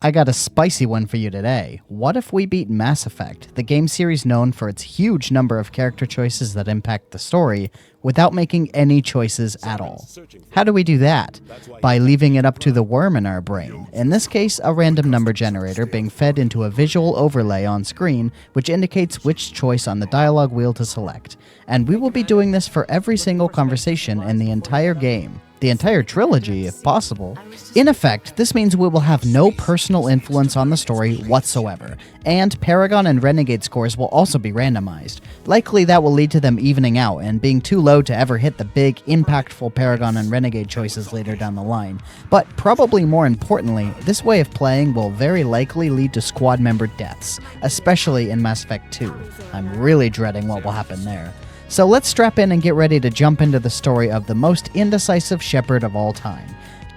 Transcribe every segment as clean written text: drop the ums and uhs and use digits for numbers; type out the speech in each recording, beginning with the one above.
I got a spicy one for you today. What if we beat Mass Effect, the game series known for its huge number of character choices that impact the story, without making any choices at all? How do we do that? By leaving it up to the worm in our brain. In this case, a random number generator being fed into a visual overlay on screen, which indicates which choice on the dialogue wheel to select. And we will be doing this for every single conversation in the entire game. The entire trilogy, if possible. In effect, this means we will have no personal influence on the story whatsoever, and Paragon and Renegade scores will also be randomized. Likely that will lead to them evening out and being too low to ever hit the big, impactful Paragon and Renegade choices later down the line. But probably more importantly, this way of playing will very likely lead to squad member deaths, especially in Mass Effect 2. I'm really dreading what will happen there. So let's strap in and get ready to jump into the story of the most indecisive Shepard of all time.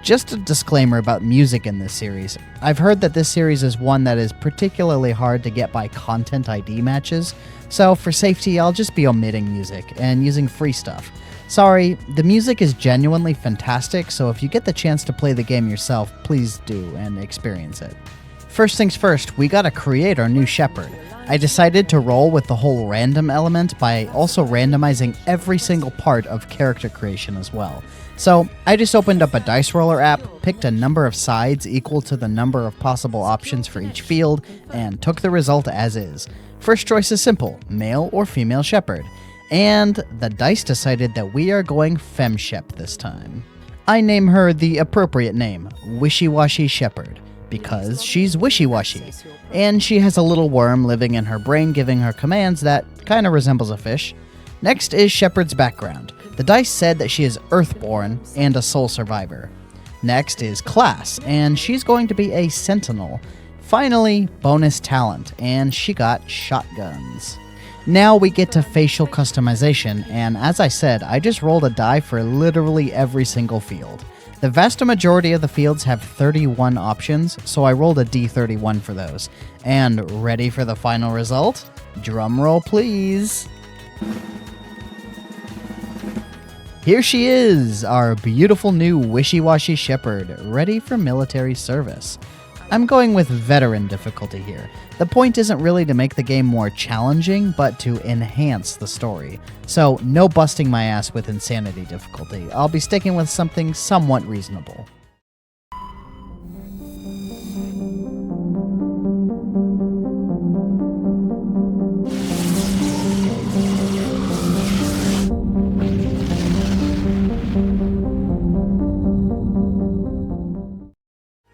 Just a disclaimer about music in this series. I've heard that this series is one that is particularly hard to get by content ID matches, so for safety I'll just be omitting music and using free stuff. Sorry, the music is genuinely fantastic, so if you get the chance to play the game yourself, please do and experience it. First things first, we gotta create our new Shepard. I decided to roll with the whole random element by also randomizing every single part of character creation as well. So I just opened up a dice roller app, picked a number of sides equal to the number of possible options for each field, and took the result as is. First choice is simple, male or female Shepard. And the dice decided that we are going FemShep this time. I name her the appropriate name, Wishy-Washy Shepard, because she's wishy-washy, and she has a little worm living in her brain giving her commands that kind of resembles a fish. Next is Shepard's background. The dice said that she is Earthborn and a soul survivor. Next is class, and she's going to be a sentinel. Finally, bonus talent, and she got shotguns. Now we get to facial customization, and as I said, I just rolled a die for literally every single field. The vast majority of the fields have 31 options, so I rolled a D31 for those. And ready for the final result? Drum roll, please. Here she is, our beautiful new wishy-washy Shepard, ready for military service. I'm going with veteran difficulty here. The point isn't really to make the game more challenging, but to enhance the story. So no busting my ass with insanity difficulty. I'll be sticking with something somewhat reasonable.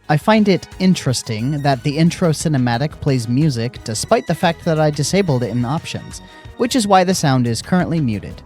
I find it interesting that the intro cinematic plays music despite the fact that I disabled it in options, which is why the sound is currently muted.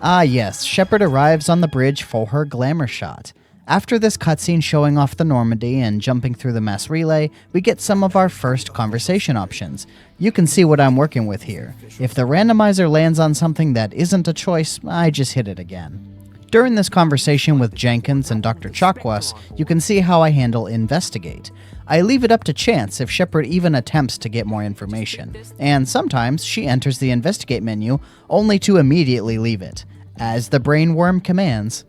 Ah yes, Shepard arrives on the bridge for her glamour shot. After this cutscene showing off the Normandy and jumping through the mass relay, we get some of our first conversation options. You can see what I'm working with here. If the randomizer lands on something that isn't a choice, I just hit it again. During this conversation with Jenkins and Dr. Chakwas, you can see how I handle investigate. I leave it up to chance if Shepard even attempts to get more information, and sometimes she enters the investigate menu only to immediately leave it, as the brainworm commands.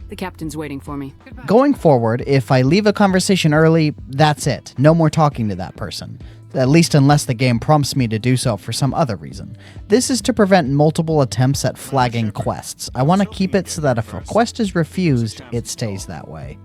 The captain's waiting for me. Going forward, if I leave a conversation early, that's it. No more talking to that person. At least unless the game prompts me to do so for some other reason. This is to prevent multiple attempts at flagging quests. I want to keep it so that if a quest is refused, it stays that way.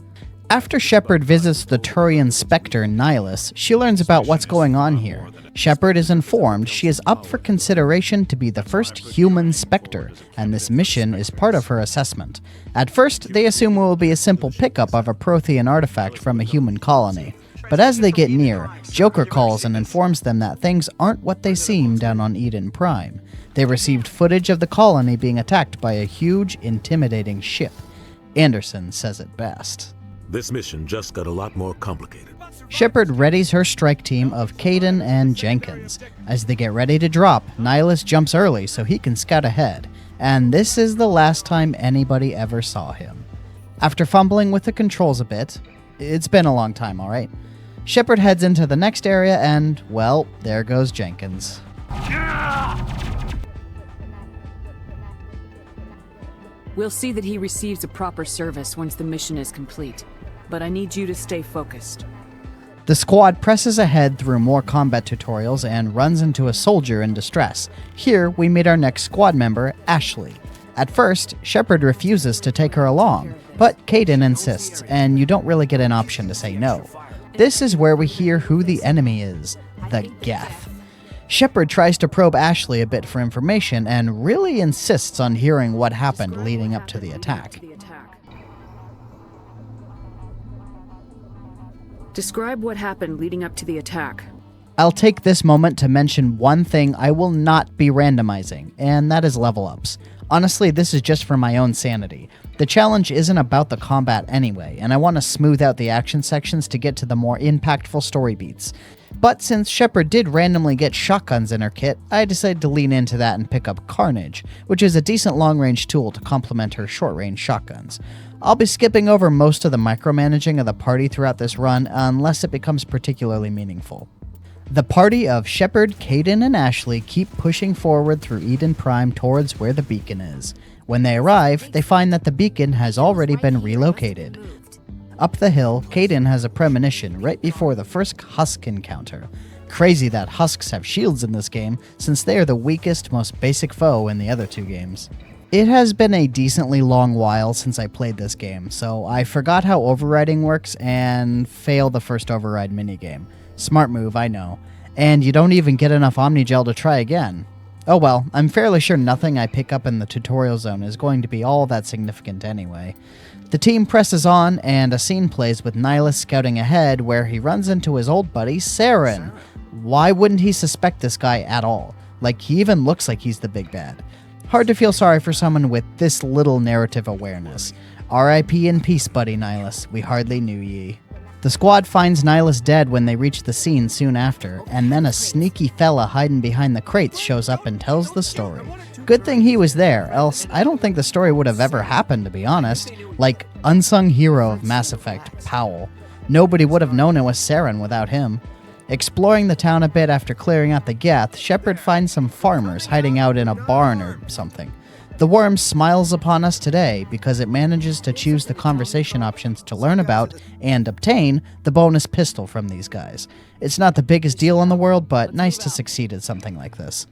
After Shepard visits the Turian Spectre Nihilus, she learns about what's going on here. Shepard is informed she is up for consideration to be the first Human Spectre, and this mission is part of her assessment. At first, they assume it will be a simple pickup of a Prothean artifact from a human colony. But as they get near, Joker calls and informs them that things aren't what they seem down on Eden Prime. They received footage of the colony being attacked by a huge, intimidating ship. Anderson says it best. This mission just got a lot more complicated. Shepard readies her strike team of Kaidan and Jenkins. As they get ready to drop, Nihilus jumps early so he can scout ahead, and this is the last time anybody ever saw him. After fumbling with the controls a bit, it's been a long time, alright? Shepard heads into the next area and, well, there goes Jenkins. We'll see that he receives a proper service once the mission is complete, but I need you to stay focused. The squad presses ahead through more combat tutorials and runs into a soldier in distress. Here, we meet our next squad member, Ashley. At first, Shepard refuses to take her along, but Kaidan insists, and you don't really get an option to say no. This is where we hear who the enemy is, the Geth. Shepard tries to probe Ashley a bit for information and really insists on hearing what happened leading up to the attack. Describe what happened leading up to the attack. I'll take this moment to mention one thing I will not be randomizing, and that is level ups. Honestly, this is just for my own sanity. The challenge isn't about the combat anyway, and I want to smooth out the action sections to get to the more impactful story beats. But since Shepard did randomly get shotguns in her kit, I decided to lean into that and pick up Carnage, which is a decent long-range tool to complement her short-range shotguns. I'll be skipping over most of the micromanaging of the party throughout this run, unless it becomes particularly meaningful. The party of Shepard, Kaidan, and Ashley keep pushing forward through Eden Prime towards where the beacon is. When they arrive, they find that the beacon has already been relocated. Up the hill, Kaidan has a premonition right before the first Husk encounter. Crazy that Husks have shields in this game, since they are the weakest, most basic foe in the other two games. It has been a decently long while since I played this game, so I forgot how overriding works and failed the first override minigame. Smart move, I know. And you don't even get enough Omnigel to try again. Oh well, I'm fairly sure nothing I pick up in the tutorial zone is going to be all that significant anyway. The team presses on, and a scene plays with Nihilus scouting ahead where he runs into his old buddy, Saren. Why wouldn't he suspect this guy at all? Like, he even looks like he's the big bad. Hard to feel sorry for someone with this little narrative awareness. R.I.P. in peace, buddy Nihilus. We hardly knew ye. The squad finds Nihilus dead when they reach the scene soon after, and then a sneaky fella hiding behind the crates shows up and tells the story. Good thing he was there, else I don't think the story would have ever happened, to be honest. Like, unsung hero of Mass Effect, Powell. Nobody would have known it was Saren without him. Exploring the town a bit after clearing out the Geth, Shepard finds some farmers hiding out in a barn or something. The worm smiles upon us today because it manages to choose the conversation options to learn about and obtain the bonus pistol from these guys. It's not the biggest deal in the world, but nice to succeed at something like this.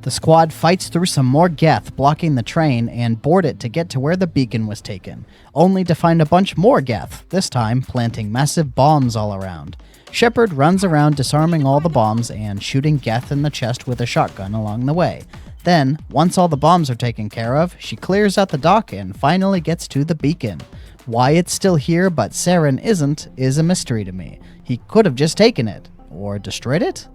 The squad fights through some more Geth blocking the train and board it to get to where the beacon was taken, only to find a bunch more Geth, this time planting massive bombs all around. Shepard runs around disarming all the bombs and shooting Geth in the chest with a shotgun along the way. Then, once all the bombs are taken care of, she clears out the dock and finally gets to the beacon. Why it's still here but Saren isn't is a mystery to me. He could have just taken it. Or destroyed it?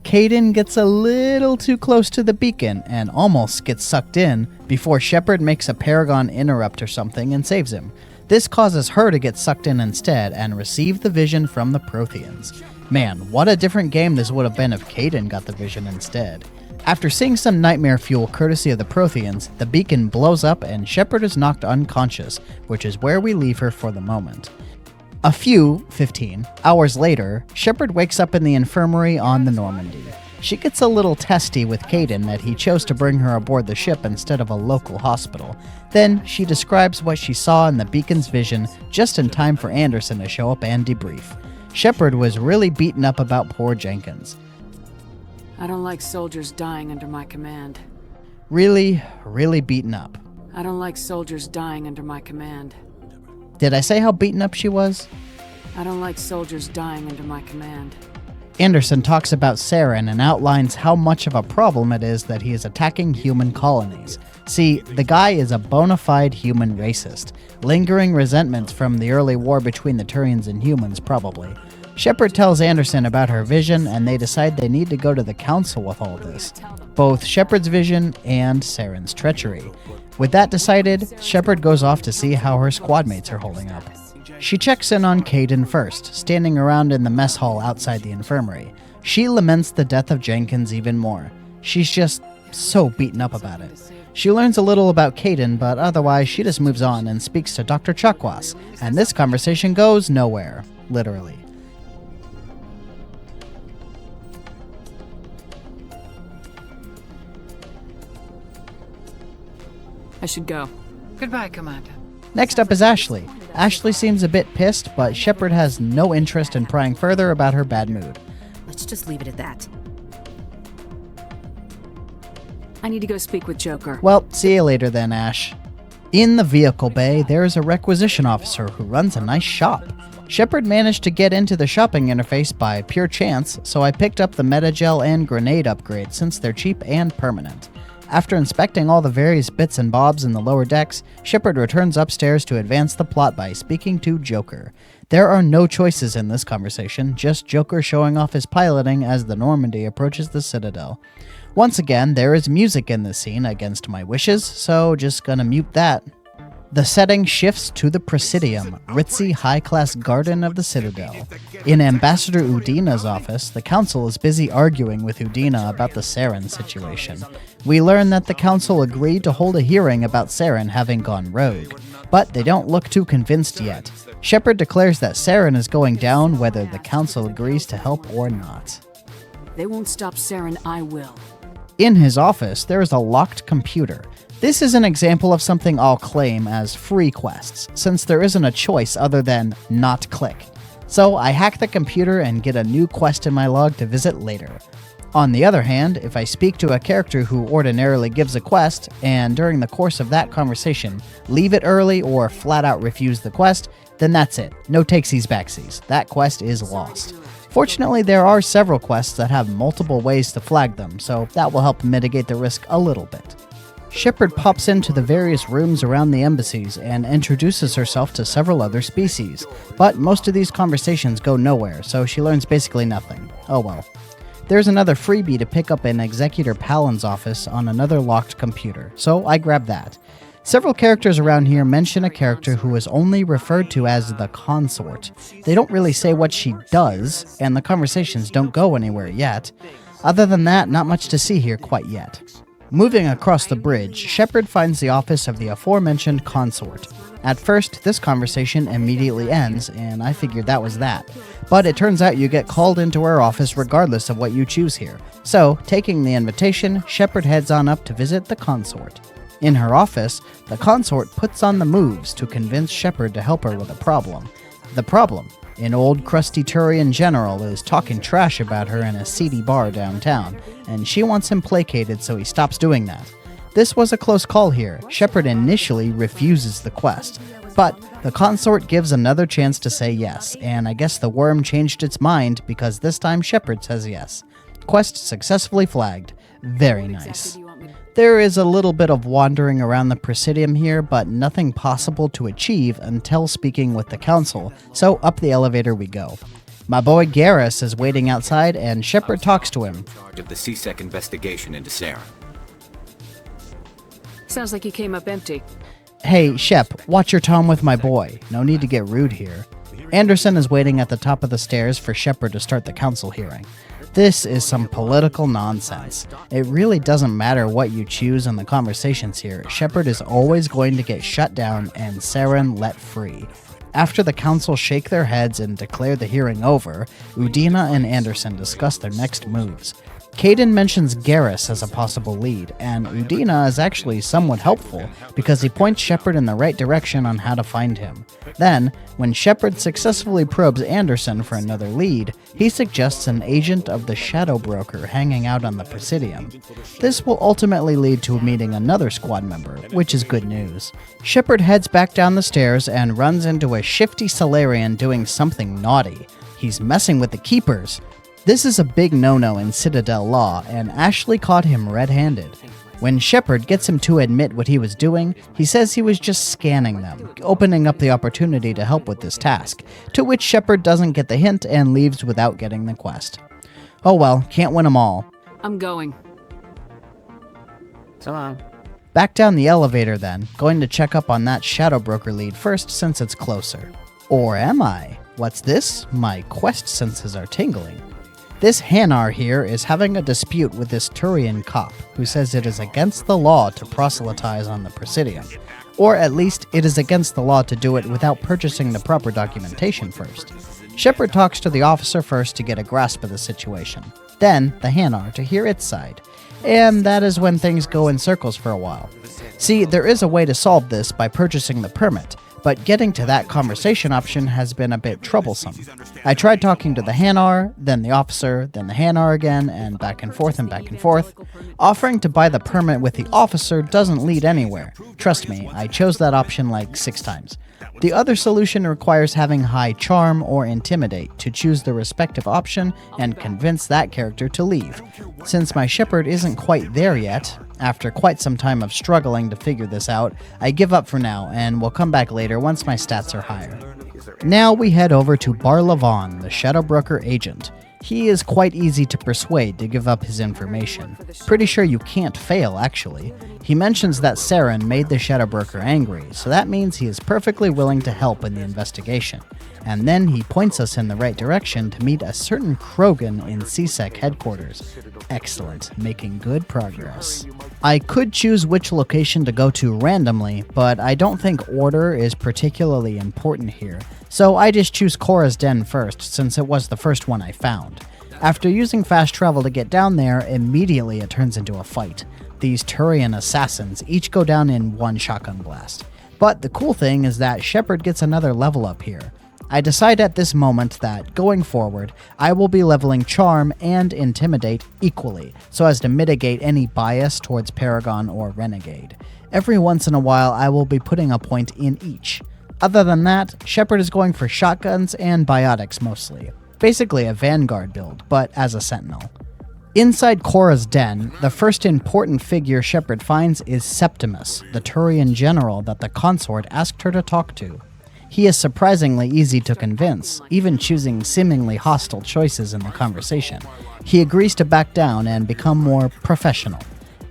Kaidan gets a little too close to the beacon and almost gets sucked in before Shepard makes a Paragon interrupt or something and saves him. This causes her to get sucked in instead and receive the vision from the Protheans. Man, what a different game this would have been if Kaidan got the vision instead. After seeing some nightmare fuel courtesy of the Protheans, the beacon blows up and Shepard is knocked unconscious, which is where we leave her for the moment. A few, 15, hours later, Shepard wakes up in the infirmary on the Normandy. She gets a little testy with Kaidan that he chose to bring her aboard the ship instead of a local hospital. Then, she describes what she saw in the beacon's vision just in time for Anderson to show up and debrief. Shepard was really beaten up about poor Jenkins. I don't like soldiers dying under my command. Really, really beaten up. I don't like soldiers dying under my command. Did I say how beaten up she was? I don't like soldiers dying under my command. Anderson talks about Saren and outlines how much of a problem it is that he is attacking human colonies. See, the guy is a bona fide human racist, lingering resentments from the early war between the Turians and humans, probably. Shepard tells Anderson about her vision, and they decide they need to go to the council with all this. Both Shepard's vision and Saren's treachery. With that decided, Shepard goes off to see how her squad mates are holding up. She checks in on Kaidan first, standing around in the mess hall outside the infirmary. She laments the death of Jenkins even more. She's just so beaten up about it. She learns a little about Kaidan, but otherwise she just moves on and speaks to Dr. Chakwas, and this conversation goes nowhere, literally. I should go. Goodbye, Commander. Next up is Ashley. Ashley seems a bit pissed, but Shepard has no interest in prying further about her bad mood. Let's just leave it at that. I need to go speak with Joker. Well, see you later then, Ash. In the vehicle bay, there is a requisition officer who runs a nice shop. Shepard managed to get into the shopping interface by pure chance, so I picked up the Metagel and Grenade upgrades since they're cheap and permanent. After inspecting all the various bits and bobs in the lower decks, Shepard returns upstairs to advance the plot by speaking to Joker. There are no choices in this conversation, just Joker showing off his piloting as the Normandy approaches the Citadel. Once again, there is music in this scene against my wishes, so just gonna mute that. The setting shifts to the Presidium, ritzy high-class garden of the Citadel. In Ambassador Udina's office, the Council is busy arguing with Udina about the Saren situation. We learn that the Council agreed to hold a hearing about Saren having gone rogue, but they don't look too convinced yet. Shepard declares that Saren is going down whether the Council agrees to help or not. They won't stop Saren, I will. In his office, there is a locked computer. This is an example of something I'll claim as free quests, since there isn't a choice other than not click. So I hack the computer and get a new quest in my log to visit later. On the other hand, if I speak to a character who ordinarily gives a quest, and during the course of that conversation, leave it early or flat out refuse the quest, then that's it. No takesies backsies. That quest is lost. Fortunately, there are several quests that have multiple ways to flag them, so that will help mitigate the risk a little bit. Shepard pops into the various rooms around the embassies and introduces herself to several other species, but most of these conversations go nowhere, so she learns basically nothing. Oh well. There's another freebie to pick up in Executor Palin's office on another locked computer, so I grab that. Several characters around here mention a character who is only referred to as the Consort. They don't really say what she does, and the conversations don't go anywhere yet. Other than that, not much to see here quite yet. Moving across the bridge, Shepard finds the office of the aforementioned Consort. At first, this conversation immediately ends, and I figured that was that. But it turns out you get called into her office regardless of what you choose here. So, taking the invitation, Shepard heads on up to visit the Consort. In her office, the Consort puts on the moves to convince Shepard to help her with a problem. The problem? An old crusty Turian general is talking trash about her in a seedy bar downtown, and she wants him placated so he stops doing that. This was a close call here. Shepard initially refuses the quest, but the Consort gives another chance to say yes, and I guess the worm changed its mind because this time Shepard says yes. Quest successfully flagged. Very nice. There is a little bit of wandering around the Presidium here, but nothing possible to achieve until speaking with the Council, so up the elevator we go. My boy Garrus is waiting outside, and Shepard talks to him. Of the CSEC investigation into Saren. Sounds like you came up empty. Hey, Shep, watch your tone with my boy. No need to get rude here. Anderson is waiting at the top of the stairs for Shepard to start the Council hearing. This is some political nonsense. It really doesn't matter what you choose in the conversations here. Shepard is always going to get shut down and Saren let free. After the Council shake their heads and declare the hearing over, Udina and Anderson discuss their next moves. Kaidan mentions Garrus as a possible lead, and Udina is actually somewhat helpful because he points Shepard in the right direction on how to find him. Then, when Shepard successfully probes Anderson for another lead, he suggests an agent of the Shadow Broker hanging out on the Presidium. This will ultimately lead to meeting another squad member, which is good news. Shepard heads back down the stairs and runs into a shifty Salarian doing something naughty. He's messing with the Keepers. This is a big no-no in Citadel law, and Ashley caught him red-handed. When Shepard gets him to admit what he was doing, he says he was just scanning them, opening up the opportunity to help with this task, to which Shepard doesn't get the hint and leaves without getting the quest. Oh well, can't win them all. I'm going. So long. Back down the elevator then, going to check up on that Shadow Broker lead first since it's closer. Or am I? What's this? My quest senses are tingling. This Hanar here is having a dispute with this Turian cop, who says it is against the law to proselytize on the Presidium. Or at least, it is against the law to do it without purchasing the proper documentation first. Shepard talks to the officer first to get a grasp of the situation. Then, the Hanar to hear its side. And that is when things go in circles for a while. See, there is a way to solve this by purchasing the permit, but getting to that conversation option has been a bit troublesome. I tried talking to the Hanar, then the officer, then the Hanar again, and back and forth and back and forth. Offering to buy the permit with the officer doesn't lead anywhere. Trust me, I chose that option like 6 times. The other solution requires having high charm or intimidate to choose the respective option and convince that character to leave. Since my Shepard isn't quite there yet, after quite some time of struggling to figure this out, I give up for now and will come back later once my stats are higher. Now we head over to Barlavon, the Shadow Broker agent. He is quite easy to persuade to give up his information. Pretty sure you can't fail, actually. He mentions that Saren made the Shadow Broker angry, so that means he is perfectly willing to help in the investigation. And then he points us in the right direction to meet a certain Krogan in CSEC headquarters. Excellent, making good progress. I could choose which location to go to randomly, but I don't think order is particularly important here, so I just choose Korra's Den first, since it was the first one I found. After using fast travel to get down there, immediately it turns into a fight. These Turian assassins each go down in one shotgun blast. But the cool thing is that Shepard gets another level up here. I decide at this moment that, going forward, I will be leveling Charm and Intimidate equally, so as to mitigate any bias towards Paragon or Renegade. Every once in a while, I will be putting a point in each. Other than that, Shepard is going for shotguns and biotics mostly. Basically a Vanguard build, but as a Sentinel. Inside Korra's den, the first important figure Shepard finds is Septimus, the Turian general that the consort asked her to talk to. He is surprisingly easy to convince, even choosing seemingly hostile choices in the conversation. He agrees to back down and become more professional.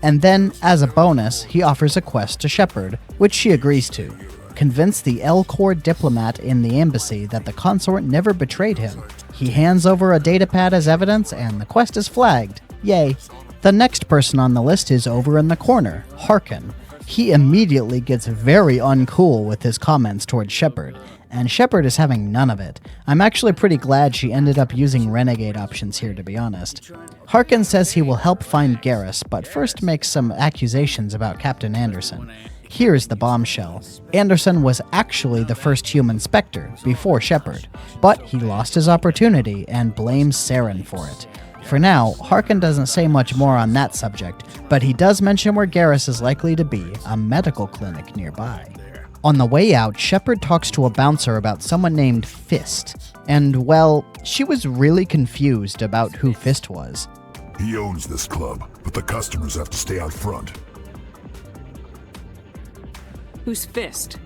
And then, as a bonus, he offers a quest to Shepard, which she agrees to. Convince the L-Corps diplomat in the embassy that the consort never betrayed him. He hands over a datapad as evidence, and the quest is flagged. Yay. The next person on the list is over in the corner, Harkin. He immediately gets very uncool with his comments towards Shepard, and Shepard is having none of it. I'm actually pretty glad she ended up using Renegade options here, to be honest. Harkin says he will help find Garrus, but first makes some accusations about Captain Anderson. Here's the bombshell. Anderson was actually the first Human Spectre, before Shepard, but he lost his opportunity and blames Saren for it. For now, Harkin doesn't say much more on that subject, but he does mention where Garrus is likely to be, a medical clinic nearby. On the way out, Shepard talks to a bouncer about someone named Fist, and, well, she was really confused about who Fist was. He owns this club, but the customers have to stay out front. Who's Fist?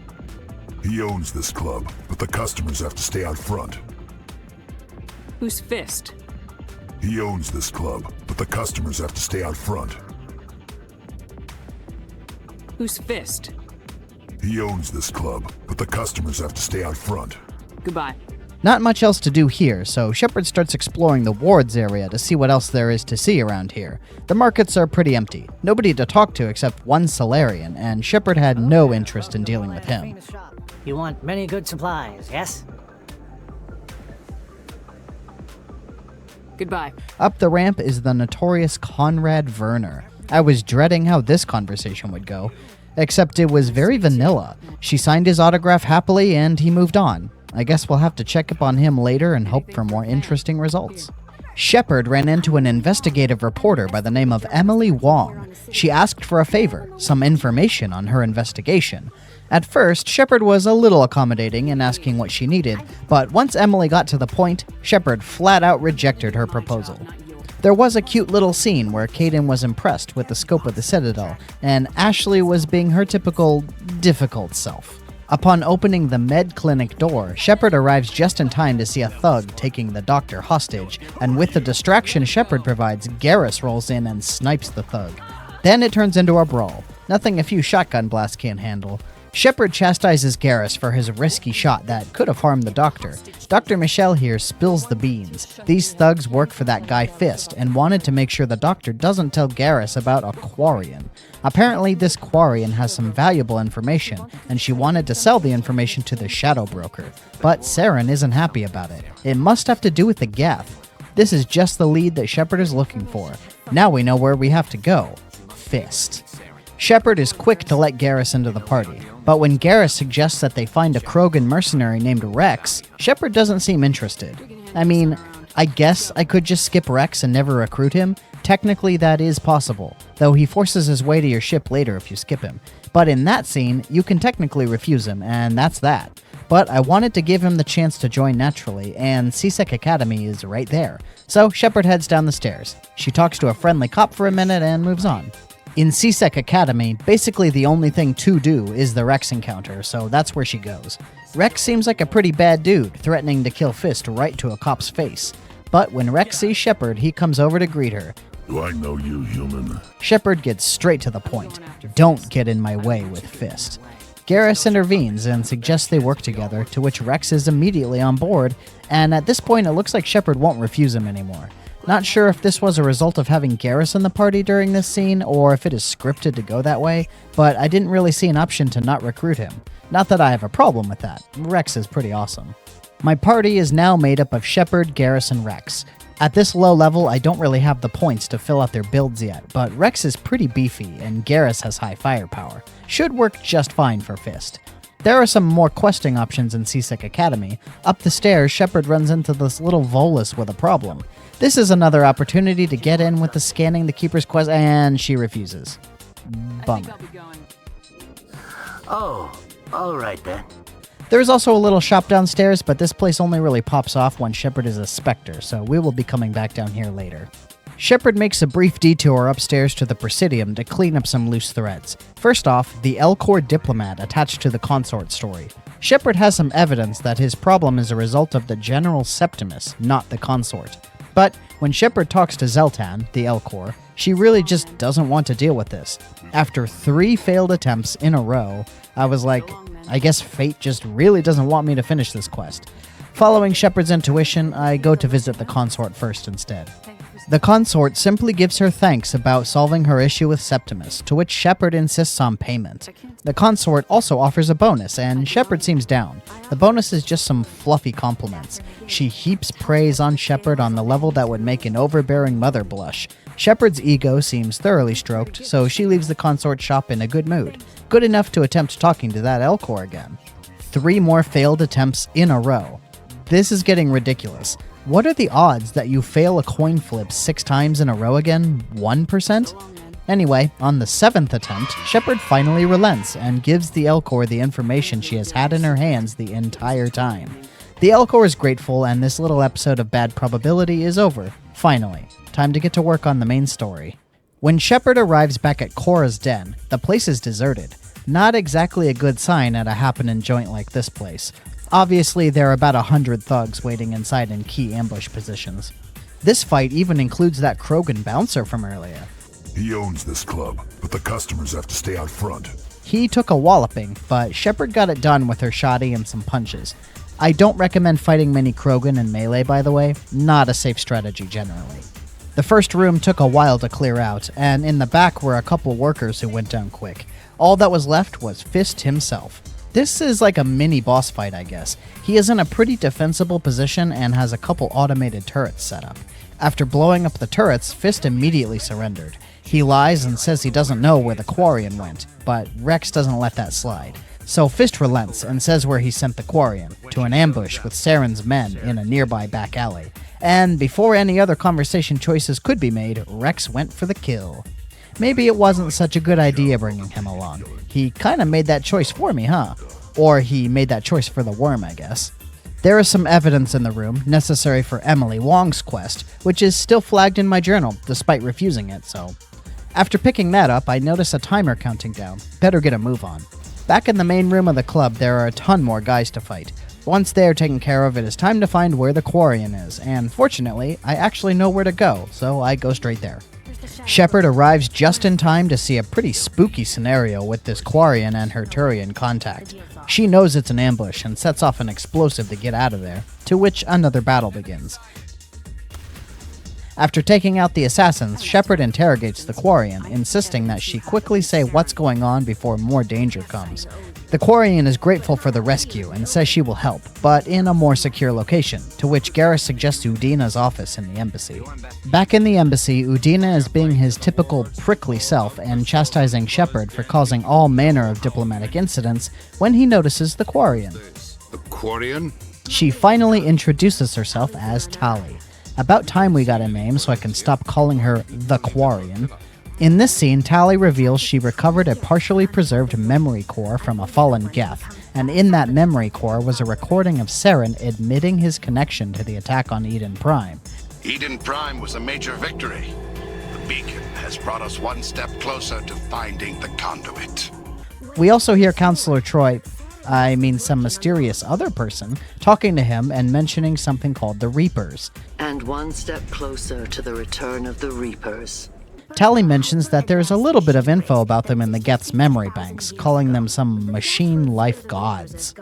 He owns this club, but the customers have to stay out front. Who's Fist? He owns this club, but the customers have to stay out front. Who's Fist? He owns this club, but the customers have to stay out front. Goodbye. Not much else to do here, so Shepard starts exploring the wards area to see what else there is to see around here. The markets are pretty empty. Nobody to talk to except one Solarian, and Shepard had no interest in dealing with him. You want many good supplies, yes? Goodbye. Up the ramp is the notorious Conrad Werner. I was dreading how this conversation would go, except it was very vanilla. She signed his autograph happily and he moved on. I guess we'll have to check up on him later and hope for more interesting results. Shepard ran into an investigative reporter by the name of Emily Wong. She asked for a favor, some information on her investigation. At first, Shepard was a little accommodating in asking what she needed, but once Emily got to the point, Shepard flat out rejected her proposal. There was a cute little scene where Kaidan was impressed with the scope of the Citadel, and Ashley was being her typical, difficult self. Upon opening the med clinic door, Shepard arrives just in time to see a thug taking the doctor hostage, and with the distraction Shepard provides, Garrus rolls in and snipes the thug. Then it turns into a brawl, nothing a few shotgun blasts can't handle. Shepard chastises Garrus for his risky shot that could have harmed the doctor. Dr. Michelle here spills the beans. These thugs work for that guy Fist and wanted to make sure the doctor doesn't tell Garrus about a Quarian. Apparently this Quarian has some valuable information, and she wanted to sell the information to the Shadow Broker. But Saren isn't happy about it. It must have to do with the Geth. This is just the lead that Shepard is looking for. Now we know where we have to go. Fist. Shepard is quick to let Garrus into the party, but when Garrus suggests that they find a Krogan mercenary named Rex, Shepard doesn't seem interested. I mean, I guess I could just skip Rex and never recruit him. Technically that is possible, though he forces his way to your ship later if you skip him. But in that scene, you can technically refuse him, and that's that. But I wanted to give him the chance to join naturally, and CSEC Academy is right there. So Shepard heads down the stairs. She talks to a friendly cop for a minute and moves on. In CSEC Academy, basically the only thing to do is the Rex encounter, so that's where she goes. Rex seems like a pretty bad dude, threatening to kill Fist right to a cop's face. But when Rex sees Shepard, he comes over to greet her. Do I know you, human? Shepard gets straight to the point. Don't get in my way with Fist. Garrus intervenes and suggests they work together, to which Rex is immediately on board, and at this point it looks like Shepard won't refuse him anymore. Not sure if this was a result of having Garrus in the party during this scene, or if it is scripted to go that way, but I didn't really see an option to not recruit him. Not that I have a problem with that. Rex is pretty awesome. My party is now made up of Shepard, Garrus, and Rex. At this low level, I don't really have the points to fill out their builds yet, but Rex is pretty beefy, and Garrus has high firepower. Should work just fine for Fist. There are some more questing options in CSEC Academy. Up the stairs, Shepard runs into this little Volus with a problem. This is another opportunity to get in with the scanning the Keeper's quest, and she refuses. Bummer. Oh, alright then. There is also a little shop downstairs, but this place only really pops off when Shepard is a Spectre, so we will be coming back down here later. Shepard makes a brief detour upstairs to the Presidium to clean up some loose threads. First off, the Elcor diplomat attached to the consort story. Shepard has some evidence that his problem is a result of the General Septimus, not the consort. But when Shepard talks to Zeltan, the Elcor, she really just doesn't want to deal with this. After 3 failed attempts in a row, I was like, I guess fate just really doesn't want me to finish this quest. Following Shepard's intuition, I go to visit the consort first instead. The consort simply gives her thanks about solving her issue with Septimus, to which Shepard insists on payment. The consort also offers a bonus, and Shepard seems down. The bonus is just some fluffy compliments. She heaps praise on Shepard on the level that would make an overbearing mother blush. Shepard's ego seems thoroughly stroked, so she leaves the consort shop in a good mood. Good enough to attempt talking to that Elcor again. 3 more failed attempts in a row. This is getting ridiculous. What are the odds that you fail a coin flip 6 times in a row again? 1%? Anyway, on the 7th attempt, Shepard finally relents and gives the Elcor the information she has had in her hands the entire time. The Elcor is grateful, and this little episode of Bad Probability is over. Finally, time to get to work on the main story. When Shepard arrives back at Cora's den, the place is deserted. Not exactly a good sign at a happening joint like this place. Obviously, there are about 100 thugs waiting inside in key ambush positions. This fight even includes that Krogan bouncer from earlier. He owns this club, but the customers have to stay out front. He took a walloping, but Shepard got it done with her shoddy and some punches. I don't recommend fighting many Krogan in melee, by the way. Not a safe strategy generally. The first room took a while to clear out, and in the back were a couple workers who went down quick. All that was left was Fist himself. This is like a mini boss fight, I guess. He is in a pretty defensible position and has a couple automated turrets set up. After blowing up the turrets, Fist immediately surrendered. He lies and says he doesn't know where the Quarian went, but Rex doesn't let that slide. So Fist relents and says where he sent the Quarian, to an ambush with Saren's men in a nearby back alley. And before any other conversation choices could be made, Rex went for the kill. Maybe it wasn't such a good idea bringing him along. He kinda made that choice for me, huh? Or he made that choice for the worm, I guess. There is some evidence in the room necessary for Emily Wong's quest, which is still flagged in my journal, despite refusing it, so... After picking that up, I notice a timer counting down. Better get a move on. Back in the main room of the club, there are a ton more guys to fight. Once they are taken care of, it is time to find where the Quarian is, and fortunately, I actually know where to go, so I go straight there. Shepard arrives just in time to see a pretty spooky scenario with this Quarian and her Turian contact. She knows it's an ambush and sets off an explosive to get out of there, to which another battle begins. After taking out the assassins, Shepard interrogates the Quarian, insisting that she quickly say what's going on before more danger comes. The Quarian is grateful for the rescue and says she will help, but in a more secure location, to which Garrus suggests Udina's office in the embassy. Back in the embassy, Udina is being his typical prickly self and chastising Shepard for causing all manner of diplomatic incidents when he notices the Quarian. The Quarian? She finally introduces herself as Tali. About time we got a name so I can stop calling her the Quarian. In this scene, Tali reveals she recovered a partially preserved memory core from a fallen Geth, and in that memory core was a recording of Saren admitting his connection to the attack on Eden Prime. Eden Prime was a major victory. The beacon has brought us one step closer to finding the conduit. We also hear Counselor Troy, some mysterious other person, talking to him and mentioning something called the Reapers. And one step closer to the return of the Reapers. Tali mentions that there's a little bit of info about them in the Geth's memory banks, calling them some machine life gods.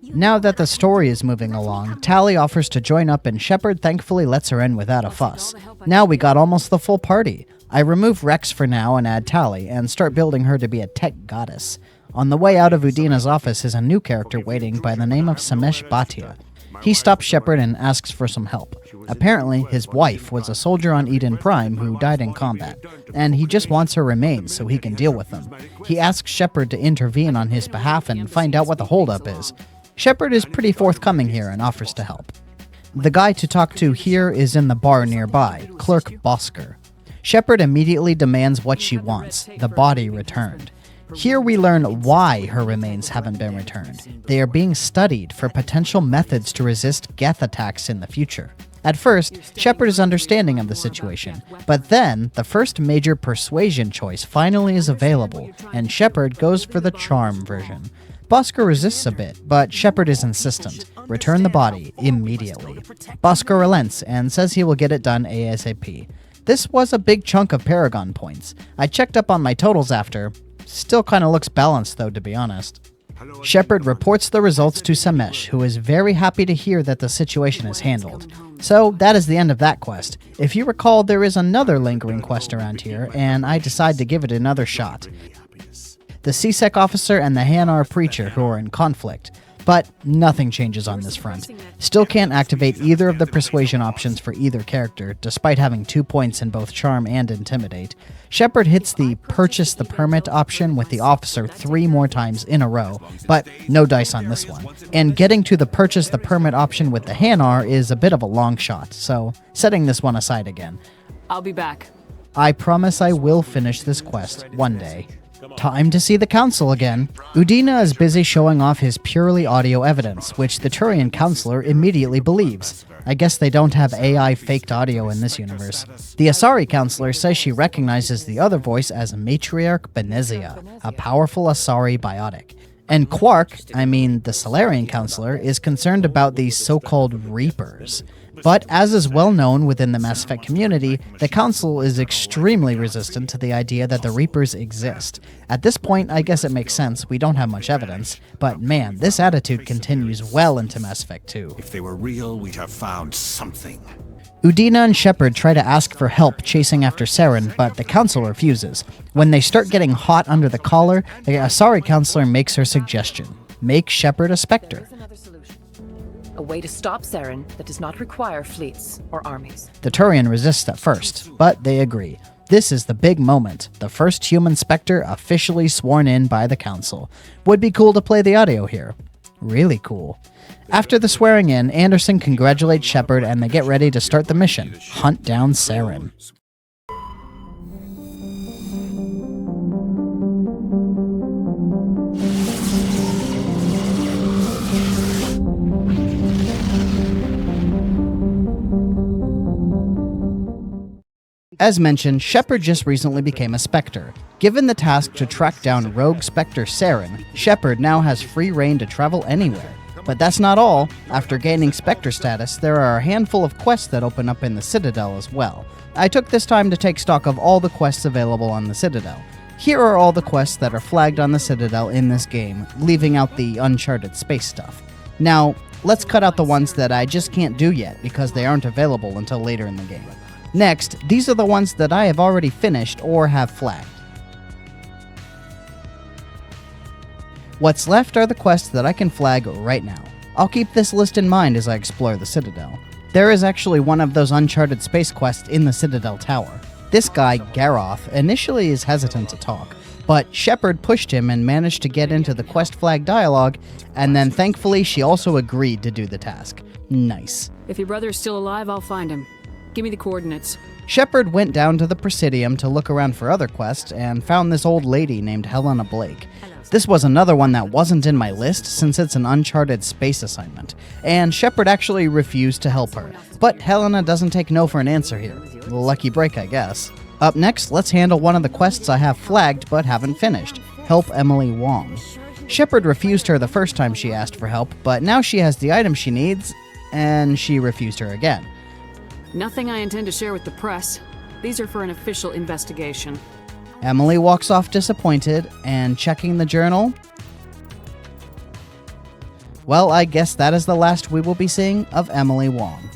Now that the story is moving along, Tali offers to join up and Shepard thankfully lets her in without a fuss. Now we got almost the full party. I remove Rex for now and add Tali, and start building her to be a tech goddess. On the way out of Udina's office is a new character waiting by the name of Samesh Bhatia. He stops Shepard and asks for some help. Apparently, his wife was a soldier on Eden Prime who died in combat, and he just wants her remains so he can deal with them. He asks Shepard to intervene on his behalf and find out what the holdup is. Shepard is pretty forthcoming here and offers to help. The guy to talk to here is in the bar nearby, Clerk Bosker. Shepard immediately demands what she wants, the body returned. Here we learn why her remains haven't been returned. They are being studied for potential methods to resist Geth attacks in the future. At first, Shepard is understanding of the situation, but then the first major persuasion choice finally is available, and Shepard goes for the charm version. Bosker resists a bit, but Shepard is insistent. Return the body immediately. Bosker relents and says he will get it done ASAP. This was a big chunk of Paragon points. I checked up on my totals after. Still kinda looks balanced though, to be honest. Shepard reports the results to Samesh, who is very happy to hear that the situation is handled. So that is the end of that quest. If you recall, there is another lingering quest around here, and I decide to give it another shot. The CSEC officer and the Hanar preacher who are in conflict. But nothing changes on this front. Still can't activate either of the persuasion options for either character, despite having 2 points in both Charm and Intimidate. Shepard hits the Purchase the Permit option with the officer 3 more times in a row, but no dice on this one. And getting to the Purchase the Permit option with the Hanar is a bit of a long shot, so setting this one aside again. I'll be back. I promise I will finish this quest one day. Time to see the Council again. Udina is busy showing off his purely audio evidence, which the Turian Counselor immediately believes. I guess they don't have AI faked audio in this universe. The Asari Counselor says she recognizes the other voice as Matriarch Benezia, a powerful Asari biotic. And Quark, the Solarian Counselor, is concerned about these so-called Reapers. But as is well known within the Mass Effect community, the Council is extremely resistant to the idea that the Reapers exist. At this point, I guess it makes sense, we don't have much evidence, but man, this attitude continues well into Mass Effect 2. If they were real, we'd have found something. Udina and Shepard try to ask for help chasing after Saren, but the Council refuses. When they start getting hot under the collar, the Asari Counselor makes her suggestion. Make Shepard a Spectre. A way to stop Saren that does not require fleets or armies. The Turian resists at first, but they agree. This is the big moment, the first Human Spectre officially sworn in by the Council. Would be cool to play the audio here. Really cool. After the swearing in, Anderson congratulates Shepard and they get ready to start the mission, hunt down Saren. As mentioned, Shepard just recently became a Spectre. Given the task to track down rogue Spectre Saren, Shepard now has free reign to travel anywhere. But that's not all. After gaining Spectre status, there are a handful of quests that open up in the Citadel as well. I took this time to take stock of all the quests available on the Citadel. Here are all the quests that are flagged on the Citadel in this game, leaving out the Uncharted space stuff. Now, let's cut out the ones that I just can't do yet because they aren't available until later in the game. Next, these are the ones that I have already finished or have flagged. What's left are the quests that I can flag right now. I'll keep this list in mind as I explore the Citadel. There is actually one of those uncharted space quests in the Citadel Tower. This guy, Garoth, initially is hesitant to talk, but Shepard pushed him and managed to get into the quest flag dialogue, and then thankfully she also agreed to do the task. Nice. If your brother is still alive, I'll find him. Give me the coordinates. Shepard went down to the Presidium to look around for other quests and found this old lady named Helena Blake. This was another one that wasn't in my list since it's an uncharted space assignment, and Shepard actually refused to help her. But Helena doesn't take no for an answer here. Lucky break, I guess. Up next, let's handle one of the quests I have flagged but haven't finished. Help Emily Wong. Shepard refused her the first time she asked for help, but now she has the item she needs, and she refused her again. Nothing I intend to share with the press. These are for an official investigation. Emily walks off disappointed, and checking the journal... Well, I guess that is the last we will be seeing of Emily Wong.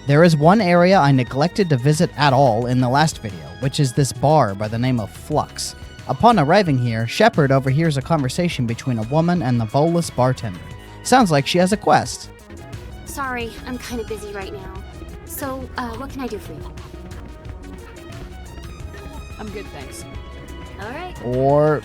There is one area I neglected to visit at all in the last video, which is this bar by the name of Flux. Upon arriving here, Shepard overhears a conversation between a woman and the bolus bartender. Sounds like she has a quest. Sorry, I'm kind of busy right now. So, what can I do for you? I'm good, thanks. Alright. Or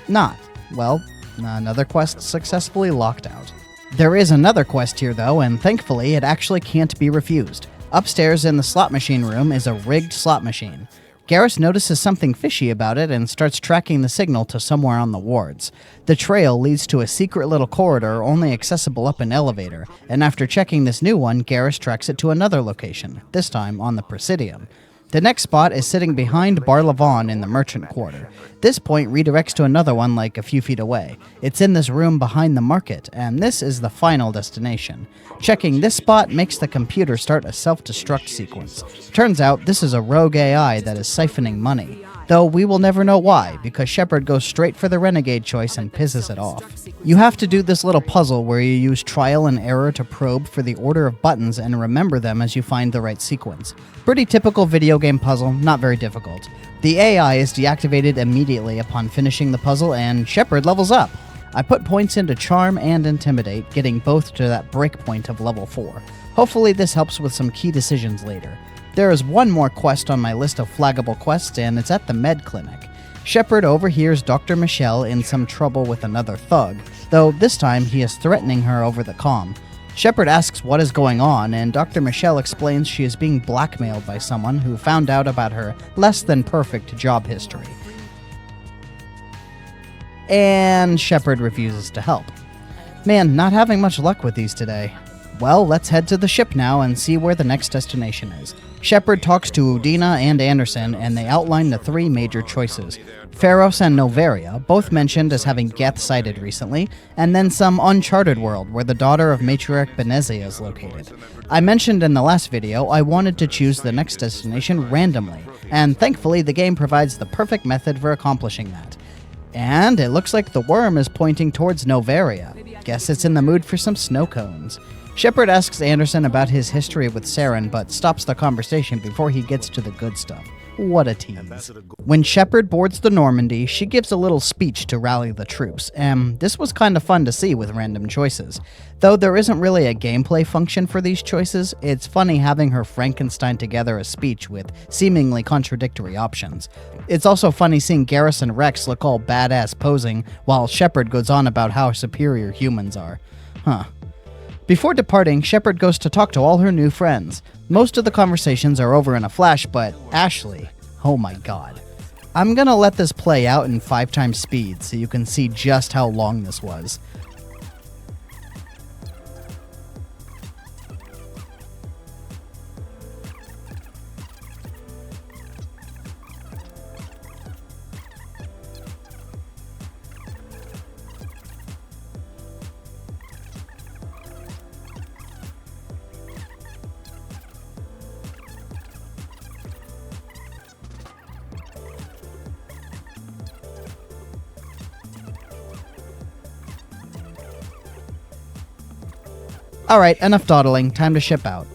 not. Well, another quest successfully locked out. There is another quest here though, and thankfully it actually can't be refused. Upstairs in the slot machine room is a rigged slot machine. Garrus notices something fishy about it and starts tracking the signal to somewhere on the wards. The trail leads to a secret little corridor only accessible up an elevator, and after checking this new one, Garrus tracks it to another location, this time on the Presidium. The next spot is sitting behind Bar Levon in the Merchant Quarter. This point redirects to another one like a few feet away. It's in this room behind the market, and this is the final destination. Checking this spot makes the computer start a self-destruct sequence. Turns out this is a rogue AI that is siphoning money, though we will never know why, because Shepard goes straight for the Renegade choice and pisses it off. You have to do this little puzzle where you use trial and error to probe for the order of buttons and remember them as you find the right sequence. Pretty typical video game puzzle, not very difficult. The AI is deactivated immediately upon finishing the puzzle, and Shepard levels up. I put points into Charm and Intimidate, getting both to that breakpoint of level 4. Hopefully this helps with some key decisions later. There is one more quest on my list of flaggable quests, and it's at the med clinic. Shepard overhears Dr. Michelle in some trouble with another thug, though this time he is threatening her over the comm. Shepard asks what is going on, and Dr. Michelle explains she is being blackmailed by someone who found out about her less than perfect job history. And Shepard refuses to help. Man, not having much luck with these today. Well, let's head to the ship now and see where the next destination is. Shepard talks to Udina and Anderson, and they outline the 3 major choices. Pharos and Noveria, both mentioned as having Geth sighted recently, and then some uncharted world where the daughter of Matriarch Benezia is located. I mentioned in the last video I wanted to choose the next destination randomly, and thankfully the game provides the perfect method for accomplishing that. And it looks like the worm is pointing towards Noveria. Guess it's in the mood for some snow cones. Shepard asks Anderson about his history with Saren, but stops the conversation before he gets to the good stuff. What a tease. When Shepard boards the Normandy, she gives a little speech to rally the troops, and this was kind of fun to see with random choices. Though there isn't really a gameplay function for these choices, it's funny having her Frankenstein together a speech with seemingly contradictory options. It's also funny seeing Garrus and Rex look all badass posing, while Shepard goes on about how superior humans are. Huh. Before departing, Shepard goes to talk to all her new friends. Most of the conversations are over in a flash, but Ashley, oh my god. I'm gonna let this play out in 5 times speed so you can see just how long this was. Alright, enough dawdling, time to ship out.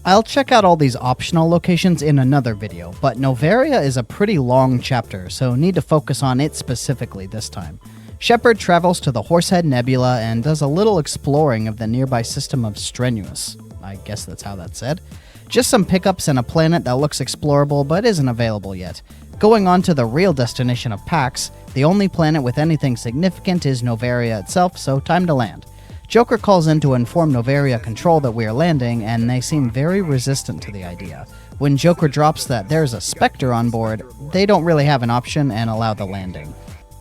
I'll check out all these optional locations in another video, but Noveria is a pretty long chapter, so need to focus on it specifically this time. Shepard travels to the Horsehead Nebula and does a little exploring of the nearby system of Strenuous. I guess that's how that's said. Just some pickups and a planet that looks explorable but isn't available yet. Going on to the real destination of Pax, the only planet with anything significant is Novaria itself, so time to land. Joker calls in to inform Novaria Control that we are landing, and they seem very resistant to the idea. When Joker drops that there's a Spectre on board, they don't really have an option and allow the landing.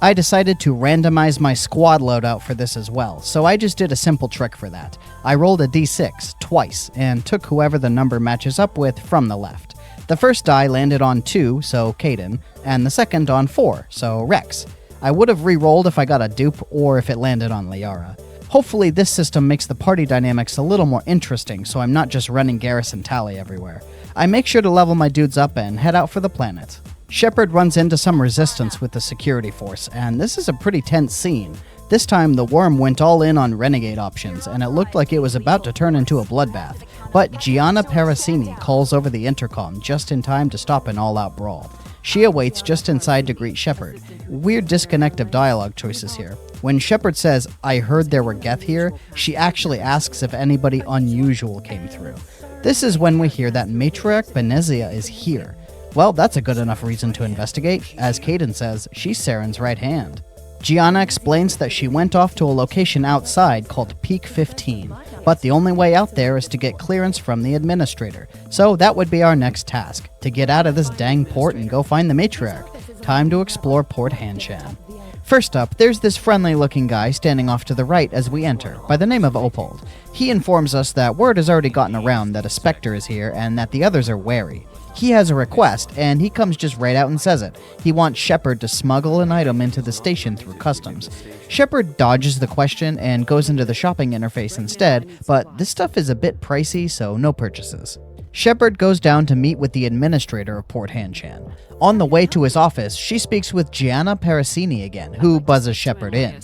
I decided to randomize my squad loadout for this as well, so I just did a simple trick for that. I rolled a d6 twice and took whoever the number matches up with from the left. The first die landed on 2, so Caden, and the second on 4, so Rex. I would have re-rolled if I got a dupe or if it landed on Liara. Hopefully this system makes the party dynamics a little more interesting so I'm not just running Garrison Tally everywhere. I make sure to level my dudes up and head out for the planet. Shepard runs into some resistance with the security force, and this is a pretty tense scene. This time the worm went all in on Renegade options, and it looked like it was about to turn into a bloodbath. But Gianna Parasini calls over the intercom just in time to stop an all-out brawl. She awaits just inside to greet Shepard. Weird disconnect of dialogue choices here. When Shepard says, "I heard there were Geth here," she actually asks if anybody unusual came through. This is when we hear that Matriarch Benezia is here. Well, that's a good enough reason to investigate. As Caden says, she's Saren's right hand. Gianna explains that she went off to a location outside called Peak 15, but the only way out there is to get clearance from the Administrator. So that would be our next task, to get out of this dang port and go find the Matriarch. Time to explore Port Hanshan. First up, there's this friendly-looking guy standing off to the right as we enter, by the name of Opold. He informs us that word has already gotten around that a Spectre is here and that the others are wary. He has a request, and he comes just right out and says it. He wants Shepard to smuggle an item into the station through customs. Shepard dodges the question and goes into the shopping interface instead, but this stuff is a bit pricey, so no purchases. Shepard goes down to meet with the administrator of Port Hanshan. On the way to his office, she speaks with Gianna Parasini again, who buzzes Shepard in.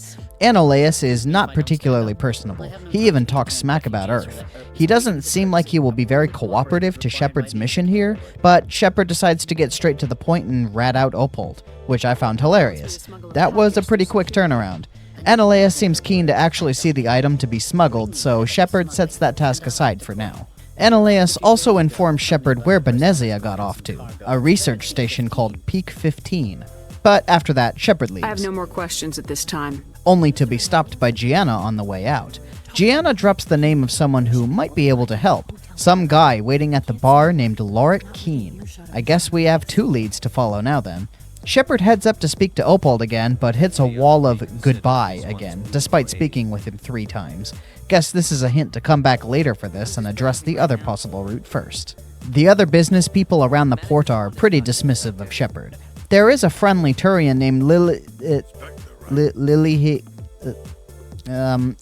Anolaus is not particularly personable. He even talks smack about Earth. He doesn't seem like he will be very cooperative to Shepard's mission here, but Shepard decides to get straight to the point and rat out Opold, which I found hilarious. That was a pretty quick turnaround. Anolaus seems keen to actually see the item to be smuggled, so Shepard sets that task aside for now. Anolaus also informs Shepard where Benezia got off to, a research station called Peak 15. But after that, Shepard leaves. I have no more questions at this time. Only to be stopped by Gianna on the way out. Gianna drops the name of someone who might be able to help. Some guy waiting at the bar named Lorik Keen. I guess we have 2 leads to follow now then. Shepard heads up to speak to Opold again, but hits a wall of goodbye again, despite speaking with him 3 times. Guess this is a hint to come back later for this and address the other possible route first. The other business people around the port are pretty dismissive of Shepard. There is a friendly Turian named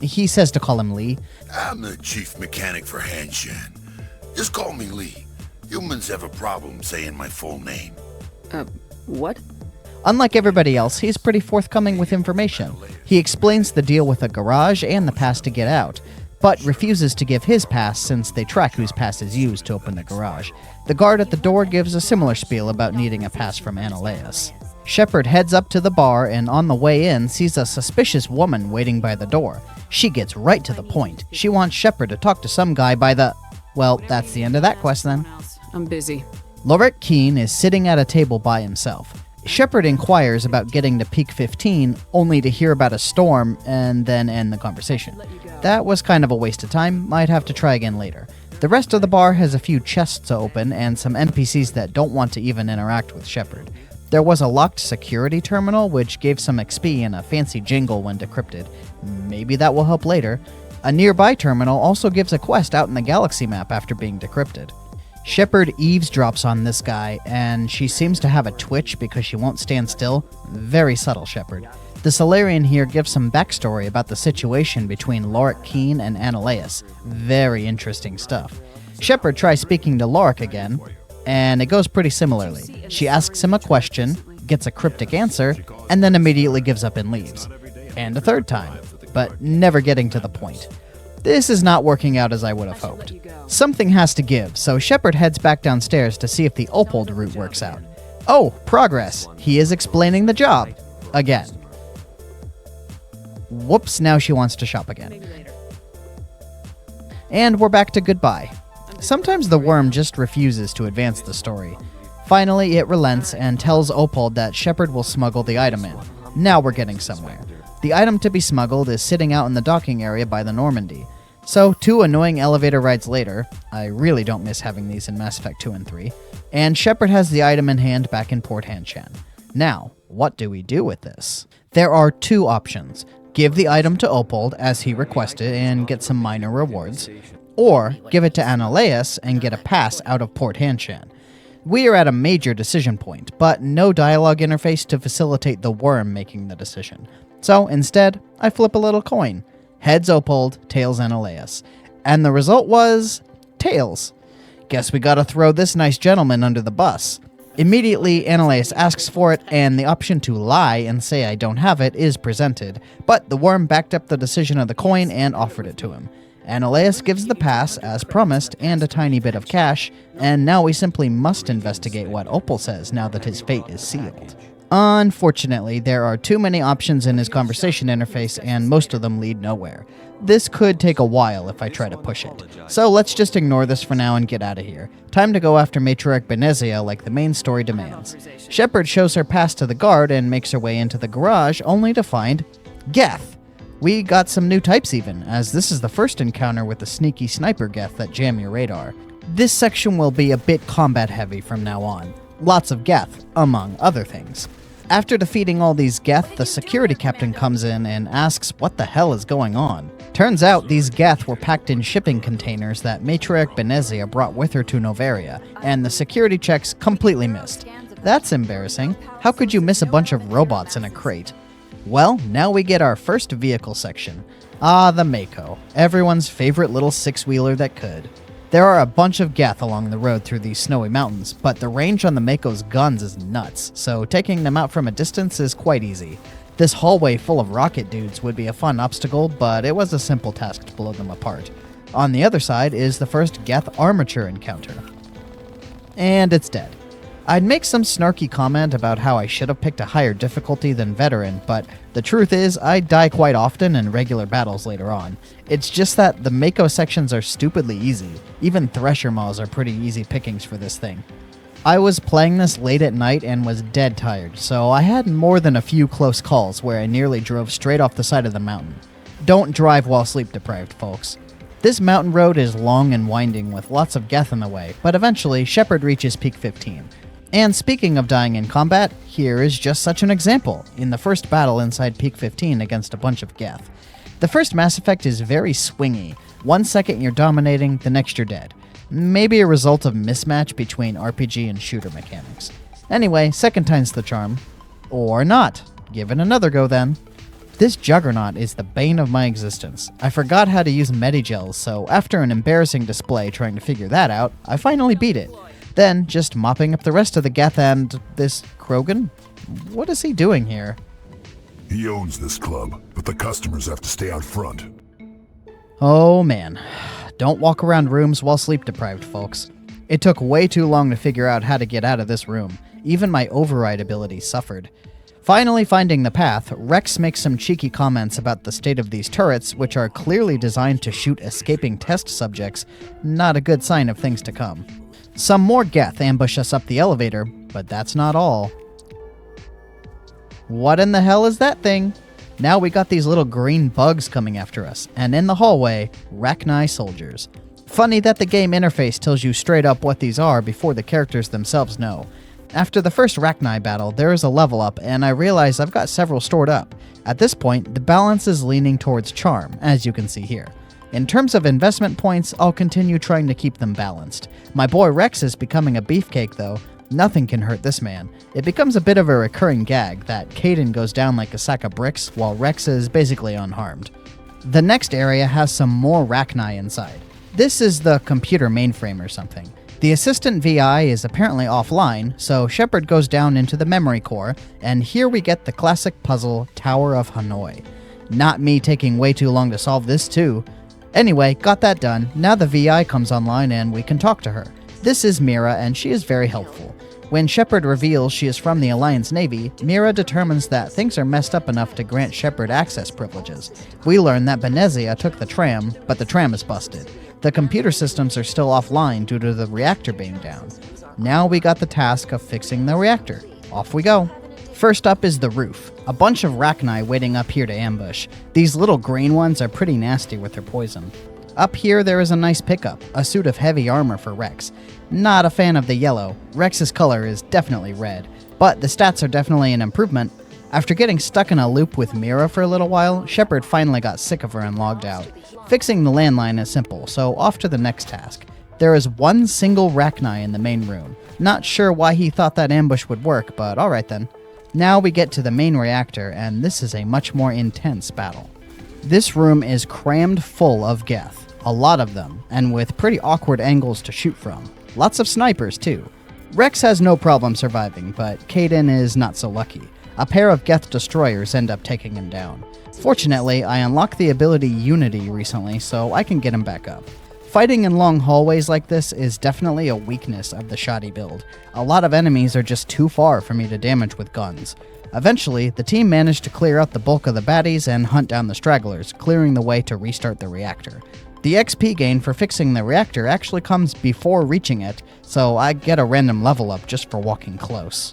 he says to call him Lee. I'm the chief mechanic for Hanshan. Just call me Lee. Humans have a problem saying my full name. What? Unlike everybody else, he's pretty forthcoming with information. He explains the deal with a garage and the pass to get out, but refuses to give his pass since they track whose pass is used to open the garage. The guard at the door gives a similar spiel about needing a pass from Anolaus. Shepard heads up to the bar and on the way in sees a suspicious woman waiting by the door. She gets right to the point. She wants Shepard to talk to some guy by the... Well, that's the end of that quest then. I'm busy. Lorik Keen is sitting at a table by himself. Shepard inquires about getting to Peak 15, only to hear about a storm and then end the conversation. That was kind of a waste of time, might have to try again later. The rest of the bar has a few chests to open and some NPCs that don't want to even interact with Shepard. There was a locked security terminal which gave some XP and a fancy jingle when decrypted. Maybe that will help later. A nearby terminal also gives a quest out in the galaxy map after being decrypted. Shepard eavesdrops on this guy, and she seems to have a twitch because she won't stand still. Very subtle, Shepard. The Solarian here gives some backstory about the situation between Lorik Keen and Anolaus. Very interesting stuff. Shepard tries speaking to Lorik again, and it goes pretty similarly. She asks him a question, gets a cryptic answer, and then immediately gives up and leaves. And a third time, but never getting to the point. This is not working out as I would have hoped. Something has to give, so Shepard heads back downstairs to see if the Opold route works out. Oh, progress! He is explaining the job. Again. Whoops, now she wants to shop again. And we're back to goodbye. Sometimes the worm just refuses to advance the story. Finally, it relents and tells Opal that Shepard will smuggle the item in. Now we're getting somewhere. The item to be smuggled is sitting out in the docking area by the Normandy. So, 2 annoying elevator rides later, I really don't miss having these in Mass Effect 2 and 3, and Shepard has the item in hand back in Port Hanshan. Now, what do we do with this? There are 2 options. Give the item to Opal as he requested and get some minor rewards, or give it to Annaleas and get a pass out of Port Hanshan. We are at a major decision point, but no dialogue interface to facilitate the worm making the decision. So, instead, I flip a little coin. Heads Opal, tails Annaleas. And the result was... tails. Guess we gotta throw this nice gentleman under the bus. Immediately, Annaleas asks for it, and the option to lie and say I don't have it is presented, but the worm backed up the decision of the coin and offered it to him. Annaleas gives the pass, as promised, and a tiny bit of cash, and now we simply must investigate what Opal says now that his fate is sealed. Unfortunately, there are too many options in his conversation interface, and most of them lead nowhere. This could take a while if I try to push it. So let's just ignore this for now and get out of here. Time to go after Matriarch Benezia like the main story demands. Shepard shows her pass to the guard and makes her way into the garage, only to find... Geth! We got some new types even, as this is the first encounter with the sneaky sniper Geth that jam your radar. This section will be a bit combat heavy from now on. Lots of Geth, among other things. After defeating all these Geth, the security captain comes in and asks what the hell is going on. Turns out these Geth were packed in shipping containers that Matriarch Benezia brought with her to Novaria, and the security checks completely missed. That's embarrassing. How could you miss a bunch of robots in a crate? Well, now we get our first vehicle section. Ah, the Mako. Everyone's favorite little six-wheeler that could. There are a bunch of Geth along the road through these snowy mountains, but the range on the Mako's guns is nuts, so taking them out from a distance is quite easy. This hallway full of rocket dudes would be a fun obstacle, but it was a simple task to blow them apart. On the other side is the first Geth armature encounter. And it's dead. I'd make some snarky comment about how I should have picked a higher difficulty than Veteran, but the truth is I die quite often in regular battles later on. It's just that the Mako sections are stupidly easy. Even Thresher Maws are pretty easy pickings for this thing. I was playing this late at night and was dead tired, so I had more than a few close calls where I nearly drove straight off the side of the mountain. Don't drive while sleep deprived, folks. This mountain road is long and winding with lots of Geth in the way, but eventually Shepard reaches Peak 15. And speaking of dying in combat, here is just such an example, in the first battle inside Peak 15 against a bunch of Geth. The first Mass Effect is very swingy. 1 second you're dominating, the next you're dead. Maybe a result of mismatch between RPG and shooter mechanics. Anyway, second time's the charm. Or not. Give it another go then. This Juggernaut is the bane of my existence. I forgot how to use Medigels, so after an embarrassing display trying to figure that out, I finally beat it. Then, just mopping up the rest of the Geth and this Krogan? What is he doing here? He owns this club, but the customers have to stay out front. Oh man. Don't walk around rooms while sleep deprived, folks. It took way too long to figure out how to get out of this room. Even my override ability suffered. Finally finding the path, Rex makes some cheeky comments about the state of these turrets, which are clearly designed to shoot escaping test subjects. Not a good sign of things to come. Some more Geth ambush us up the elevator, but that's not all. What in the hell is that thing? Now we got these little green bugs coming after us, and in the hallway, Rachni soldiers. Funny that the game interface tells you straight up what these are before the characters themselves know. After the first Rachni battle, there is a level up, and I realize I've got several stored up. At this point, the balance is leaning towards charm, as you can see here. In terms of investment points, I'll continue trying to keep them balanced. My boy Rex is becoming a beefcake though. Nothing can hurt this man. It becomes a bit of a recurring gag that Kaidan goes down like a sack of bricks while Rex is basically unharmed. The next area has some more Rachni inside. This is the computer mainframe or something. The assistant VI is apparently offline, so Shepard goes down into the memory core, and here we get the classic puzzle Tower of Hanoi. Not me taking way too long to solve this too. Anyway, got that done. Now the VI comes online and we can talk to her. This is Mira, and she is very helpful. When Shepard reveals she is from the Alliance Navy, Mira determines that things are messed up enough to grant Shepard access privileges. We learn that Benezia took the tram, but the tram is busted. The computer systems are still offline due to the reactor being down. Now we got the task of fixing the reactor. Off we go. First up is the roof. A bunch of Rachni waiting up here to ambush. These little green ones are pretty nasty with their poison. Up here there is a nice pickup, a suit of heavy armor for Rex. Not a fan of the yellow. Rex's color is definitely red, but the stats are definitely an improvement. After getting stuck in a loop with Mira for a little while, Shepard finally got sick of her and logged out. Fixing the landline is simple, so off to the next task. There is one single Rachni in the main room. Not sure why he thought that ambush would work, but alright then. Now we get to the main reactor, and this is a much more intense battle. This room is crammed full of Geth, a lot of them, and with pretty awkward angles to shoot from. Lots of snipers, too. Rex has no problem surviving, but Kaidan is not so lucky. A pair of Geth destroyers end up taking him down. Fortunately, I unlocked the ability Unity recently, so I can get him back up. Fighting in long hallways like this is definitely a weakness of the shoddy build. A lot of enemies are just too far for me to damage with guns. Eventually, the team managed to clear out the bulk of the baddies and hunt down the stragglers, clearing the way to restart the reactor. The XP gain for fixing the reactor actually comes before reaching it, so I get a random level up just for walking close.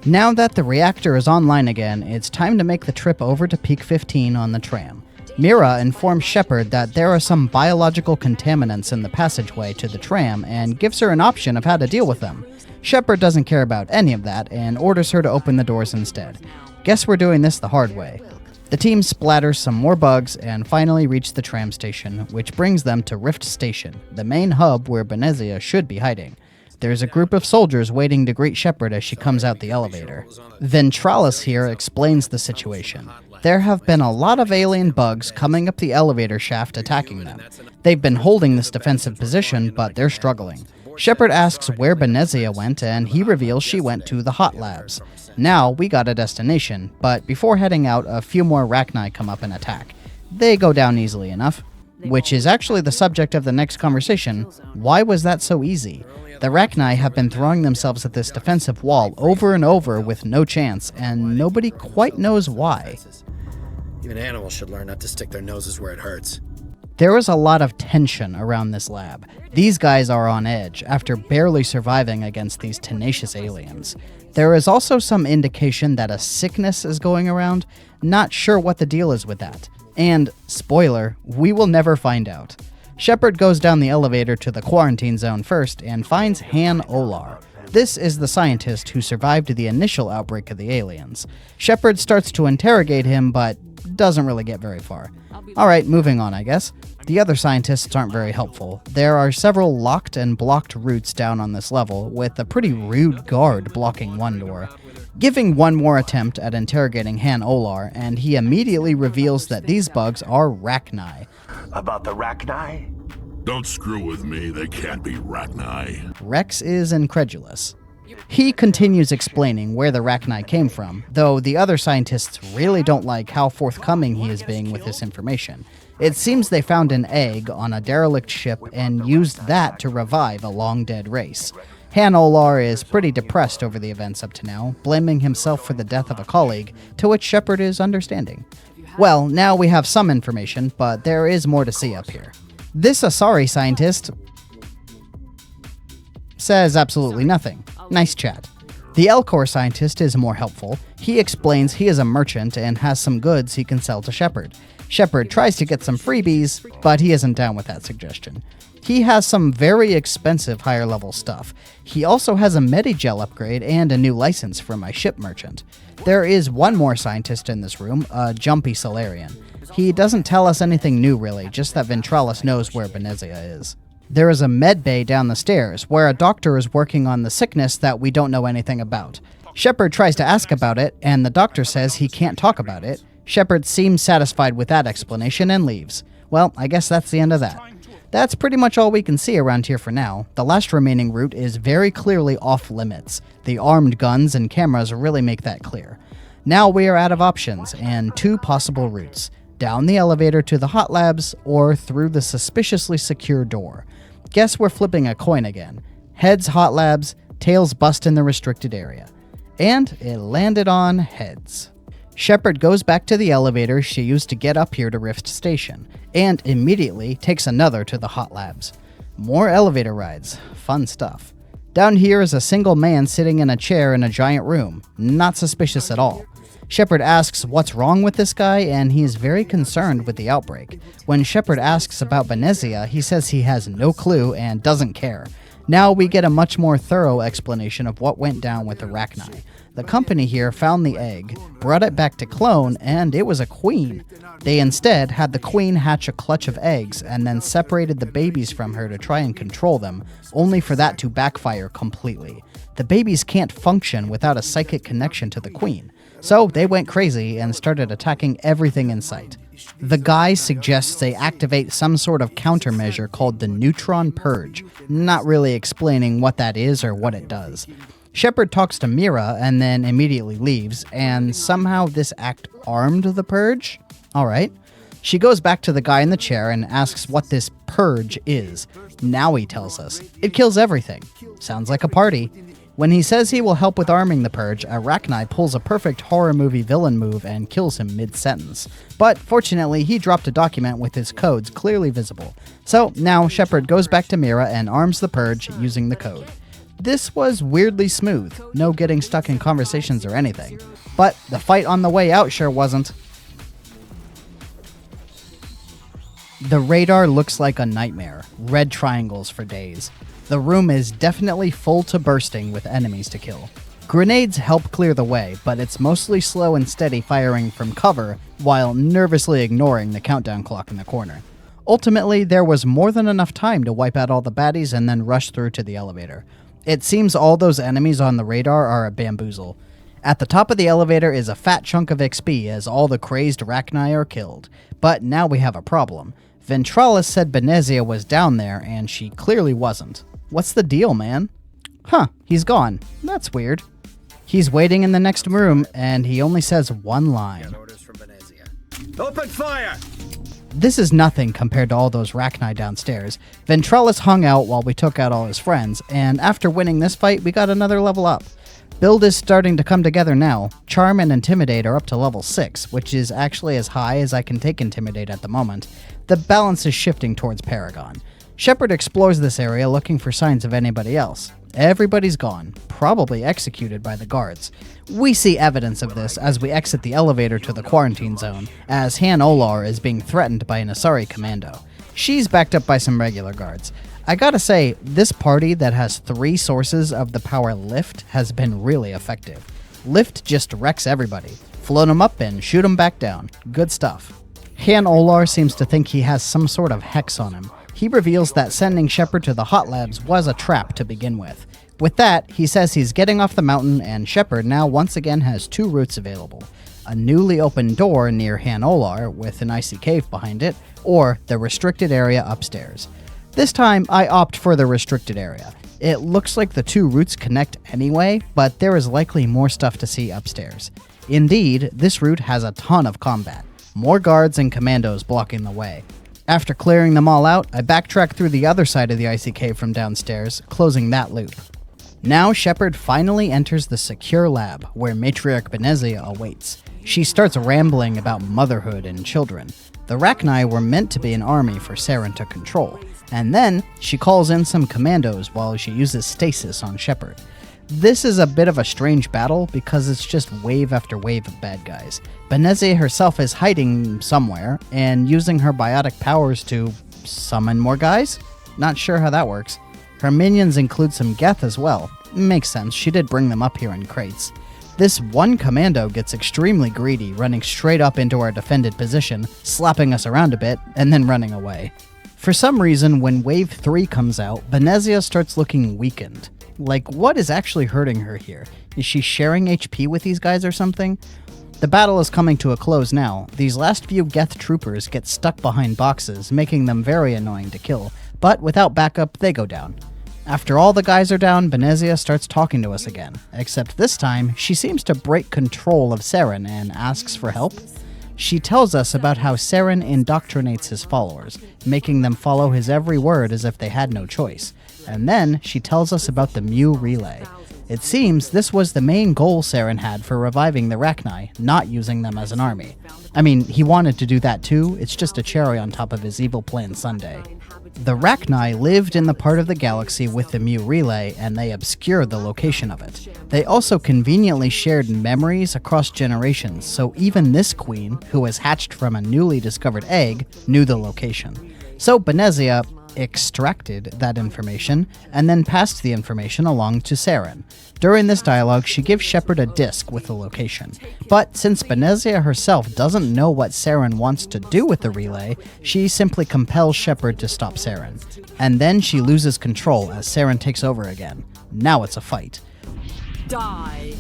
Now that the reactor is online again, it's time to make the trip over to Peak 15 on the tram. Mira informs Shepard that there are some biological contaminants in the passageway to the tram and gives her an option of how to deal with them. Shepard doesn't care about any of that and orders her to open the doors instead. Guess we're doing this the hard way. The team splatters some more bugs and finally reach the tram station, which brings them to Rift Station, the main hub where Benezia should be hiding. There's a group of soldiers waiting to greet Shepard as she comes out the elevator. Ventralis here explains the situation. There have been a lot of alien bugs coming up the elevator shaft attacking them. They've been holding this defensive position, but they're struggling. Shepard asks where Benezia went, and he reveals she went to the Hot Labs. Now we got a destination, but before heading out, a few more Rachni come up and attack. They go down easily enough, which is actually the subject of the next conversation. Why was that so easy? The Rachni have been throwing themselves at this defensive wall over and over with no chance, and nobody quite knows why. Even animals should learn not to stick their noses where it hurts. There is a lot of tension around this lab. These guys are on edge after barely surviving against these tenacious aliens. There is also some indication that a sickness is going around. Not sure what the deal is with that. And, spoiler, we will never find out. Shepard goes down the elevator to the quarantine zone first and finds Han Olar. This is the scientist who survived the initial outbreak of the aliens. Shepard starts to interrogate him, but doesn't really get very far. Alright, moving on, I guess. The other scientists aren't very helpful. There are several locked and blocked routes down on this level, with a pretty rude guard blocking one door. Giving one more attempt at interrogating Han Olar, and he immediately reveals that these bugs are Rachni. About the Rachni? Don't screw with me, they can't be Rachni. Rex is incredulous. He continues explaining where the Rachni came from, though the other scientists really don't like how forthcoming he is being with this information. It seems they found an egg on a derelict ship and used that to revive a long-dead race. Han Olar is pretty depressed over the events up to now, blaming himself for the death of a colleague, to which Shepard is understanding. Well, now we have some information, but there is more to see up here. This Asari scientist says absolutely nothing. Nice chat. The Elcor scientist is more helpful. He explains he is a merchant and has some goods he can sell to Shepard. Shepard tries to get some freebies, but he isn't down with that suggestion. He has some very expensive higher level stuff. He also has a Medigel upgrade and a new license for my ship merchant. There is one more scientist in this room, a jumpy Solarian. He doesn't tell us anything new really, just that Ventralis knows where Benezia is. There is a med bay down the stairs, where a doctor is working on the sickness that we don't know anything about. Shepard tries to ask about it, and the doctor says he can't talk about it. Shepard seems satisfied with that explanation and leaves. Well, I guess that's the end of that. That's pretty much all we can see around here for now. The last remaining route is very clearly off limits. The armed guns and cameras really make that clear. Now we are out of options, and two possible routes. Down the elevator to the Hot Labs, or through the suspiciously secure door. Guess we're flipping a coin again. Heads Hot Labs, tails bust in the restricted area. And it landed on heads. Shepard goes back to the elevator she used to get up here to Rift Station, and immediately takes another to the hot labs. More elevator rides. Fun stuff. Down here is a single man sitting in a chair in a giant room. Not suspicious at all. Shepard asks what's wrong with this guy, and he is very concerned with the outbreak. When Shepard asks about Benezia, he says he has no clue and doesn't care. Now we get a much more thorough explanation of what went down with the Rachni. The company here found the egg, brought it back to clone, and it was a queen. They instead had the queen hatch a clutch of eggs and then separated the babies from her to try and control them, only for that to backfire completely. The babies can't function without a psychic connection to the queen, so they went crazy and started attacking everything in sight. The guy suggests they activate some sort of countermeasure called the Neutron Purge, not really explaining what that is or what it does. Shepard talks to Mira and then immediately leaves, and somehow this act armed the Purge? Alright. She goes back to the guy in the chair and asks what this Purge is. Now he tells us. It kills everything. Sounds like a party. When he says he will help with arming the Purge, Arachni pulls a perfect horror movie villain move and kills him mid-sentence. But fortunately, he dropped a document with his codes clearly visible. So now Shepard goes back to Mira and arms the Purge using the code. This was weirdly smooth, no getting stuck in conversations or anything. But the fight on the way out sure wasn't. The radar looks like a nightmare, red triangles for days. The room is definitely full to bursting with enemies to kill. Grenades help clear the way, but it's mostly slow and steady firing from cover while nervously ignoring the countdown clock in the corner. Ultimately, there was more than enough time to wipe out all the baddies and then rush through to the elevator. It seems all those enemies on the radar are a bamboozle. At the top of the elevator is a fat chunk of XP as all the crazed Rachni are killed. But now we have a problem. Ventralis said Benezia was down there, and she clearly wasn't. What's the deal, man? Huh, he's gone. That's weird. He's waiting in the next room, and he only says one line. Open fire! This is nothing compared to all those Rachni downstairs. Ventralis hung out while we took out all his friends, and after winning this fight, we got another level up. Build is starting to come together now. Charm and Intimidate are up to level 6, which is actually as high as I can take Intimidate at the moment. The balance is shifting towards Paragon. Shepard explores this area looking for signs of anybody else. Everybody's gone, probably executed by the guards. We see evidence of this as we exit the elevator to the quarantine zone, as Han Olar is being threatened by an Asari commando. She's backed up by some regular guards. I gotta say, this party that has 3 sources of the power Lift has been really effective. Lift just wrecks everybody. Float them up and shoot them back down. Good stuff. Han Olar seems to think he has some sort of hex on him. He reveals that sending Shepard to the hot labs was a trap to begin with. With that, he says he's getting off the mountain, and Shepard now once again has 2 routes available. A newly opened door near Han Olar with an icy cave behind it, or the restricted area upstairs. This time, I opt for the restricted area. It looks like the 2 routes connect anyway, but there is likely more stuff to see upstairs. Indeed, this route has a ton of combat. More guards and commandos blocking the way. After clearing them all out, I backtrack through the other side of the icy cave from downstairs, closing that loop. Now Shepard finally enters the secure lab, where Matriarch Benezia awaits. She starts rambling about motherhood and children. The Rachni were meant to be an army for Saren to control, and then she calls in some commandos while she uses stasis on Shepard. This is a bit of a strange battle because it's just wave after wave of bad guys. Benezia herself is hiding somewhere and using her biotic powers to summon more guys? Not sure how that works. Her minions include some Geth as well. Makes sense, she did bring them up here in crates. This one commando gets extremely greedy, running straight up into our defended position, slapping us around a bit, and then running away. For some reason, when Wave 3 comes out, Benezia starts looking weakened. Like, what is actually hurting her here? Is she sharing HP with these guys or something? The battle is coming to a close now. These last few Geth troopers get stuck behind boxes, making them very annoying to kill, but without backup, they go down. After all the guys are down, Benezia starts talking to us again, except this time, she seems to break control of Saren and asks for help. She tells us about how Saren indoctrinates his followers, making them follow his every word as if they had no choice. and then she tells us about the Mu relay. It seems this was the main goal Saren had for reviving the Rachni, not using them as an army. I mean, he wanted to do that too, it's just a cherry on top of his evil plan Sunday. The Rachni lived in the part of the galaxy with the Mu relay, and they obscured the location of it. They also conveniently shared memories across generations, so even this queen, who was hatched from a newly discovered egg, knew the location. So Benezia extracted that information, and then passed the information along to Saren. During this dialogue, she gives Shepard a disc with the location. But since Benezia herself doesn't know what Saren wants to do with the relay, she simply compels Shepard to stop Saren. And then she loses control as Saren takes over again. Now it's a fight. Die!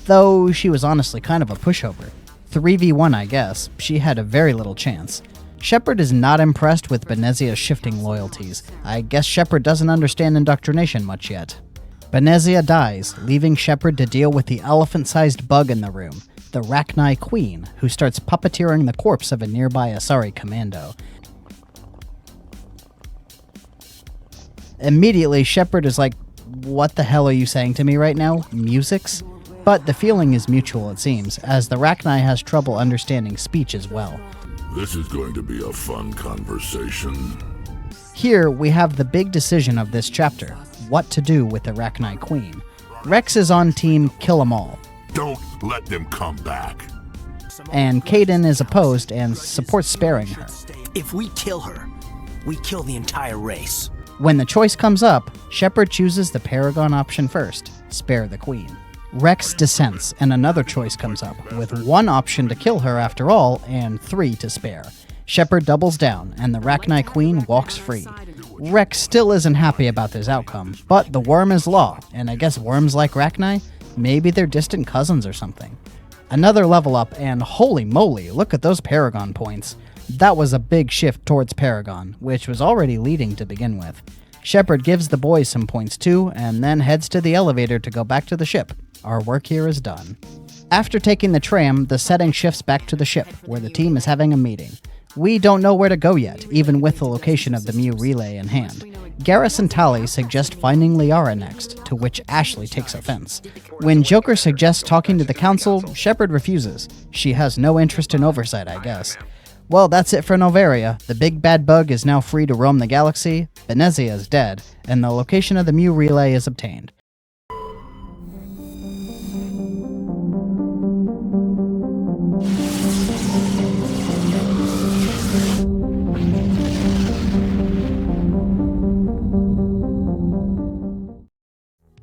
Though she was honestly kind of a pushover. 3v1, I guess. She had a very little chance. Shepard is not impressed with Benezia's shifting loyalties. I guess Shepard doesn't understand indoctrination much yet. Benezia dies, leaving Shepard to deal with the elephant-sized bug in the room, the Rachni Queen, who starts puppeteering the corpse of a nearby Asari commando. Immediately, Shepard is like, "What the hell are you saying to me right now? Musics?" But the feeling is mutual, it seems, as the Rachni has trouble understanding speech as well. This is going to be a fun conversation. Here, we have the big decision of this chapter, what to do with the Rachni Queen. Rex is on team kill 'em all. Don't let them come back. And Kaidan is opposed and supports sparing her. If we kill her, we kill the entire race. When the choice comes up, Shepard chooses the Paragon option first, spare the Queen. Rex dissents, and another choice comes up, with one option to kill her after all, and 3 to spare. Shepard doubles down, and the Rachni Queen walks free. Rex still isn't happy about this outcome, but the worm is law, and I guess worms like Rachni? Maybe they're distant cousins or something. Another level up, and holy moly, look at those Paragon points. That was a big shift towards Paragon, which was already leading to begin with. Shepard gives the boys some points too, and then heads to the elevator to go back to the ship. Our work here is done. After taking the tram, the setting shifts back to the ship, where the team is having a meeting. We don't know where to go yet, even with the location of the Mu relay in hand. Garrus and Tali suggest finding Liara next, to which Ashley takes offense. When Joker suggests talking to the Council, Shepard refuses. She has no interest in oversight, I guess. Well, that's it for Noveria. The big bad bug is now free to roam the galaxy, Benezia is dead, and the location of the Mu relay is obtained.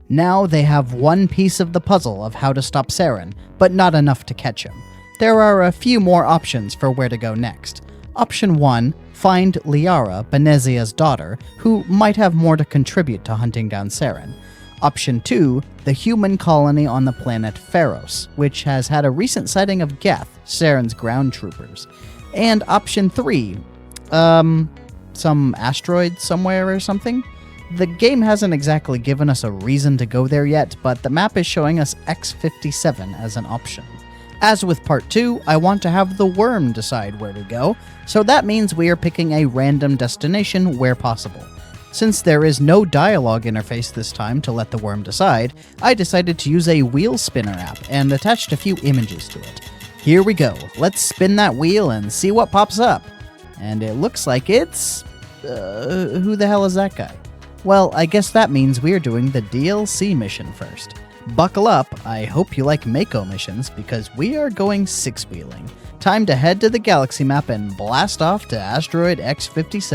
Now they have one piece of the puzzle of how to stop Saren, but not enough to catch him. There are a few more options for where to go next. Option 1, find Liara, Benezia's daughter, who might have more to contribute to hunting down Saren. Option 2, the human colony on the planet Pharos, which has had a recent sighting of Geth, Saren's ground troopers. And Option 3, some asteroid somewhere or something? The game hasn't exactly given us a reason to go there yet, but the map is showing us X-57 as an option. As with Part 2, I want to have the worm decide where to go, so that means we are picking a random destination where possible. Since there is no dialogue interface this time to let the worm decide, I decided to use a wheel spinner app and attached a few images to it. Here we go, let's spin that wheel and see what pops up. And it looks like it's... who the hell is that guy? Well, I guess that means we're doing the DLC mission first. Buckle up, I hope you like Mako missions, because we are going six-wheeling. Time to head to the galaxy map and blast off to asteroid X-57,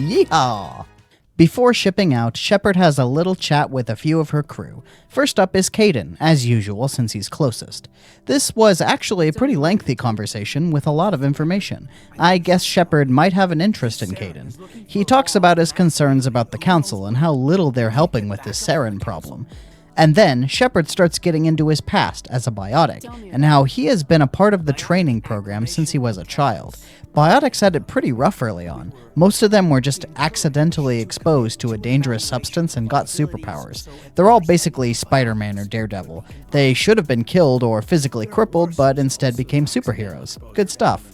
yeehaw! Before shipping out, Shepard has a little chat with a few of her crew. First up is Kaidan, as usual since he's closest. This was actually a pretty lengthy conversation with a lot of information. I guess Shepard might have an interest in Kaidan. He talks about his concerns about the Council and how little they're helping with this Saren problem. And then, Shepard starts getting into his past as a biotic, and how he has been a part of the training program since he was a child. Biotics had it pretty rough early on. Most of them were just accidentally exposed to a dangerous substance and got superpowers. They're all basically Spider-Man or Daredevil. They should have been killed or physically crippled, but instead became superheroes. Good stuff.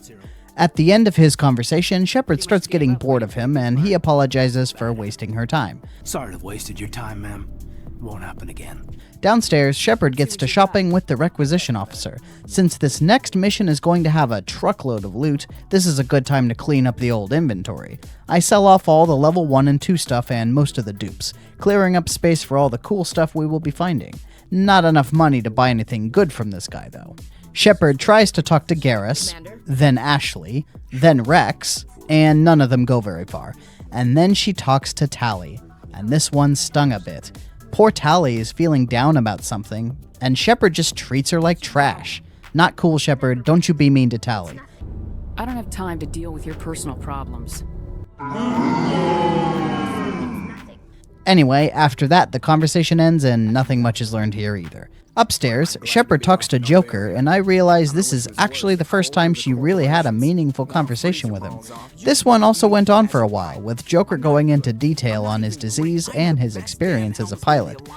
At the end of his conversation, Shepard starts getting bored of him, and he apologizes for wasting her time. Sorry to have wasted your time, ma'am. It won't happen again. Downstairs, Shepard gets to shopping with the requisition officer. Since this next mission is going to have a truckload of loot, this is a good time to clean up the old inventory. I sell off all the level 1 and 2 stuff and most of the dupes, clearing up space for all the cool stuff we will be finding. Not enough money to buy anything good from this guy, though. Shepard tries to talk to Garrus, then Ashley, then Rex, and none of them go very far. And then she talks to Tali, and this one stung a bit. Poor Tali is feeling down about something, and Shepard just treats her like trash. Not cool, Shepard. Don't you be mean to Tali. I don't have time to deal with your personal problems. Anyway, after that, the conversation ends and nothing much is learned here either. Upstairs, Shepard talks to Joker, and I realize this is actually the first time she really had a meaningful conversation with him. This one also went on for a while, with Joker going into detail on his disease and his experience as a pilot.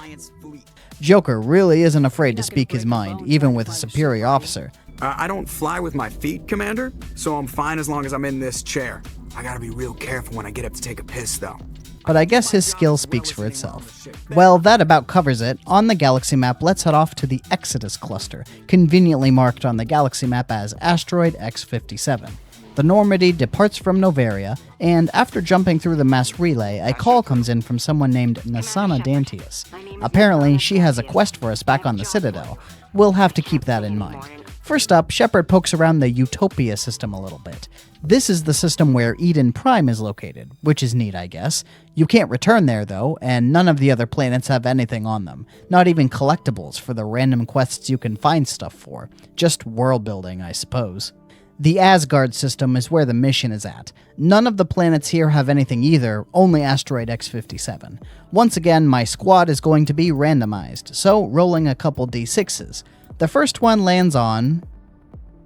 Joker really isn't afraid to speak his mind, even with a superior officer. I don't fly with my feet, Commander, so I'm fine as long as I'm in this chair. I gotta be real careful when I get up to take a piss, though. But I guess his skill speaks for itself. Well, that about covers it. On the galaxy map, let's head off to the Exodus cluster, conveniently marked on the galaxy map as Asteroid X-57. The Normandy departs from Noveria, and after jumping through the mass relay, a call comes in from someone named Nasana Dantius. Apparently, she has a quest for us back on the Citadel. We'll have to keep that in mind. First up, Shepard pokes around the Utopia system a little bit. This is the system where Eden Prime is located, which is neat, I guess. You can't return there, though, and none of the other planets have anything on them. Not even collectibles for the random quests you can find stuff for. Just world building, I suppose. The Asgard system is where the mission is at. None of the planets here have anything either, only Asteroid X-57. Once again, my squad is going to be randomized, so rolling a couple d6s. The first one lands on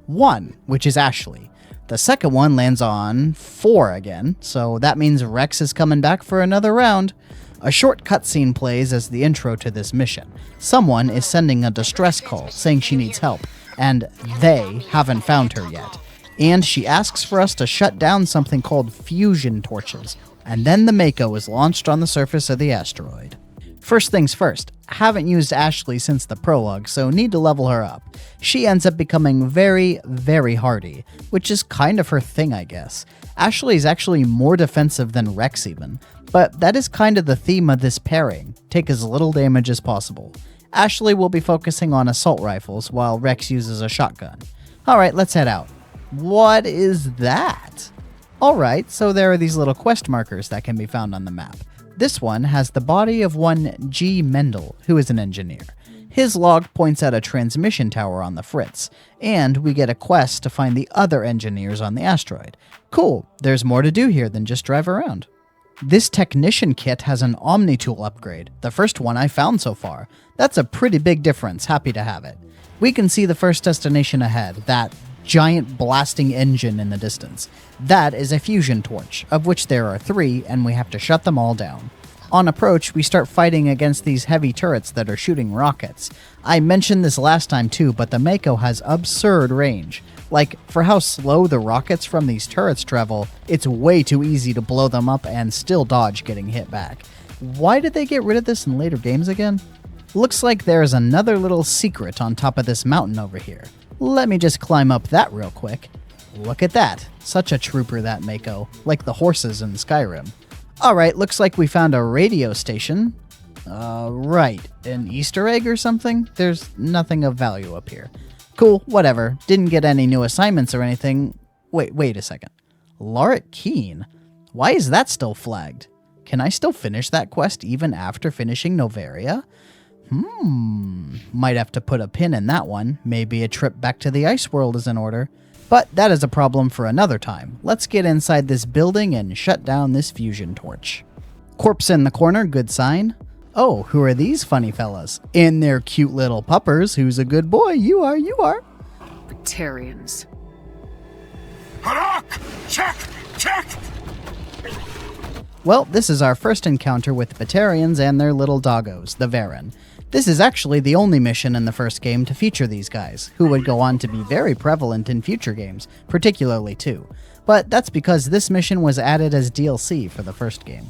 1, which is Ashley. The second one lands on 4 again, so that means Rex is coming back for another round. A short cutscene plays as the intro to this mission. Someone is sending a distress call saying she needs help, and they haven't found her yet. And she asks for us to shut down something called fusion torches, and then the Mako is launched on the surface of the asteroid. First things first, haven't used Ashley since the prologue, so need to level her up. She ends up becoming very, very hardy, which is kind of her thing, I guess. Ashley is actually more defensive than Rex even, but that is kind of the theme of this pairing, take as little damage as possible. Ashley will be focusing on assault rifles, while Rex uses a shotgun. Alright, let's head out. What is that? Alright, so there are these little quest markers that can be found on the map. This one has the body of one G. Mendel, who is an engineer. His log points at a transmission tower on the Fritz, and we get a quest to find the other engineers on the asteroid. Cool, there's more to do here than just drive around. This technician kit has an Omni-tool upgrade, the first one I found so far. That's a pretty big difference, happy to have it. We can see the first destination ahead, that giant blasting engine in the distance. That is a fusion torch, of which there are 3, and we have to shut them all down. On approach, we start fighting against these heavy turrets that are shooting rockets. I mentioned this last time too, but the Mako has absurd range. Like, for how slow the rockets from these turrets travel, it's way too easy to blow them up and still dodge getting hit back. Why did they get rid of this in later games again? Looks like there's another little secret on top of this mountain over here. Let me just climb up that real quick. Look at that. Such a trooper, that Mako. Like the horses in Skyrim. Alright, looks like we found a radio station. Right. An Easter egg or something? There's nothing of value up here. Cool, whatever. Didn't get any new assignments or anything. Wait a second. Laurent Keen? Why is that still flagged? Can I still finish that quest even after finishing Noveria? Might have to put a pin in that one. Maybe a trip back to the ice world is in order. But that is a problem for another time. Let's get inside this building and shut down this fusion torch. Corpse in the corner, good sign. Oh, who are these funny fellas? In their cute little puppers. Who's a good boy? You are. Batarians. Harak! Check! Well, this is our first encounter with Batarians and their little doggos, the Varen. This is actually the only mission in the first game to feature these guys, who would go on to be very prevalent in future games, particularly 2. But that's because this mission was added as DLC for the first game.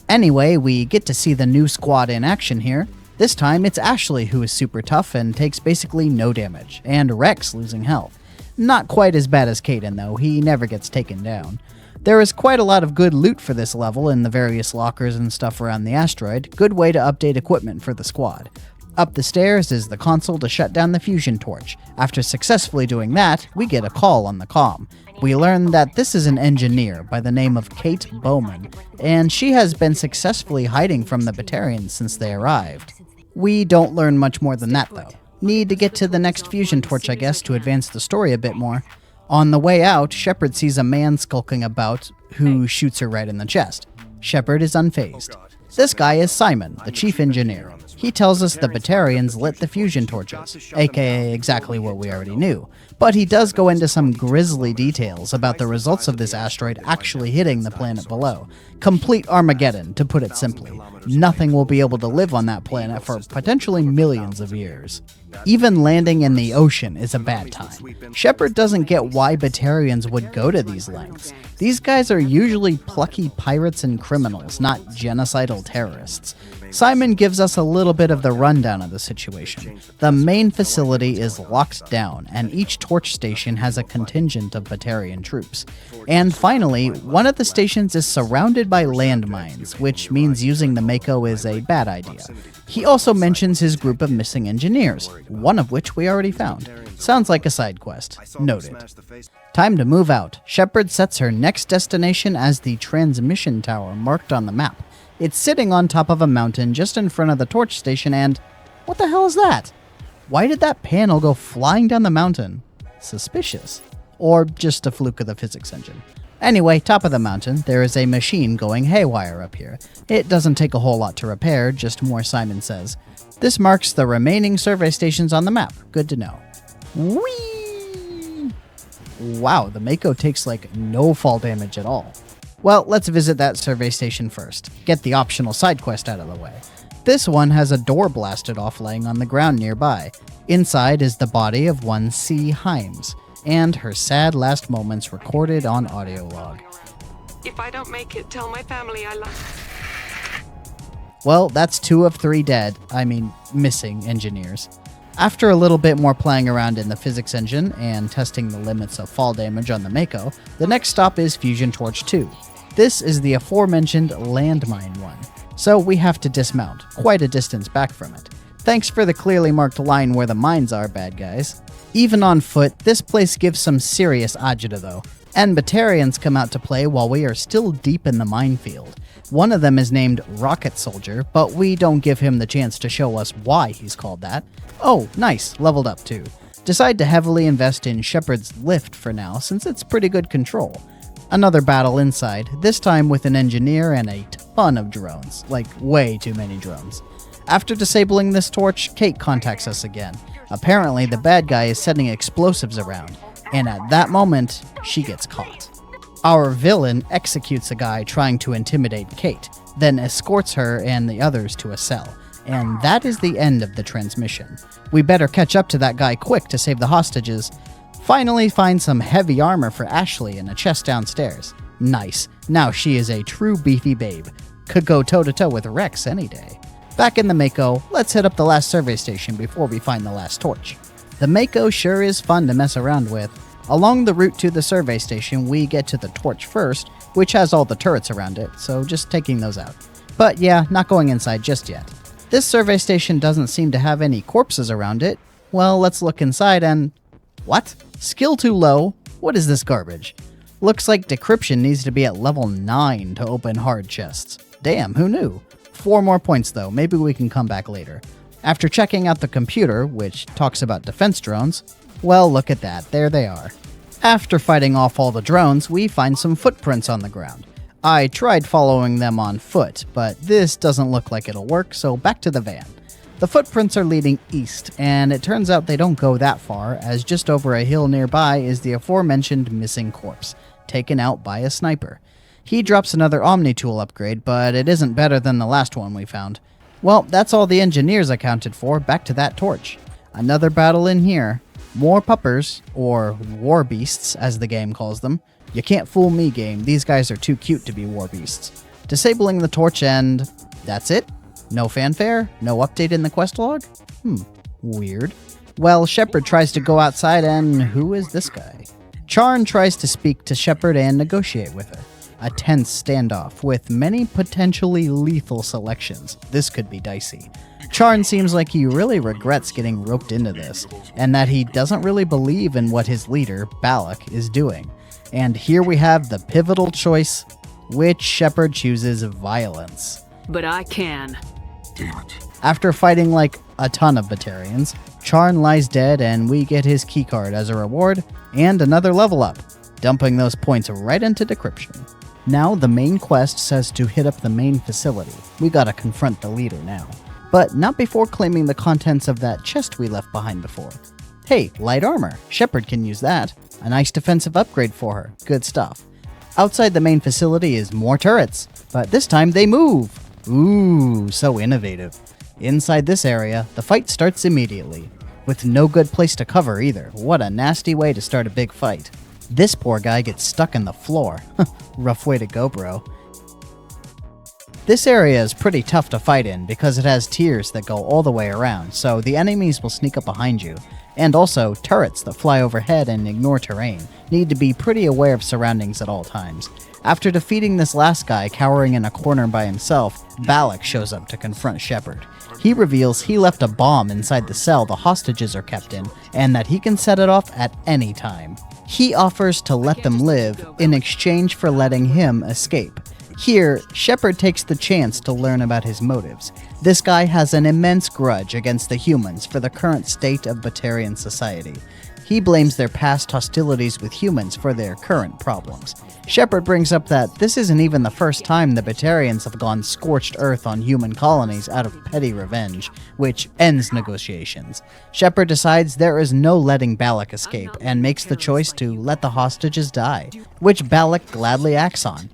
Anyway, we get to see the new squad in action here. This time, it's Ashley who is super tough and takes basically no damage, and Rex losing health. Not quite as bad as Caden though, he never gets taken down. There is quite a lot of good loot for this level in the various lockers and stuff around the asteroid, good way to update equipment for the squad. Up the stairs is the console to shut down the fusion torch. After successfully doing that, we get a call on the comm. We learn that this is an engineer by the name of Kate Bowman, and she has been successfully hiding from the Batarians since they arrived. We don't learn much more than that though. Need to get to the next fusion torch, I guess, to advance the story a bit more. On the way out, Shepard sees a man skulking about who shoots her right in the chest. Shepard is unfazed. This guy is Simon, the chief engineer. He tells us the Batarians lit the fusion torches, aka exactly what we already knew, but he does go into some grisly details about the results of this asteroid actually hitting the planet below. Complete Armageddon, to put it simply. Nothing will be able to live on that planet for potentially millions of years. Even landing in the ocean is a bad time. Shepard doesn't get why Batarians would go to these lengths. These guys are usually plucky pirates and criminals, not genocidal terrorists. Simon gives us a little bit of the rundown of the situation. The main facility is locked down, and each torch station has a contingent of Batarian troops. And finally, one of the stations is surrounded by landmines, which means using the Mako is a bad idea. He also mentions his group of missing engineers, one of which we already found. Sounds like a side quest. Noted. Time to move out. Shepard sets her next destination as the transmission tower marked on the map. It's sitting on top of a mountain just in front of the torch station and... what the hell is that? Why did that panel go flying down the mountain? Suspicious. Or just a fluke of the physics engine. Anyway, top of the mountain, there is a machine going haywire up here. It doesn't take a whole lot to repair, just more Simon says. This marks the remaining survey stations on the map. Good to know. Whee! Wow, the Mako takes like no fall damage at all. Well, let's visit that survey station first. Get the optional side quest out of the way. This one has a door blasted off laying on the ground nearby. Inside is the body of one C. Himes, and her sad last moments recorded on audio log. If I don't make it, tell my family I love. Well, that's 2 of 3 missing engineers. After a little bit more playing around in the physics engine and testing the limits of fall damage on the Mako, the next stop is Fusion Torch 2. This is the aforementioned landmine one, so we have to dismount, quite a distance back from it. Thanks for the clearly marked line where the mines are, bad guys. Even on foot, this place gives some serious agita though, and Batarians come out to play while we are still deep in the minefield. One of them is named Rocket Soldier, but we don't give him the chance to show us why he's called that. Oh, nice, leveled up too. Decide to heavily invest in Shepard's lift for now, since it's pretty good control. Another battle inside, this time with an engineer and a ton of drones, like way too many drones. After disabling this torch, Kate contacts us again. Apparently the bad guy is setting explosives around, and at that moment, she gets caught. Our villain executes a guy trying to intimidate Kate, then escorts her and the others to a cell. And that is the end of the transmission. We better catch up to that guy quick to save the hostages. Finally find some heavy armor for Ashley in a chest downstairs. Nice. Now she is a true beefy babe. Could go toe-to-toe with Rex any day. Back in the Mako, let's hit up the last survey station before we find the last torch. The Mako sure is fun to mess around with. Along the route to the survey station, we get to the torch first, which has all the turrets around it, so just taking those out. But yeah, not going inside just yet. This survey station doesn't seem to have any corpses around it. Well, let's look inside and... what? Skill too low? What is this garbage? Looks like decryption needs to be at level 9 to open hard chests. Damn, who knew? 4 more points though, maybe we can come back later. After checking out the computer, which talks about defense drones, well, look at that, there they are. After fighting off all the drones, we find some footprints on the ground. I tried following them on foot, but this doesn't look like it'll work, so back to the van. The footprints are leading east, and it turns out they don't go that far, as just over a hill nearby is the aforementioned missing corpse, taken out by a sniper. He drops another Omni-tool upgrade, but it isn't better than the last one we found. Well, that's all the engineers accounted for. Back to that torch. Another battle in here. More puppers, or war beasts, as the game calls them. You can't fool me, game. These guys are too cute to be war beasts. Disabling the torch and that's it? No fanfare? No update in the quest log? Weird. Well, Shepard tries to go outside and who is this guy? Charn tries to speak to Shepard and negotiate with her. A tense standoff with many potentially lethal selections. This could be dicey. Charn seems like he really regrets getting roped into this, and that he doesn't really believe in what his leader, Balak, is doing. And here we have the pivotal choice, which Shepard chooses violence. But I can. Damn it. After fighting like a ton of Batarians, Charn lies dead and we get his keycard as a reward and another level up, dumping those points right into decryption. Now the main quest says to hit up the main facility. We gotta confront the leader now. But not before claiming the contents of that chest we left behind before. Hey, light armor. Shepard can use that. A nice defensive upgrade for her. Good stuff. Outside the main facility is more turrets, but this time they move. Ooh, so innovative. Inside this area, the fight starts immediately, with no good place to cover either. What a nasty way to start a big fight. This poor guy gets stuck in the floor. Rough way to go, bro. This area is pretty tough to fight in because it has tiers that go all the way around, so the enemies will sneak up behind you. And also, turrets that fly overhead and ignore terrain need to be pretty aware of surroundings at all times. After defeating this last guy cowering in a corner by himself, Balak shows up to confront Shepard. He reveals he left a bomb inside the cell the hostages are kept in, and that he can set it off at any time. He offers to let them live in exchange for letting him escape. Here, Shepard takes the chance to learn about his motives. This guy has an immense grudge against the humans for the current state of Batarian society. He blames their past hostilities with humans for their current problems. Shepard brings up that this isn't even the first time the Batarians have gone scorched earth on human colonies out of petty revenge, which ends negotiations. Shepard decides there is no letting Balak escape and makes the choice to let the hostages die, which Balak gladly acts on.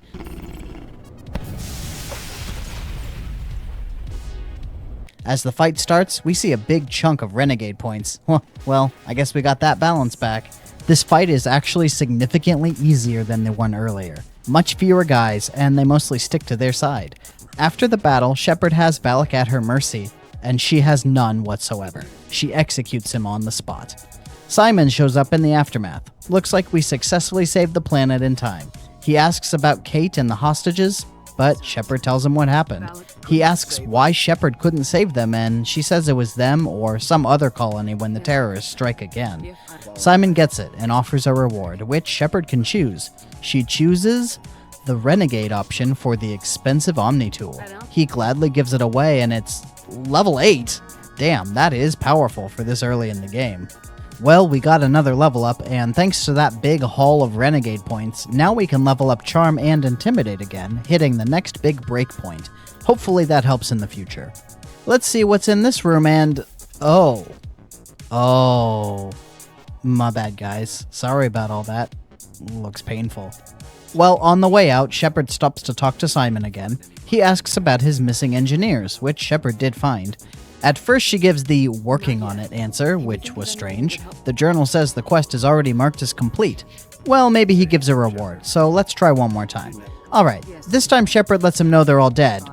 As the fight starts, we see a big chunk of Renegade points. Well, I guess we got that balance back. This fight is actually significantly easier than the one earlier. Much fewer guys, and they mostly stick to their side. After the battle, Shepard has Balak at her mercy, and she has none whatsoever. She executes him on the spot. Simon shows up in the aftermath. Looks like we successfully saved the planet in time. He asks about Kate and the hostages, but Shepard tells him what happened. He asks why Shepard couldn't save them, and she says it was them or some other colony when the terrorists strike again. Simon gets it and offers a reward, which Shepard can choose. She chooses the Renegade option for the expensive Omni tool. He gladly gives it away, and it's level 8. Damn, that is powerful for this early in the game. Well, we got another level up, and thanks to that big haul of Renegade points, now we can level up Charm and Intimidate again, hitting the next big breakpoint. Hopefully that helps in the future. Let's see what's in this room and... Oh. My bad, guys. Sorry about all that. Looks painful. Well, on the way out, Shepard stops to talk to Simon again. He asks about his missing engineers, which Shepard did find. At first she gives the working on it answer, which was strange. The journal says the quest is already marked as complete. Well, maybe he gives a reward, so let's try one more time. Alright, this time Shepard lets him know they're all dead,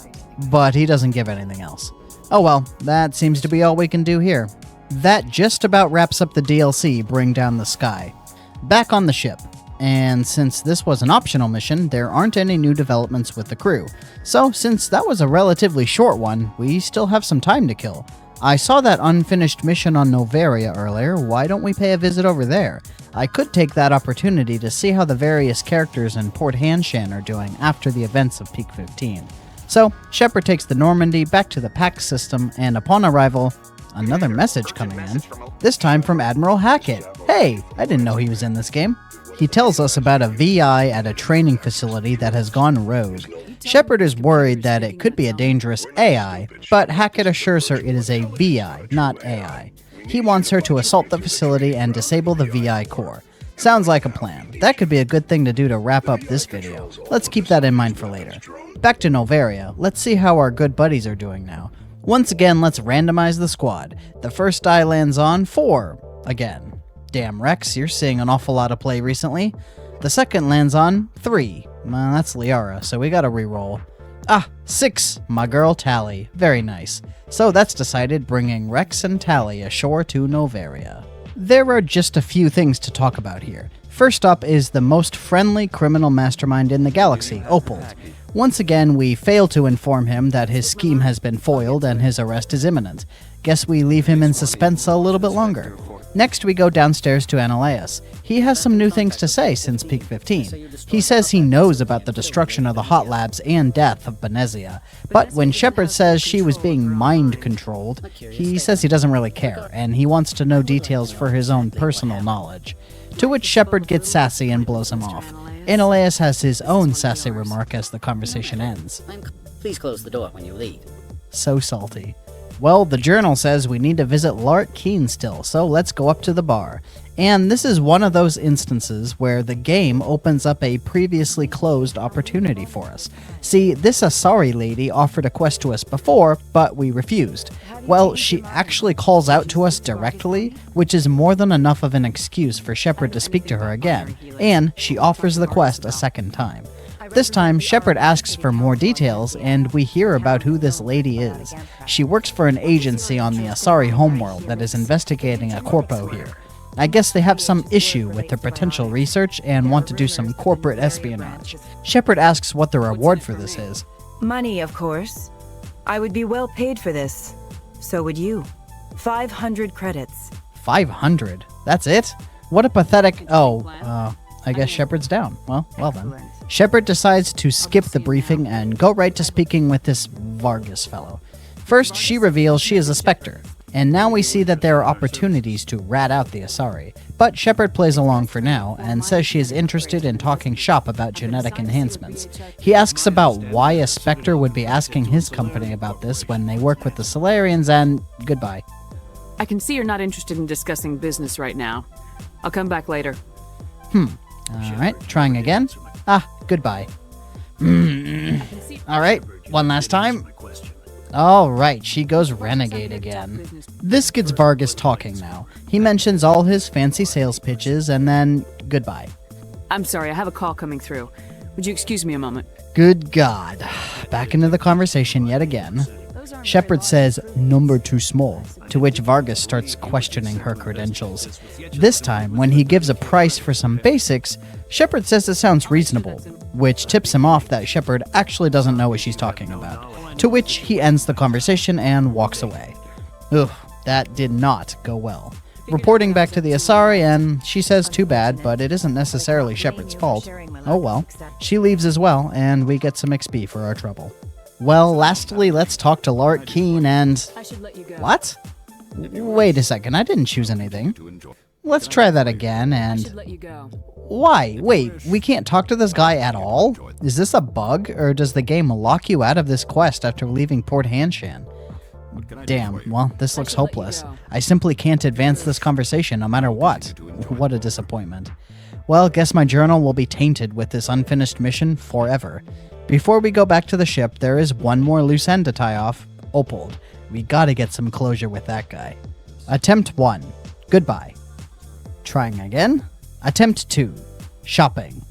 but he doesn't give anything else. Oh well, that seems to be all we can do here. That just about wraps up the DLC, Bring Down the Sky. Back on the ship. And since this was an optional mission, there aren't any new developments with the crew. So, since that was a relatively short one, we still have some time to kill. I saw that unfinished mission on Noveria earlier. Why don't we pay a visit over there? I could take that opportunity to see how the various characters in Port Hanshan are doing after the events of Peak 15. So, Shepard takes the Normandy back to the PAX system, and upon arrival, another message coming in. This time from Admiral Hackett. Hey, I didn't know he was in this game. He tells us about a VI at a training facility that has gone rogue. Shepard is worried that it could be a dangerous AI, but Hackett assures her it is a VI, not AI. He wants her to assault the facility and disable the VI core. Sounds like a plan. That could be a good thing to do to wrap up this video. Let's keep that in mind for later. Back to Noveria, let's see how our good buddies are doing now. Once again, let's randomize the squad. The first die lands on 4, again. Damn, Rex, you're seeing an awful lot of play recently. The second lands on 3. Well, that's Liara, so we gotta reroll. 6, my girl Tally. Very nice. So that's decided, bringing Rex and Tally ashore to Noveria. There are just a few things to talk about here. First up is the most friendly criminal mastermind in the galaxy, Opold. Once again, we fail to inform him that his scheme has been foiled and his arrest is imminent. Guess we leave him in suspense a little bit longer. Next, we go downstairs to Ananias. He has some new things to say since Peak 15. He says he knows about the destruction of the hot labs and death of Benezia, but when Shepard says she was being mind-controlled, he says he doesn't really care, and he wants to know details for his own personal knowledge. To which Shepard gets sassy and blows him off. Ananias has his own sassy remark as the conversation ends. Please close the door when you leave. So salty. Well, the journal says we need to visit Lart Keen still, so let's go up to the bar. And this is one of those instances where the game opens up a previously closed opportunity for us. See, this Asari lady offered a quest to us before, but we refused. Well, she actually calls out to us directly, which is more than enough of an excuse for Shepard to speak to her again, and she offers the quest a second time. This time, Shepard asks for more details, and we hear about who this lady is. She works for an agency on the Asari homeworld that is investigating a corpo here. I guess they have some issue with their potential research and want to do some corporate espionage. Shepard asks what the reward for this is. Money, of course. I would be well paid for this. So would you. 500 credits. 500? That's it? What a pathetic... I guess Shepard's down. Well then. Shepard decides to skip the briefing and go right to speaking with this Vargas fellow. First, she reveals she is a Spectre, and now we see that there are opportunities to rat out the Asari. But Shepard plays along for now, and says she is interested in talking shop about genetic enhancements. He asks about why a Spectre would be asking his company about this when they work with the Solarians, and goodbye. I can see you're not interested in discussing business right now. I'll come back later. Alright, trying again. Goodbye. Alright, one last time. Alright, she goes Renegade again. This gets Vargas talking now. He mentions all his fancy sales pitches and then goodbye. I'm sorry, I have a call coming through. Would you excuse me a moment? Good God. Back into the conversation yet again. Shepard says, "Number too small," to which Vargas starts questioning her credentials. This time, when he gives a price for some basics, Shepard says it sounds reasonable, which tips him off that Shepard actually doesn't know what she's talking about, to which he ends the conversation and walks away. Ugh, that did not go well. Reporting back to the Asari, and she says too bad, but it isn't necessarily Shepard's fault. Oh well. She leaves as well, and we get some XP for our trouble. Well, lastly, let's talk to Lart Keen and... What? Wait a second, I didn't choose anything. Let's try that again, and... Why? Wait, we can't talk to this guy at all? Is this a bug, or does the game lock you out of this quest after leaving Port Hanshan? Damn, well, this looks hopeless. I simply can't advance this conversation no matter what. What a disappointment. Well, guess my journal will be tainted with this unfinished mission forever. Before we go back to the ship, there is one more loose end to tie off. Opold. We gotta get some closure with that guy. Attempt 1. Goodbye. Trying again. Attempt 2. Shopping.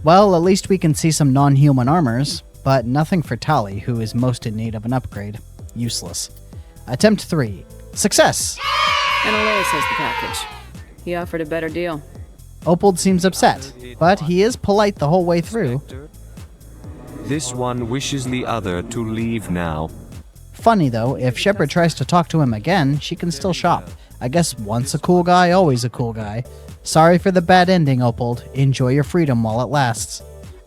Well, at least we can see some non-human armors, but nothing for Tali, who is most in need of an upgrade. Useless. Attempt 3. Success! Ananias has the package. He offered a better deal. Opold seems upset, but he is polite the whole way through. This one wishes the other to leave now. Funny though, if Shepard tries to talk to him again, she can still shop. I guess once a cool guy, always a cool guy. Sorry for the bad ending, Opold. Enjoy your freedom while it lasts.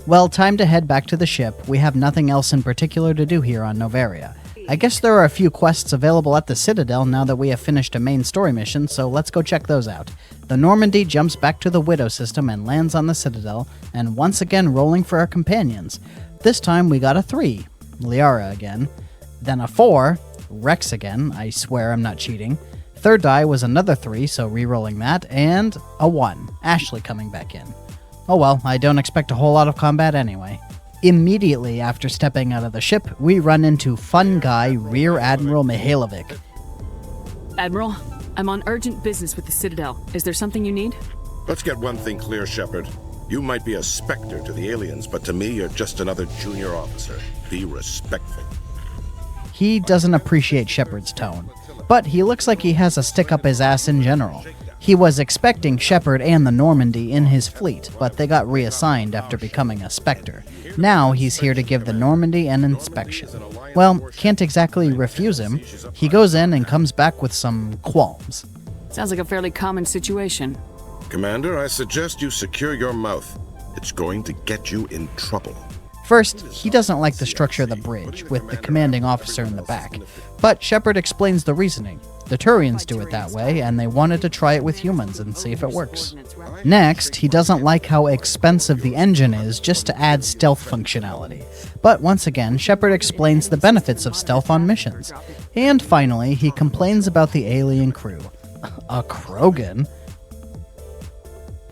Well, time to head back to the ship. We have nothing else in particular to do here on Noveria. I guess there are a few quests available at the Citadel now that we have finished a main story mission, so let's go check those out. The Normandy jumps back to the Widow system and lands on the Citadel, and once again rolling for our companions. This time we got a 3, Liara again, then a 4, Rex again, I swear I'm not cheating. Third die was another 3, so re-rolling that, and a 1, Ashley coming back in. Oh well, I don't expect a whole lot of combat anyway. Immediately after stepping out of the ship, we run into fun guy Rear Admiral Mihailovic. Admiral, I'm on urgent business with the Citadel. Is there something you need? Let's get one thing clear, Shepard. You might be a Spectre to the aliens, but to me, you're just another junior officer. Be respectful. He doesn't appreciate Shepard's tone, but he looks like he has a stick up his ass in general. He was expecting Shepard and the Normandy in his fleet, but they got reassigned after becoming a Spectre. Now he's here to give the Normandy an inspection. Well, can't exactly refuse him. He goes in and comes back with some qualms. Sounds like a fairly common situation. Commander, I suggest you secure your mouth. It's going to get you in trouble. First, he doesn't like the structure of the bridge, with the commanding officer in the back. But Shepard explains the reasoning. The Turians do it that way, and they wanted to try it with humans and see if it works. Next, he doesn't like how expensive the engine is just to add stealth functionality. But once again, Shepard explains the benefits of stealth on missions. And finally, he complains about the alien crew. A Krogan?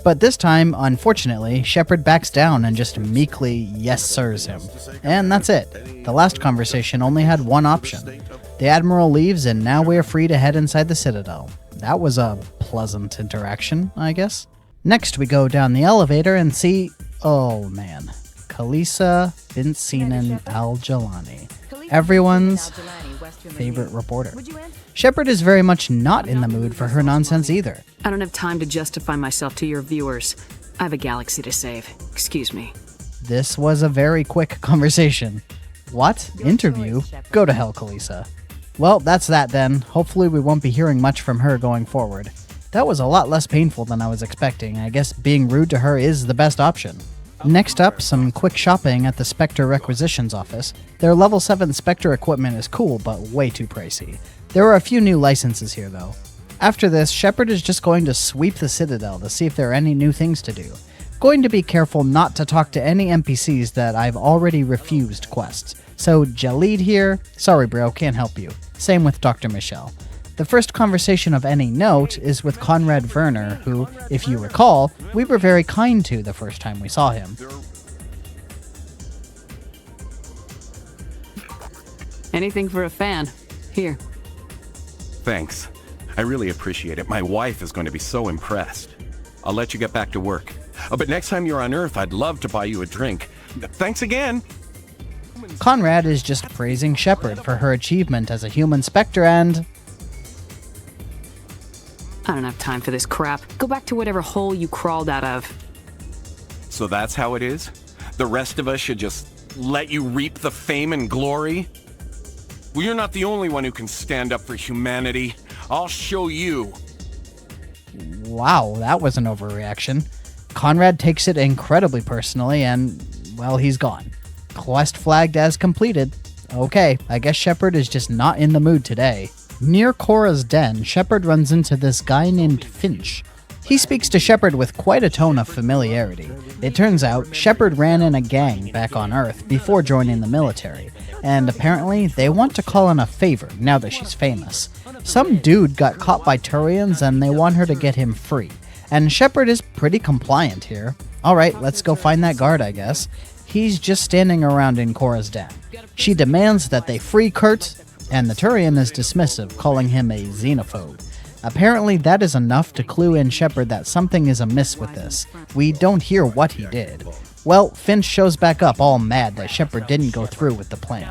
But this time, unfortunately, Shepard backs down and just meekly yes-sirs him. And that's it. The last conversation only had one option. The Admiral leaves, and now we're free to head inside the Citadel. That was a pleasant interaction, I guess. Next, we go down the elevator and see... oh man. Khaleesa bint Sinan al-Jalani. Everyone's favorite reporter. Shepard is very much not in the mood for her nonsense either. I don't have time to justify myself to your viewers. I have a galaxy to save. Excuse me. This was a very quick conversation. What? Interview? Go to hell, Khaleesa. Well, that's that then. Hopefully we won't be hearing much from her going forward. That was a lot less painful than I was expecting. I guess being rude to her is the best option. Next up, some quick shopping at the Spectre Requisitions office. Their level 7 Spectre equipment is cool, but way too pricey. There are a few new licenses here, though. After this, Shepard is just going to sweep the Citadel to see if there are any new things to do. Going to be careful not to talk to any NPCs that I've already refused quests. So, Jalid here, sorry bro, can't help you. Same with Dr. Michelle. The first conversation of any note is with Conrad Werner, who, if you recall, we were very kind to the first time we saw him. Anything for a fan. Here. Thanks. I really appreciate it. My wife is going to be so impressed. I'll let you get back to work. But next time you're on Earth, I'd love to buy you a drink. Thanks again! Conrad is just praising Shepard for her achievement as a Human Spectre and... I don't have time for this crap. Go back to whatever hole you crawled out of. So that's how it is? The rest of us should just let you reap the fame and glory? Well, you're not the only one who can stand up for humanity. I'll show you. Wow, that was an overreaction. Conrad takes it incredibly personally and, well, he's gone. Quest flagged as completed. Okay, I guess Shepard is just not in the mood today. Near Cora's den, Shepard runs into this guy named Finch. He speaks to Shepard with quite a tone of familiarity. It turns out, Shepard ran in a gang back on Earth before joining the military, and apparently they want to call in a favor now that she's famous. Some dude got caught by Turians and they want her to get him free, and Shepard is pretty compliant here. Alright, let's go find that guard, I guess. He's just standing around in Cora's den. She demands that they free Kurt, and the Turian is dismissive, calling him a xenophobe. Apparently that is enough to clue in Shepard that something is amiss with this. We don't hear what he did. Well, Finch shows back up all mad that Shepard didn't go through with the plan.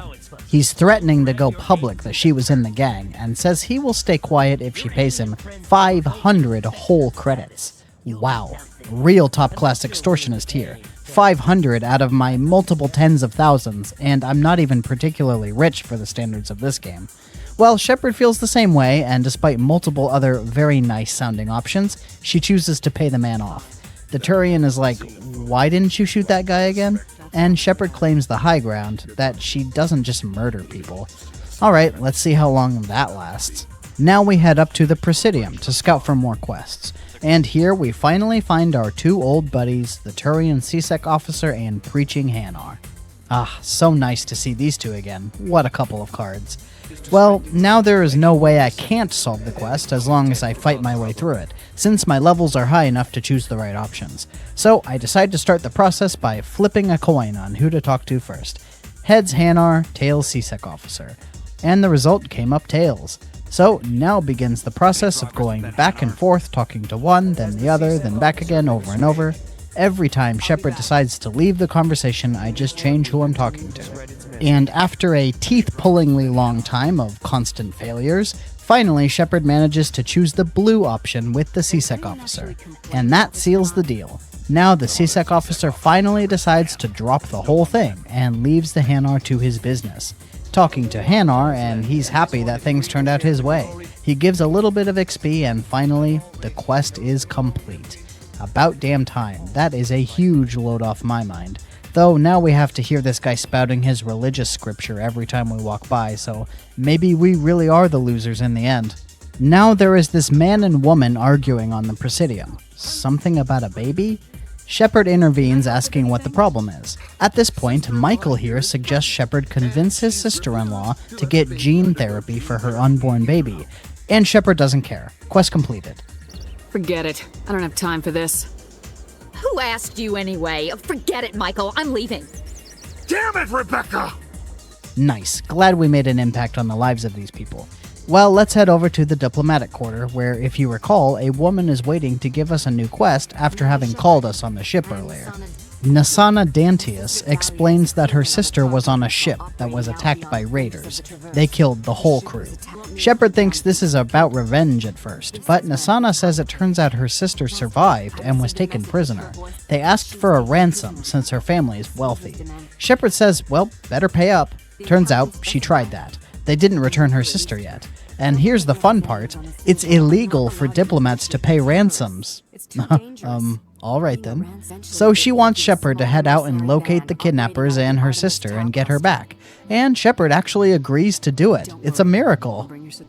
He's threatening to go public that she was in the gang, and says he will stay quiet if she pays him 500 whole credits. Wow, real top-class extortionist here. 500 out of my multiple tens of thousands, and I'm not even particularly rich for the standards of this game. Well, Shepard feels the same way, and despite multiple other very nice-sounding options, she chooses to pay the man off. The Turian is like, why didn't you shoot that guy again? And Shepard claims the high ground, that she doesn't just murder people. Alright, let's see how long that lasts. Now we head up to the Presidium to scout for more quests. And here we finally find our two old buddies, the Turian CSEC officer and Preaching Hanar. Ah, so nice to see these two again. What a couple of cards. Well, now there is no way I can't solve the quest as long as I fight my way through it, since my levels are high enough to choose the right options. So I decide to start the process by flipping a coin on who to talk to first. Heads Hanar, tails CSEC officer. And the result came up tails. So now begins the process of going back and forth, talking to one, then the other, then back again over and over. Every time Shepard decides to leave the conversation, I just change who I'm talking to. And after a teeth-pullingly long time of constant failures, finally Shepard manages to choose the blue option with the CSEC officer. And that seals the deal. Now the CSEC officer finally decides to drop the whole thing and leaves the Hanar to his business. Talking to Hanar, and he's happy that things turned out his way. He gives a little bit of XP, and finally, the quest is complete. About damn time. That is a huge load off my mind. Though now we have to hear this guy spouting his religious scripture every time we walk by, so maybe we really are the losers in the end. Now there is this man and woman arguing on the Presidium. Something about a baby? Shepard intervenes asking what the problem is. At this point, Michael here suggests Shepard convince his sister-in-law to get gene therapy for her unborn baby, and Shepard doesn't care. Quest completed. Forget it. I don't have time for this. Who asked you anyway? Forget it, Michael. I'm leaving. Damn it, Rebecca! Nice. Glad we made an impact on the lives of these people. Well, let's head over to the diplomatic quarter, where, if you recall, a woman is waiting to give us a new quest after having called us on the ship earlier. Nasana Dantius explains that her sister was on a ship that was attacked by raiders. They killed the whole crew. Shepard thinks this is about revenge at first, but Nasana says it turns out her sister survived and was taken prisoner. They asked for a ransom since her family is wealthy. Shepard says, well, better pay up. Turns out she tried that. They didn't return her sister yet. And here's the fun part. It's illegal for diplomats to pay ransoms. Alright then. So she wants Shepard to head out and locate the kidnappers and her sister and get her back. And Shepard actually agrees to do it. It's a miracle.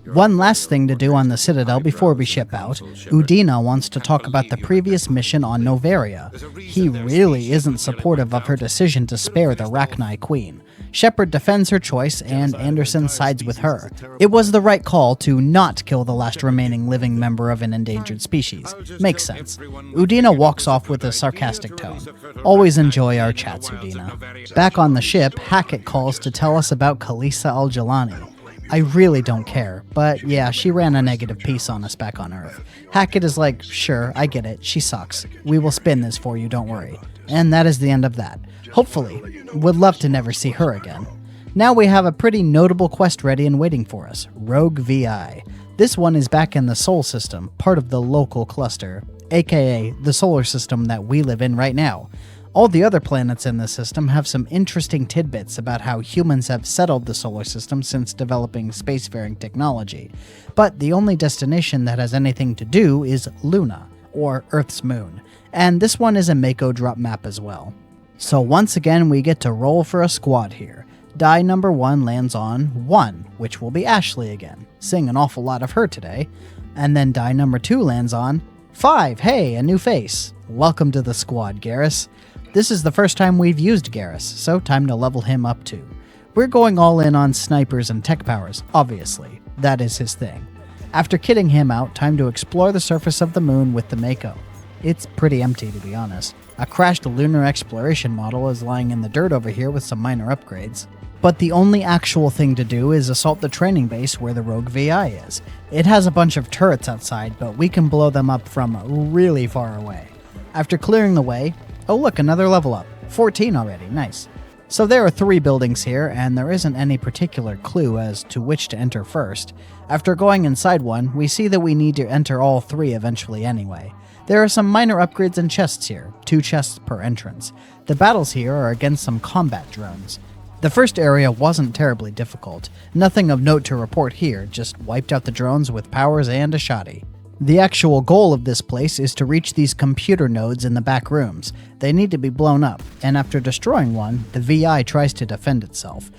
One last thing to do on the Citadel before we ship out. Udina wants to talk about the previous mission on Noveria. He really isn't supportive of her decision to spare the Rachni Queen. Shepard defends her choice, and Anderson sides with her. It was the right call to not kill the last remaining living member of an endangered species. Makes sense. Udina walks off with a sarcastic tone. Always enjoy our chats, Udina. Back on the ship, Hackett calls to tell us about Khaleesa al-Jalani. I really don't care, but yeah, she ran a negative piece on us back on Earth. Hackett is like, sure, I get it, she sucks. We will spin this for you, don't worry. And that is the end of that. Hopefully. Would love to never see her again. Now we have a pretty notable quest ready and waiting for us, Rogue VI. This one is back in the Sol system, part of the local cluster, aka the solar system that we live in right now. All the other planets in the system have some interesting tidbits about how humans have settled the solar system since developing spacefaring technology. But the only destination that has anything to do is Luna, or Earth's moon. And this one is a Mako drop map as well. So once again, we get to roll for a squad here. Die number 1 lands on 1, which will be Ashley again. Seeing an awful lot of her today. And then die number 2 lands on 5. Hey, a new face. Welcome to the squad, Garrus. This is the first time we've used Garrus, so time to level him up too. We're going all in on snipers and tech powers, obviously. That is his thing. After kitting him out, time to explore the surface of the moon with the Mako. It's pretty empty, to be honest. A crashed lunar exploration model is lying in the dirt over here with some minor upgrades. But the only actual thing to do is assault the training base where the Rogue VI is. It has a bunch of turrets outside, but we can blow them up from really far away. After clearing the way, oh look, another level up. 14 already, nice. So there are 3 buildings here, and there isn't any particular clue as to which to enter first. After going inside one, we see that we need to enter all 3 eventually anyway. There are some minor upgrades and chests here, 2 chests per entrance. The battles here are against some combat drones. The first area wasn't terribly difficult. Nothing of note to report here, just wiped out the drones with powers and a shoddy. The actual goal of this place is to reach these computer nodes in the back rooms. They need to be blown up, and after destroying one, the VI tries to defend itself.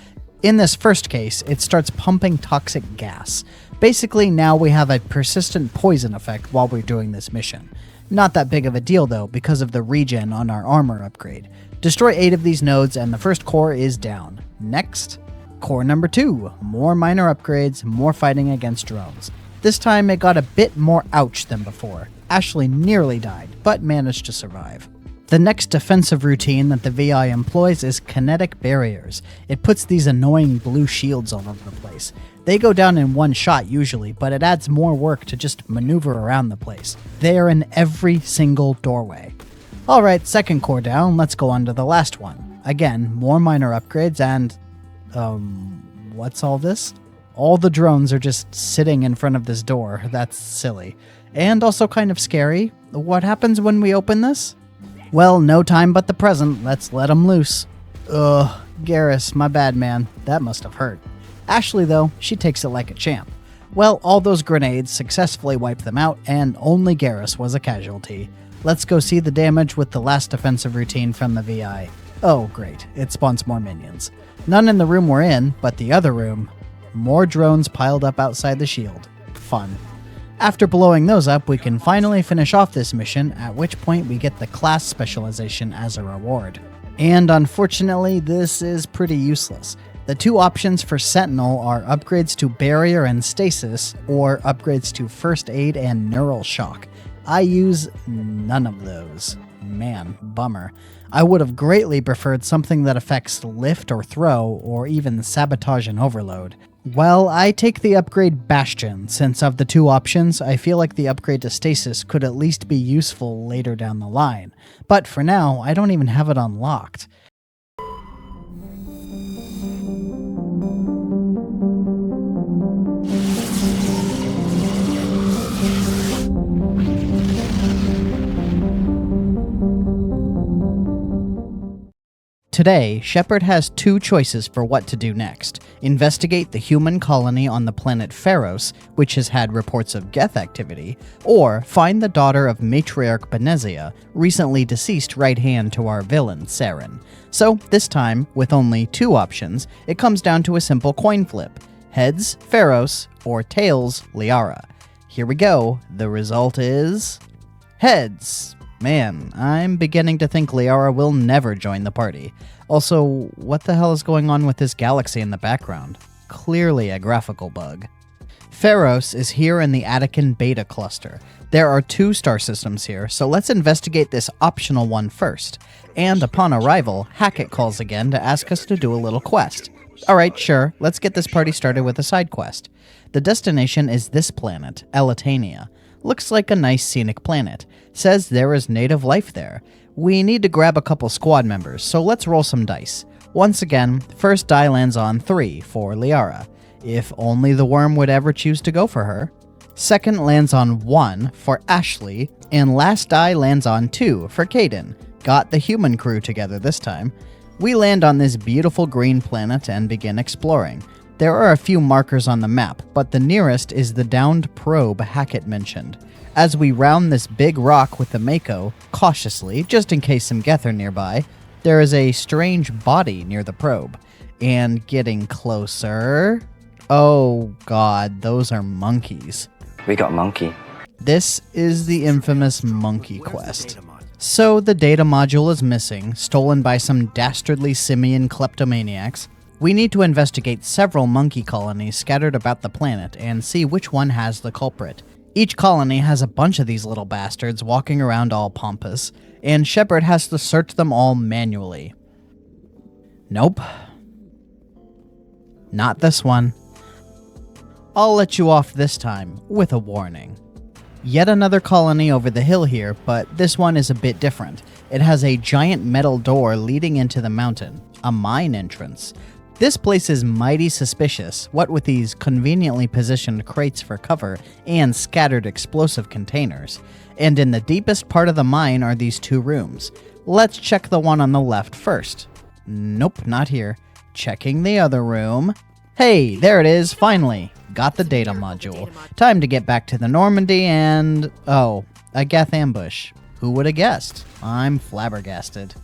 In this first case, it starts pumping toxic gas. Basically, now we have a persistent poison effect while we're doing this mission. Not that big of a deal though, because of the regen on our armor upgrade. Destroy 8 of these nodes and the first core is down. Next. Core number 2, more minor upgrades, more fighting against drones. This time it got a bit more ouch than before. Ashley nearly died, but managed to survive. The next defensive routine that the VI employs is kinetic barriers. It puts these annoying blue shields all over the place. They go down in one shot usually, but it adds more work to just maneuver around the place. They are in every single doorway. Alright, second core down, let's go on to the last one. Again, more minor upgrades and... what's all this? All the drones are just sitting in front of this door. That's silly. And also kind of scary. What happens when we open this? Well, no time but the present. Let's let them loose. Ugh, Garrus, my bad man. That must have hurt. Ashley, though, she takes it like a champ. Well, all those grenades successfully wiped them out, and only Garrus was a casualty. Let's go see the damage with the last defensive routine from the VI. Oh, great. It spawns more minions. None in the room we're in, but the other room. More drones piled up outside the shield. Fun. After blowing those up, we can finally finish off this mission, at which point we get the class specialization as a reward. And unfortunately, this is pretty useless. The two options for Sentinel are upgrades to Barrier and Stasis, or upgrades to First Aid and Neural Shock. I use none of those. Man, bummer. I would have greatly preferred something that affects Lift or Throw, or even Sabotage and Overload. Well, I take the upgrade Bastion, since of the two options, I feel like the upgrade to Stasis could at least be useful later down the line. But for now, I don't even have it unlocked. Today, Shepard has two choices for what to do next. Investigate the human colony on the planet Pharos, which has had reports of Geth activity, or find the daughter of Matriarch Benezia, recently deceased right-hand to our villain, Saren. So, this time, with only two options, it comes down to a simple coin flip. Heads, Pharos, or tails, Liara. Here we go. The result is... heads. Man, I'm beginning to think Liara will never join the party. Also, what the hell is going on with this galaxy in the background? Clearly a graphical bug. Pharos is here in the Attican Beta cluster. There are two star systems here, so let's investigate this optional one first. And upon arrival, Hackett calls again to ask us to do a little quest. Alright, sure, let's get this party started with a side quest. The destination is this planet, Elitania. Looks like a nice scenic planet. Says there is native life there. We need to grab a couple squad members, so let's roll some dice. Once again, first die lands on 3 for Liara, if only the worm would ever choose to go for her. Second lands on 1 for Ashley, and last die lands on 2 for Caden. Got the human crew together this time. We land on this beautiful green planet and begin exploring. There are a few markers on the map, but the nearest is the downed probe Hackett mentioned. As we round this big rock with the Mako, cautiously, just in case some Geth are nearby, there is a strange body near the probe. And getting closer... oh god, those are monkeys. We got monkey. This is the infamous monkey quest. So the data module is missing, stolen by some dastardly simian kleptomaniacs. We need to investigate several monkey colonies scattered about the planet and see which one has the culprit. Each colony has a bunch of these little bastards walking around all pompous, and Shepard has to search them all manually. Nope. Not this one. I'll let you off this time with a warning. Yet another colony over the hill here, but this one is a bit different. It has a giant metal door leading into the mountain, a mine entrance. This place is mighty suspicious, what with these conveniently positioned crates for cover and scattered explosive containers. And in the deepest part of the mine are these two rooms. Let's check the one on the left first. Nope, not here. Checking the other room. Hey, there it is, finally. Got the data module. Time to get back to the Normandy and... oh, a Geth ambush. Who would have guessed? I'm flabbergasted.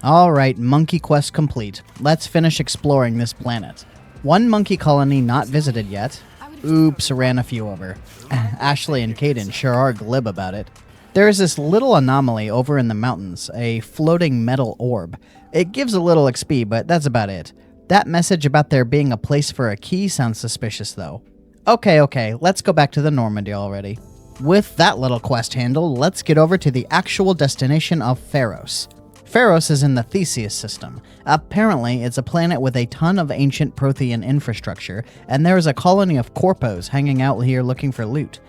Alright, monkey quest complete. Let's finish exploring this planet. One monkey colony not visited yet. Oops, ran a few over. Ashley and Caden sure are glib about it. There is this little anomaly over in the mountains, a floating metal orb. It gives a little XP, but that's about it. That message about there being a place for a key sounds suspicious though. Okay, let's go back to the Normandy already. With that little quest handled, let's get over to the actual destination of Pharos. Pharos is in the Theseus system. Apparently, it's a planet with a ton of ancient Prothean infrastructure, and there is a colony of corpos hanging out here looking for loot.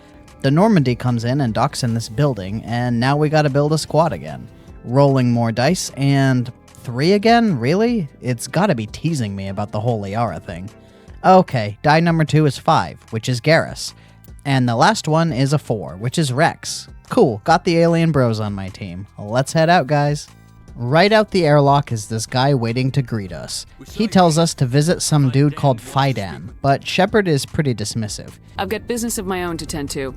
The Normandy comes in and docks in this building, and now we gotta build a squad again. Rolling more dice, and 3 again? Really? It's gotta be teasing me about the whole Liara thing. Okay, die number 2 is 5, which is Garrus. And the last one is a 4, which is Rex. Cool, got the alien bros on my team. Let's head out, guys. Right out the airlock is this guy waiting to greet us. He tells us to visit some dude called Fidan, but Shepard is pretty dismissive. I've got business of my own to tend to.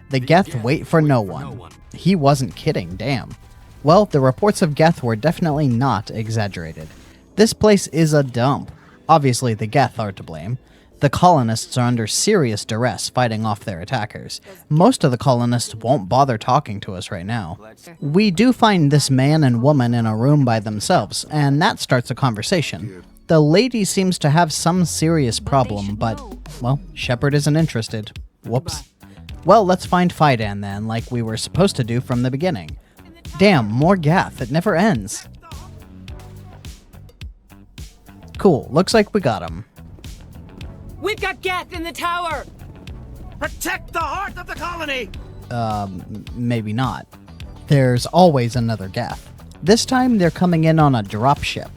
The Geth wait for no one. He wasn't kidding, damn. Well, the reports of Geth were definitely not exaggerated. This place is a dump. Obviously, the Geth are to blame. The colonists are under serious duress fighting off their attackers. Most of the colonists won't bother talking to us right now. We do find this man and woman in a room by themselves, and that starts a conversation. The lady seems to have some serious problem, but, well, Shepard isn't interested. Whoops. Well, let's find Fidan then, like we were supposed to do from the beginning. Damn, more Geth, it never ends. Cool, looks like we got him. We've got Geth in the tower! Protect the heart of the colony! Maybe not. There's always another Geth. This time they're coming in on a dropship.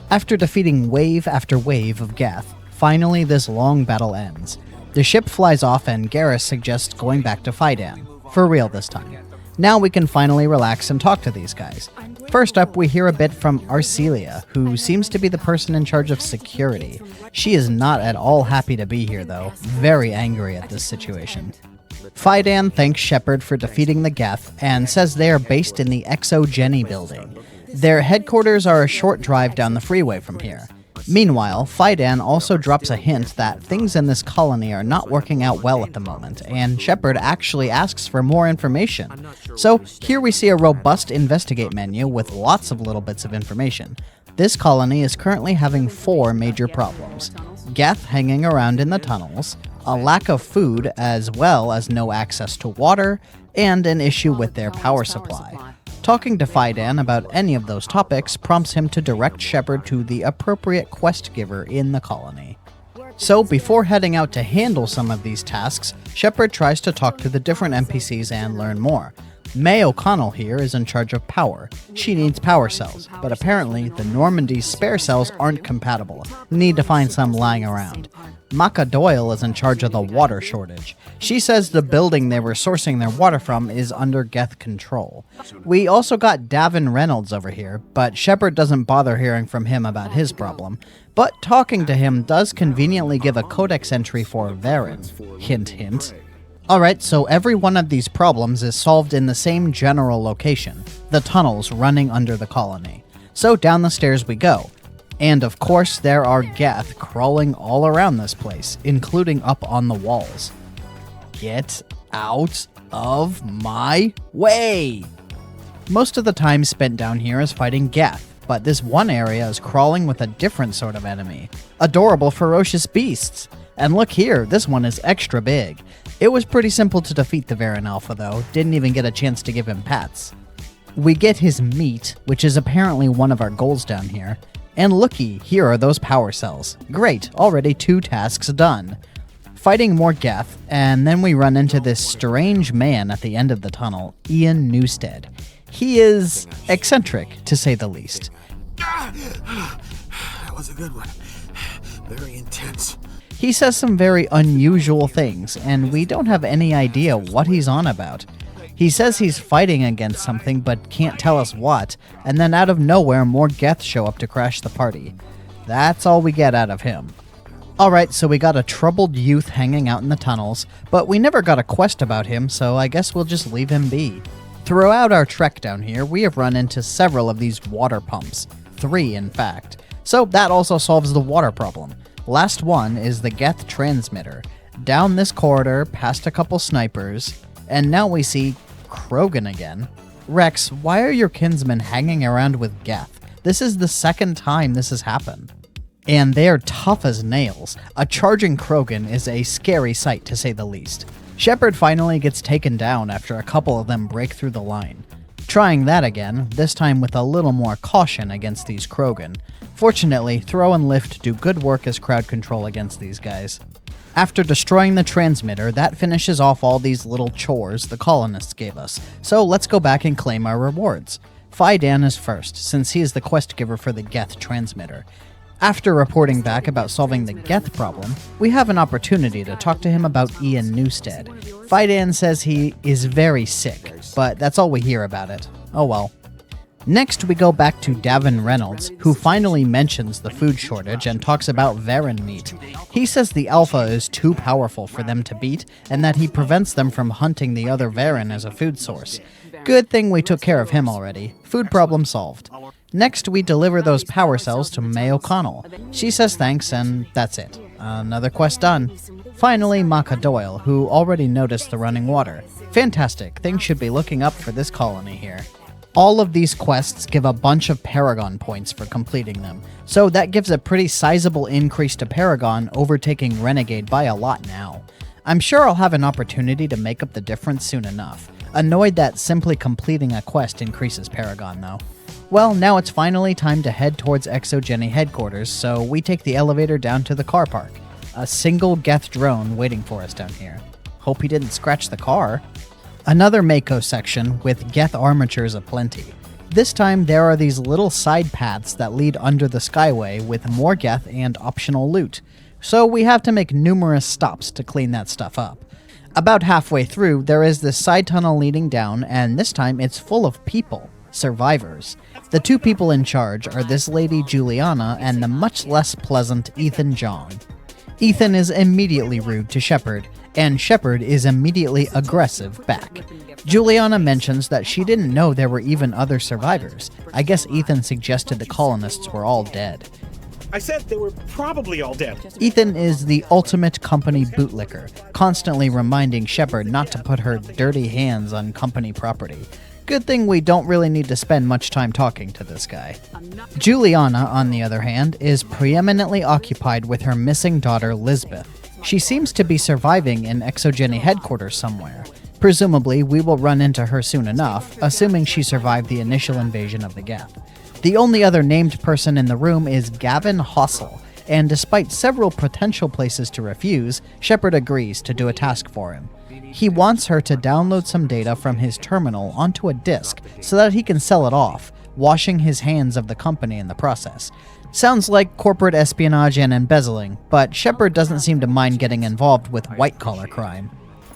After defeating wave after wave of Geth, finally this long battle ends. The ship flies off and Garrus suggests going back to Fidan. For real this time. Now we can finally relax and talk to these guys. First up, we hear a bit from Arcelia, who seems to be the person in charge of security. She is not at all happy to be here though, very angry at this situation. Fidan thanks Shepard for defeating the Geth and says they are based in the Exogeny building. Their headquarters are a short drive down the freeway from here. Meanwhile, Fidan also drops a hint that things in this colony are not working out well at the moment, and Shepard actually asks for more information. So here we see a robust investigate menu with lots of little bits of information. This colony is currently having 4 major problems. Geth hanging around in the tunnels, a lack of food as well as no access to water, and an issue with their power supply. Talking to Fidan about any of those topics prompts him to direct Shepard to the appropriate quest giver in the colony. So before heading out to handle some of these tasks, Shepard tries to talk to the different NPCs and learn more. May O'Connell here is in charge of power. She needs power cells, but apparently the Normandy's spare cells aren't compatible. Need to find some lying around. Maka Doyle is in charge of the water shortage. She says the building they were sourcing their water from is under Geth control. We also got Davin Reynolds over here, but Shepard doesn't bother hearing from him about his problem. But talking to him does conveniently give a codex entry for Varen. Hint, hint. Alright, so every one of these problems is solved in the same general location, the tunnels running under the colony. So down the stairs we go. And of course there are Geth crawling all around this place, including up on the walls. Get out of my way! Most of the time spent down here is fighting Geth, but this one area is crawling with a different sort of enemy. Adorable ferocious beasts! And look here, this one is extra big. It was pretty simple to defeat the Varen Alpha though, didn't even get a chance to give him pats. We get his meat, which is apparently one of our goals down here. And looky, here are those power cells. Great, already 2 tasks done. Fighting more Geth, and then we run into this strange man at the end of the tunnel, Ian Newstead. He is eccentric, to say the least. That was a good one. Very intense. He says some very unusual things, and we don't have any idea what he's on about. He says he's fighting against something but can't tell us what, and then out of nowhere more Geth show up to crash the party. That's all we get out of him. Alright, so we got a troubled youth hanging out in the tunnels, but we never got a quest about him, so I guess we'll just leave him be. Throughout our trek down here, we have run into several of these water pumps. 3, in fact. So that also solves the water problem. Last one is the Geth transmitter. Down this corridor, past a couple snipers, and now we see Krogan again. Rex, why are your kinsmen hanging around with Geth? This is the second time this has happened. And they're tough as nails. A charging Krogan is a scary sight to say the least. Shepard finally gets taken down after a couple of them break through the line. Trying that again, this time with a little more caution against these Krogan. Fortunately, throw and lift do good work as crowd control against these guys. After destroying the transmitter, that finishes off all these little chores the colonists gave us, so let's go back and claim our rewards. Fidan is first, since he is the quest giver for the Geth transmitter. After reporting back about solving the Geth problem, we have an opportunity to talk to him about Ian Newstead. Fidan says he is very sick, but that's all we hear about it. Oh well. Next, we go back to Davin Reynolds, who finally mentions the food shortage and talks about Varen meat. He says the Alpha is too powerful for them to beat, and that he prevents them from hunting the other Varen as a food source. Good thing we took care of him already. Food problem solved. Next, we deliver those power cells to May O'Connell. She says thanks, and that's it. Another quest done. Finally, Maka Doyle, who already noticed the running water. Fantastic, things should be looking up for this colony here. All of these quests give a bunch of Paragon points for completing them, so that gives a pretty sizable increase to Paragon, overtaking Renegade by a lot now. I'm sure I'll have an opportunity to make up the difference soon enough. Annoyed that simply completing a quest increases Paragon though. Well, now it's finally time to head towards Exogeny headquarters, so we take the elevator down to the car park. A single Geth drone waiting for us down here. Hope he didn't scratch the car. Another Mako section with Geth armatures aplenty. This time there are these little side paths that lead under the Skyway with more Geth and optional loot, so we have to make numerous stops to clean that stuff up. About halfway through, there is this side tunnel leading down, and this time it's full of people, survivors. The two people in charge are this lady Juliana and the much less pleasant Ethan John. Ethan is immediately rude to Shepard, and Shepard is immediately aggressive back. Juliana mentions that she didn't know there were even other survivors. I guess Ethan suggested the colonists were all dead. I said they were probably all dead. Ethan is the ultimate company bootlicker, constantly reminding Shepard not to put her dirty hands on company property. Good thing we don't really need to spend much time talking to this guy. Juliana, on the other hand, is preeminently occupied with her missing daughter Lisbeth. She seems to be surviving in Exogeny headquarters somewhere. Presumably, we will run into her soon enough, assuming she survived the initial invasion of the Geth. The only other named person in the room is Gavin Hossel, and despite several potential places to refuse, Shepard agrees to do a task for him. He wants her to download some data from his terminal onto a disk so that he can sell it off, washing his hands of the company in the process. Sounds like corporate espionage and embezzling, but Shepard doesn't seem to mind getting involved with white-collar crime.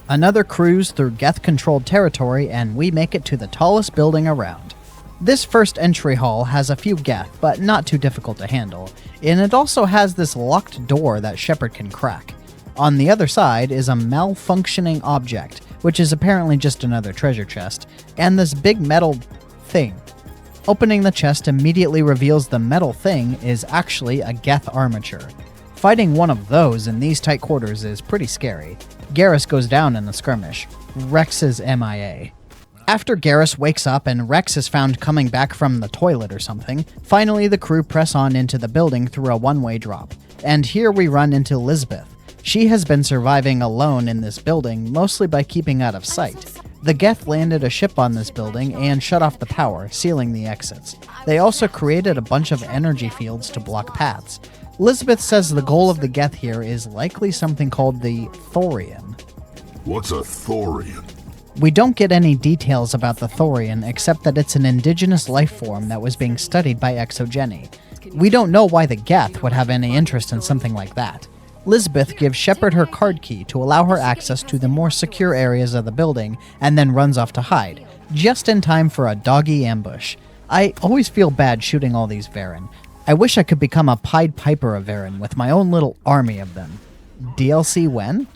Another cruise through Geth-controlled territory, and we make it to the tallest building around. This first entry hall has a few Geth, but not too difficult to handle, and it also has this locked door that Shepard can crack. On the other side is a malfunctioning object, which is apparently just another treasure chest, and this big metal thing. Opening the chest immediately reveals the metal thing is actually a Geth armature. Fighting one of those in these tight quarters is pretty scary. Garrus goes down in the skirmish. Rex is MIA. After Garrus wakes up and Rex is found coming back from the toilet or something, finally the crew press on into the building through a one-way drop. And here we run into Lisbeth. She has been surviving alone in this building, mostly by keeping out of sight. The Geth landed a ship on this building and shut off the power, sealing the exits. They also created a bunch of energy fields to block paths. Lisbeth says the goal of the Geth here is likely something called the Thorian. What's a Thorian? We don't get any details about the Thorian except that it's an indigenous life form that was being studied by Exogeny. We don't know why the Geth would have any interest in something like that. Lisbeth gives Shepard her card key to allow her access to the more secure areas of the building, and then runs off to hide, just in time for a doggy ambush. I always feel bad shooting all these Varen. I wish I could become a Pied Piper of Varen with my own little army of them. DLC when?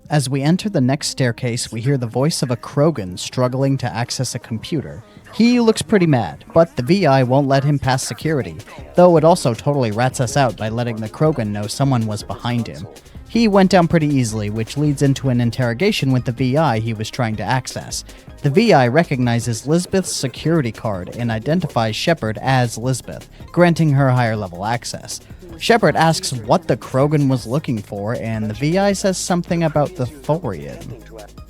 As we enter the next staircase, we hear the voice of a Krogan struggling to access a computer. He looks pretty mad, but the VI won't let him pass security, though it also totally rats us out by letting the Krogan know someone was behind him. He went down pretty easily, which leads into an interrogation with the VI he was trying to access. The VI recognizes Lisbeth's security card and identifies Shepard as Lisbeth, granting her higher level access. Shepard asks what the Krogan was looking for, and the VI says something about the Thorian.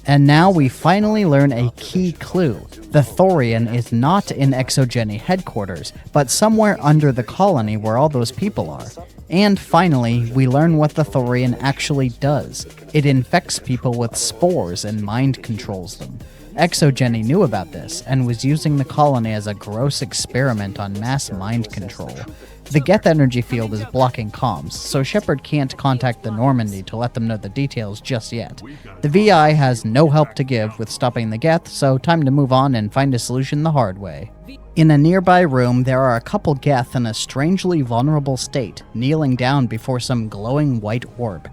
And now we finally learn a key clue. The Thorian is not in Exogeny headquarters, but somewhere under the colony where all those people are. And finally, we learn what the Thorian actually does. It infects people with spores and mind controls them. Exogeny knew about this, and was using the colony as a gross experiment on mass mind control. The Geth energy field is blocking comms, so Shepard can't contact the Normandy to let them know the details just yet. The VI has no help to give with stopping the Geth, so time to move on and find a solution the hard way. In a nearby room, there are a couple Geth in a strangely vulnerable state, kneeling down before some glowing white orb.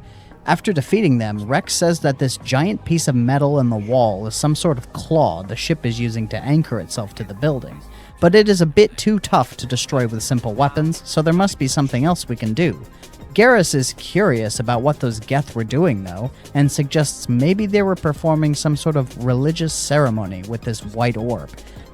After defeating them, Rex says that this giant piece of metal in the wall is some sort of claw the ship is using to anchor itself to the building. But it is a bit too tough to destroy with simple weapons, so there must be something else we can do. Garrus is curious about what those Geth were doing though, and suggests maybe they were performing some sort of religious ceremony with this white orb.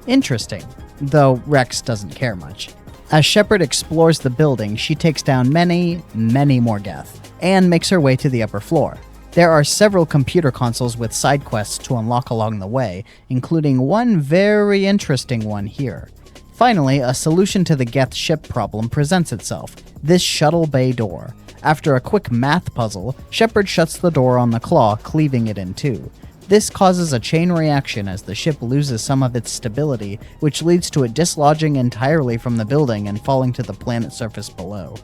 Interesting, though Rex doesn't care much. As Shepard explores the building, she takes down many more Geth, and makes her way to the upper floor. There are several computer consoles with side quests to unlock along the way, including one very interesting one here. Finally, a solution to the Geth ship problem presents itself, this shuttle bay door. After a quick math puzzle, Shepard shuts the door on the claw, cleaving it in two. This causes a chain reaction as the ship loses some of its stability, which leads to it dislodging entirely from the building and falling to the planet surface below.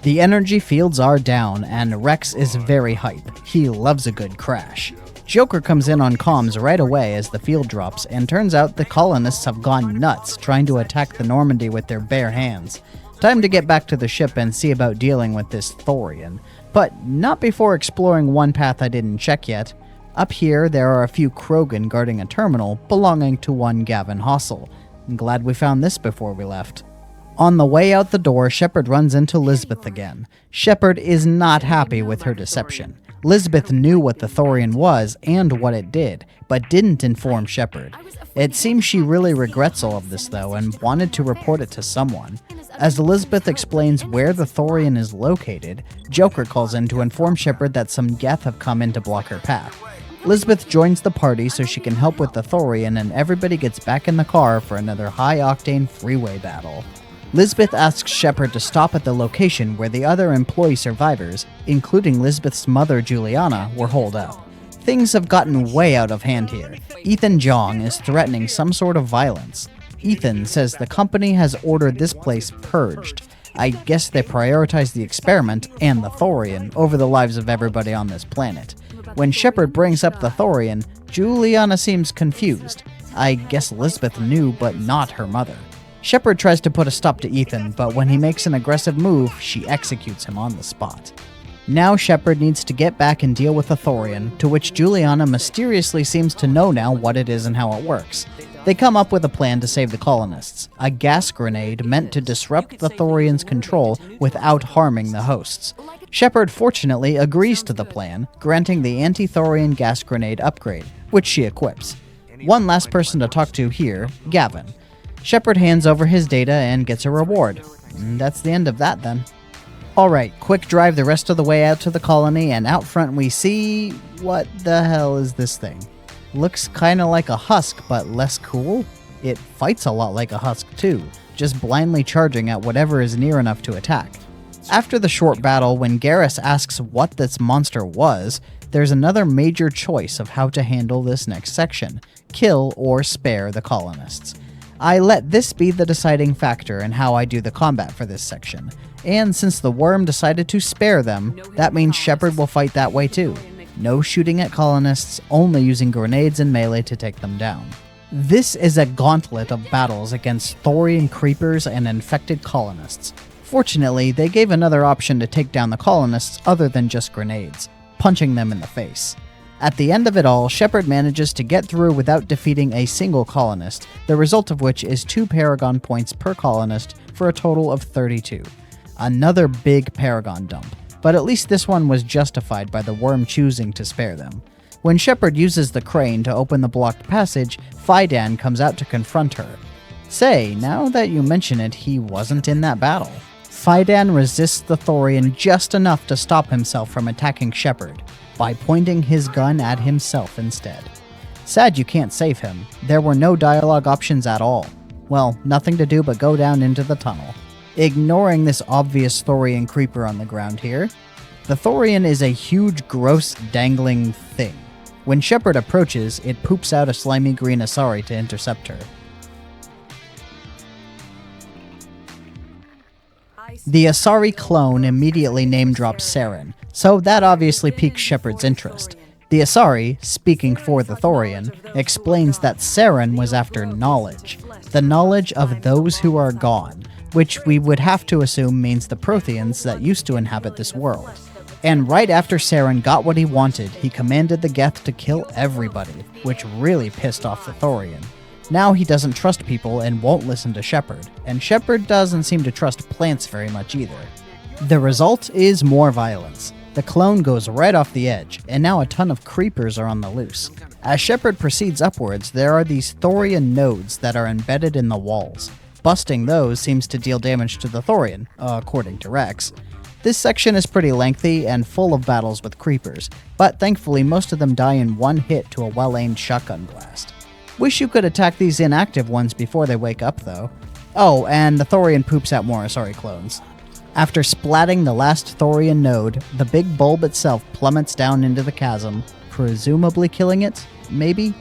The energy fields are down, and Rex is very hype. He loves a good crash. Joker comes in on comms right away as the field drops, and turns out the colonists have gone nuts trying to attack the Normandy with their bare hands. Time to get back to the ship and see about dealing with this Thorian. But not before exploring one path I didn't check yet. Up here, there are a few Krogan guarding a terminal belonging to one Gavin Hossel. I'm glad we found this before we left. On the way out the door, Shepard runs into Lisbeth again. Shepard is not happy with her deception. Lisbeth knew what the Thorian was and what it did, but didn't inform Shepard. It seems she really regrets all of this though, and wanted to report it to someone. As Lisbeth explains where the Thorian is located, Joker calls in to inform Shepard that some Geth have come in to block her path. Lisbeth joins the party so she can help with the Thorian, and everybody gets back in the car for another high-octane freeway battle. Lisbeth asks Shepard to stop at the location where the other employee survivors, including Lisbeth's mother Juliana, were holed up. Things have gotten way out of hand here. Ethan Jong is threatening some sort of violence. Ethan says the company has ordered this place purged. I guess they prioritize the experiment and the Thorian over the lives of everybody on this planet. When Shepard brings up the Thorian, Juliana seems confused. I guess Lisbeth knew, but not her mother. Shepard tries to put a stop to Ethan, but when he makes an aggressive move, she executes him on the spot. Now Shepard needs to get back and deal with the Thorian, to which Juliana mysteriously seems to know now what it is and how it works. They come up with a plan to save the colonists, a gas grenade meant to disrupt the Thorian's control without harming the hosts. Shepard fortunately agrees to the plan, granting the anti-Thorian gas grenade upgrade, which she equips. One last person to talk to here, Gavin. Shepard hands over his data and gets a reward. And that's the end of that then. Alright, quick drive the rest of the way out to the colony, and out front we see... what the hell is this thing? Looks kinda like a husk, but less cool? It fights a lot like a husk too, just blindly charging at whatever is near enough to attack. After the short battle, when Garrus asks what this monster was, there's another major choice of how to handle this next section: kill or spare the colonists. I let this be the deciding factor in how I do the combat for this section, and since the worm decided to spare them, that means Shepard will fight that way too. No shooting at colonists, only using grenades and melee to take them down. This is a gauntlet of battles against Thorian creepers and infected colonists. Fortunately, they gave another option to take down the colonists other than just grenades, punching them in the face. At the end of it all, Shepard manages to get through without defeating a single colonist, the result of which is 2 Paragon points per colonist for a total of 32. Another big Paragon dump. but at least this one was justified by the worm choosing to spare them. When Shepard uses the crane to open the blocked passage, Fidan comes out to confront her. Say, now that you mention it, he wasn't in that battle. Fidan resists the Thorian just enough to stop himself from attacking Shepard, by pointing his gun at himself instead. Sad you can't save him. There were no dialogue options at all. Well, nothing to do but go down into the tunnel. Ignoring this obvious Thorian creeper on the ground here, the Thorian is a huge, gross, dangling thing. When Shepard approaches, it poops out a slimy green Asari to intercept her. The Asari clone immediately name-drops Saren, so that obviously piques Shepard's interest. The Asari, speaking for the Thorian, explains that Saren was after knowledge. The knowledge of those who are gone, which we would have to assume means the Protheans that used to inhabit this world. And right after Saren got what he wanted, he commanded the Geth to kill everybody, which really pissed off the Thorian. Now he doesn't trust people and won't listen to Shepard, and Shepard doesn't seem to trust plants very much either. The result is more violence. The clone goes right off the edge, and now a ton of creepers are on the loose. As Shepard proceeds upwards, there are these Thorian nodes that are embedded in the walls. Busting those seems to deal damage to the Thorian, according to Rex. This section is pretty lengthy and full of battles with creepers, but thankfully most of them die in one hit to a well-aimed shotgun blast. Wish you could attack these inactive ones before they wake up though. Oh, and the Thorian poops out more Asari clones. After splatting the last Thorian node, the big bulb itself plummets down into the chasm, presumably killing it, maybe?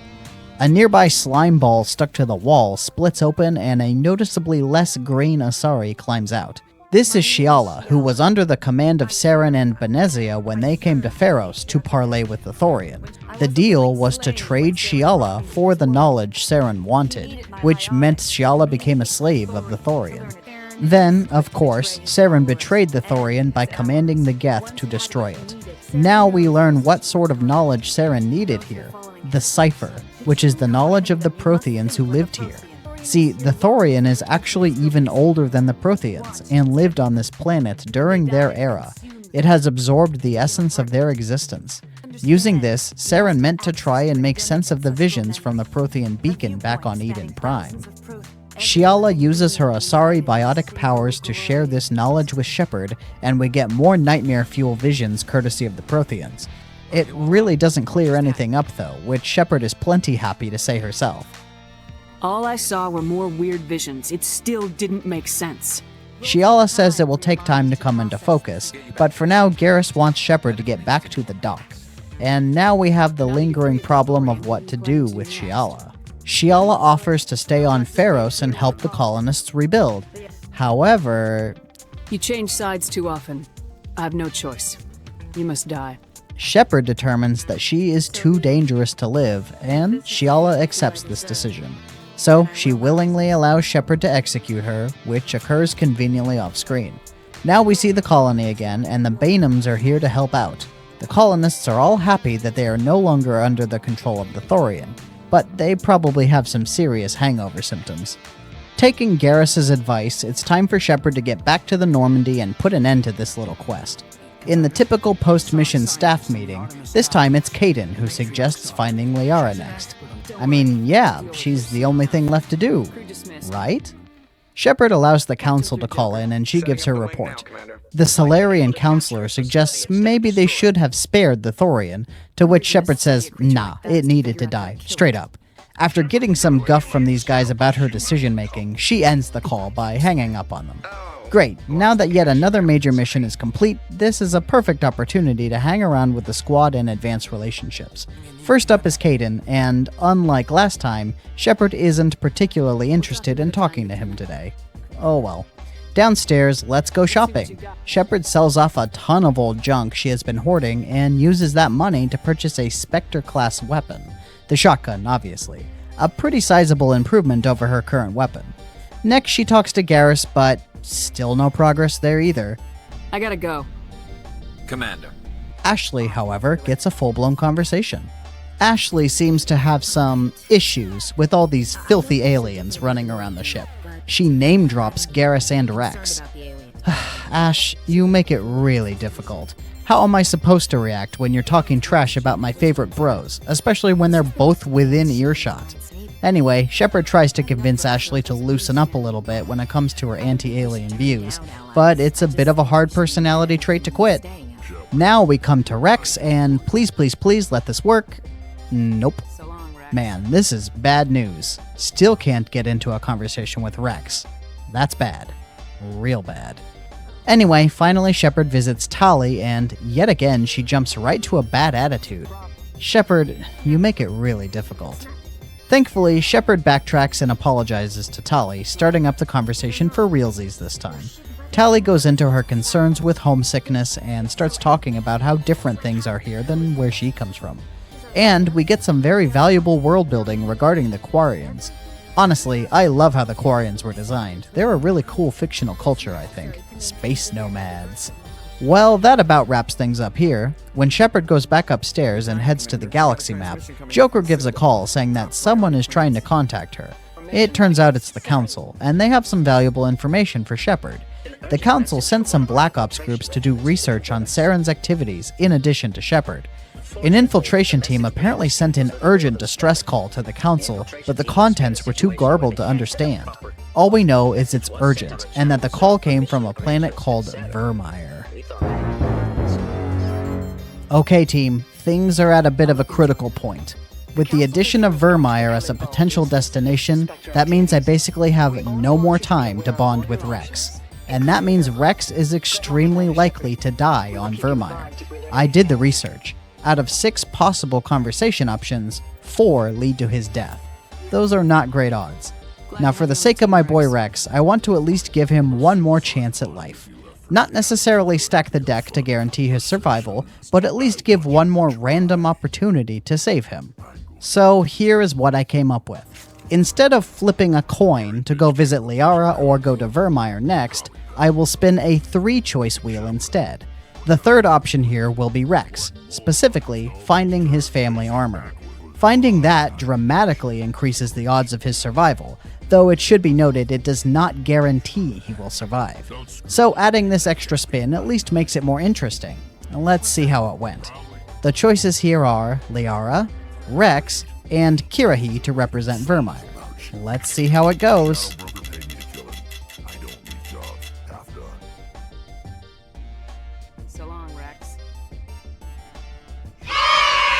A nearby slime ball stuck to the wall splits open and a noticeably less green Asari climbs out. This is Shiala, who was under the command of Saren and Benezia when they came to Pharos to parley with the Thorian. The deal was to trade Shiala for the knowledge Saren wanted, which meant Shiala became a slave of the Thorian. Then, of course, Saren betrayed the Thorian by commanding the Geth to destroy it. Now we learn what sort of knowledge Saren needed here. The Cipher, which is the knowledge of the Protheans who lived here. See, the Thorian is actually even older than the Protheans, and lived on this planet during their era. It has absorbed the essence of their existence. Using this, Saren meant to try and make sense of the visions from the Prothean beacon back on Eden Prime. Shiala uses her Asari biotic powers to share this knowledge with Shepard, and we get more nightmare fuel visions courtesy of the Protheans. It really doesn't clear anything up though, which Shepard is plenty happy to say herself. All I saw were more weird visions. It still didn't make sense. Shiala says it will take time to come into focus, but for now Garrus wants Shepard to get back to the dock. And now we have the lingering problem of what to do with Shiala. Shiala offers to stay on Pharos and help the colonists rebuild. However... You change sides too often. I have no choice. You must die. Shepard determines that she is too dangerous to live, and Shiala accepts this decision. So she willingly allows Shepard to execute her, which occurs conveniently off-screen. Now we see the colony again, and the Bainums are here to help out. The colonists are all happy that they are no longer under the control of the Thorian, but they probably have some serious hangover symptoms. Taking Garrus's advice, it's time for Shepard to get back to the Normandy and put an end to this little quest. In the typical post-mission staff meeting, this time it's Kaidan who suggests finding Liara next. I mean, yeah, she's the only thing left to do, right? Shepard allows the council to call in and she gives her report. The Solarian counselor suggests maybe they should have spared the Thorian, to which Shepard says, nah, it needed to die, straight up. After getting some guff from these guys about her decision-making, she ends the call by hanging up on them. Great, now that yet another major mission is complete, this is a perfect opportunity to hang around with the squad and advance relationships. First up is Kaidan, and unlike last time, Shepard isn't particularly interested in talking to him today. Oh well. Downstairs, let's go shopping. Shepard sells off a ton of old junk she has been hoarding and uses that money to purchase a Spectre-class weapon. The shotgun, obviously. A pretty sizable improvement over her current weapon. Next, she talks to Garrus, but still no progress there either. I gotta go. Commander. Ashley, however, gets a full-blown conversation. Ashley seems to have some issues with all these filthy aliens running around the ship. She name-drops Garrus and Rex. Ash, you make it really difficult. How am I supposed to react when you're talking trash about my favorite bros, especially when they're both within earshot? Anyway, Shepard tries to convince Ashley to loosen up a little bit when it comes to her anti-alien views, but it's a bit of a hard personality trait to quit. Now we come to Rex, and please, please, please let this work. Nope. Man, this is bad news. Still can't get into a conversation with Rex. That's bad. Real bad. Anyway, finally Shepard visits Tali, and yet again she jumps right to a bad attitude. Shepard, you make it really difficult. Thankfully, Shepard backtracks and apologizes to Tali, starting up the conversation for realsies this time. Tali goes into her concerns with homesickness and starts talking about how different things are here than where she comes from. And we get some very valuable world building regarding the Quarians. Honestly, I love how the Quarians were designed. They're a really cool fictional culture, I think. Space nomads. Well, that about wraps things up here. When Shepard goes back upstairs and heads to the galaxy map, Joker gives a call saying that someone is trying to contact her. It turns out it's the Council, and they have some valuable information for Shepard. The Council sent some Black Ops groups to do research on Saren's activities in addition to Shepard. An infiltration team apparently sent an urgent distress call to the Council, but the contents were too garbled to understand. All we know is it's urgent, and that the call came from a planet called Virmire. Okay team, things are at a bit of a critical point. With the addition of Virmire as a potential destination, that means I basically have no more time to bond with Rex. And that means Rex is extremely likely to die on Virmire. I did the research. Out of 6 possible conversation options, 4 lead to his death. Those are not great odds. Now for the sake of my boy Rex, I want to at least give him one more chance at life. Not necessarily stack the deck to guarantee his survival, but at least give one more random opportunity to save him. So here is what I came up with. Instead of flipping a coin to go visit Liara or go to Virmire next, I will spin a 3-choice wheel instead. The third option here will be Rex, specifically finding his family armor. Finding that dramatically increases the odds of his survival, though it should be noted it does not guarantee he will survive. So adding this extra spin at least makes it more interesting. Let's see how it went. The choices here are Liara, Rex, and Kirahi to represent Virmire. Let's see how it goes.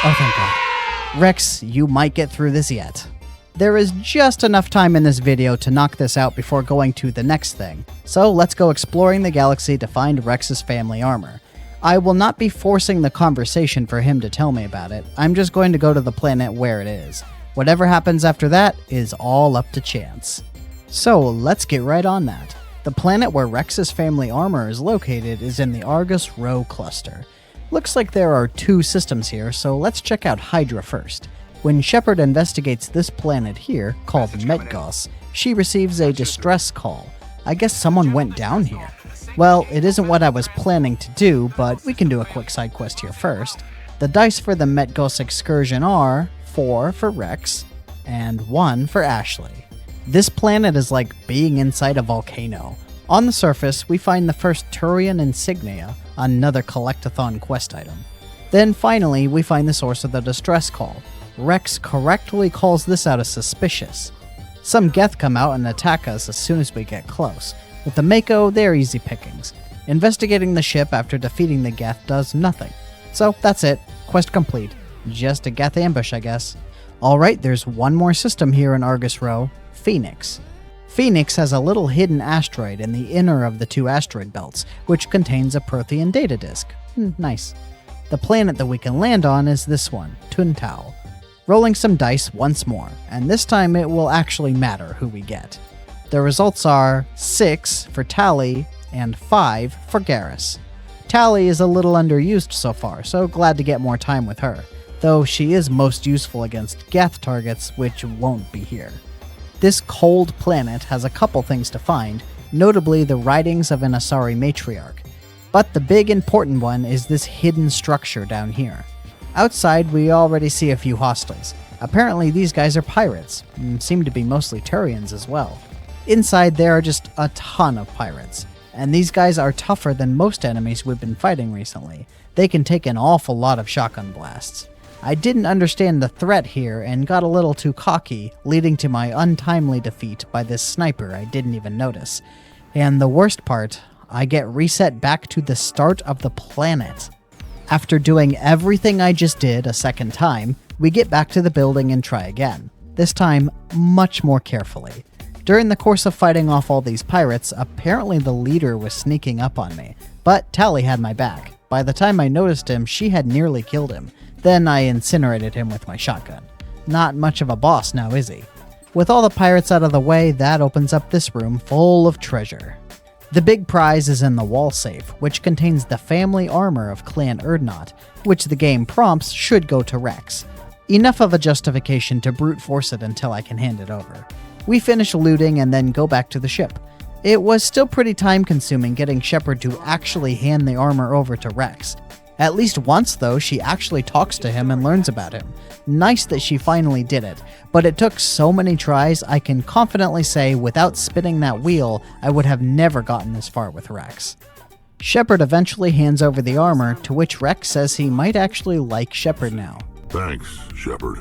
Oh, thank God. Rex, you might get through this yet. There is just enough time in this video to knock this out before going to the next thing, so let's go exploring the galaxy to find Rex's family armor. I will not be forcing the conversation for him to tell me about it, I'm just going to go to the planet where it is. Whatever happens after that is all up to chance. So let's get right on that. The planet where Rex's family armor is located is in the Argus Rho cluster. Looks like there are 2 systems here, so let's check out Hydra first. When Shepard investigates this planet here, called Metgos, she receives a distress call. I guess someone went down here. Well, it isn't what I was planning to do, but we can do a quick side quest here first. The dice for the Metgos excursion are 4 for Rex, and 1 for Ashley. This planet is like being inside a volcano. On the surface, we find the first Turian insignia, another collectathon quest item. Then finally, we find the source of the distress call. Rex correctly calls this out as suspicious. Some Geth come out and attack us as soon as we get close. With the Mako, they're easy pickings. Investigating the ship after defeating the Geth does nothing. So that's it, quest complete. Just a Geth ambush, I guess. Alright, there's one more system here in Argus Rho, Phoenix. Phoenix has a little hidden asteroid in the inner of the 2 asteroid belts, which contains a Prothean data disk. Nice. The planet that we can land on is this one, Tuntao. Rolling some dice once more, and this time it will actually matter who we get. The results are 6 for Tali and 5 for Garrus. Tali is a little underused so far, so glad to get more time with her, though she is most useful against Geth targets, which won't be here. This cold planet has a couple things to find, notably the writings of an Asari matriarch. But the big important one is this hidden structure down here. Outside, we already see a few hostiles. Apparently these guys are pirates, and seem to be mostly Turians as well. Inside there are just a ton of pirates. and these guys are tougher than most enemies we've been fighting recently. They can take an awful lot of shotgun blasts. I didn't understand the threat here and got a little too cocky, leading to my untimely defeat by this sniper I didn't even notice. And the worst part, I get reset back to the start of the planet. After doing everything I just did a second time, we get back to the building and try again. This time, much more carefully. During the course of fighting off all these pirates, apparently the leader was sneaking up on me, but Tally had my back. By the time I noticed him, she had nearly killed him. Then I incinerated him with my shotgun. Not much of a boss now, is he? With all the pirates out of the way, that opens up this room full of treasure. The big prize is in the wall safe, which contains the family armor of Clan Erdnot, which the game prompts should go to Rex. Enough of a justification to brute force it until I can hand it over. We finish looting and then go back to the ship. It was still pretty time consuming getting Shepard to actually hand the armor over to Rex. At least once though, she actually talks to him and learns about him. Nice that she finally did it, but it took so many tries I can confidently say without spinning that wheel, I would have never gotten this far with Rex. Shepard eventually hands over the armor, to which Rex says he might actually like Shepard now. Thanks, Shepard.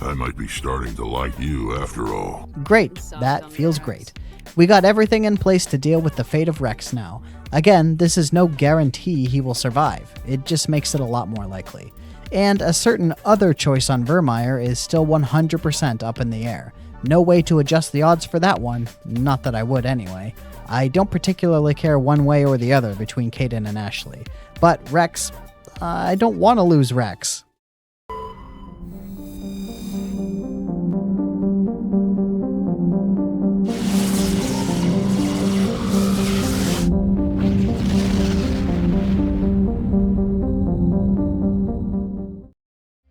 I might be starting to like you after all. Great, that feels great. We got everything in place to deal with the fate of Rex now. Again, this is no guarantee he will survive, it just makes it a lot more likely. And a certain other choice on Virmire is still 100% up in the air. No way to adjust the odds for that one, not that I would anyway. I don't particularly care one way or the other between Kaidan and Ashley. But Rex, I don't want to lose Rex.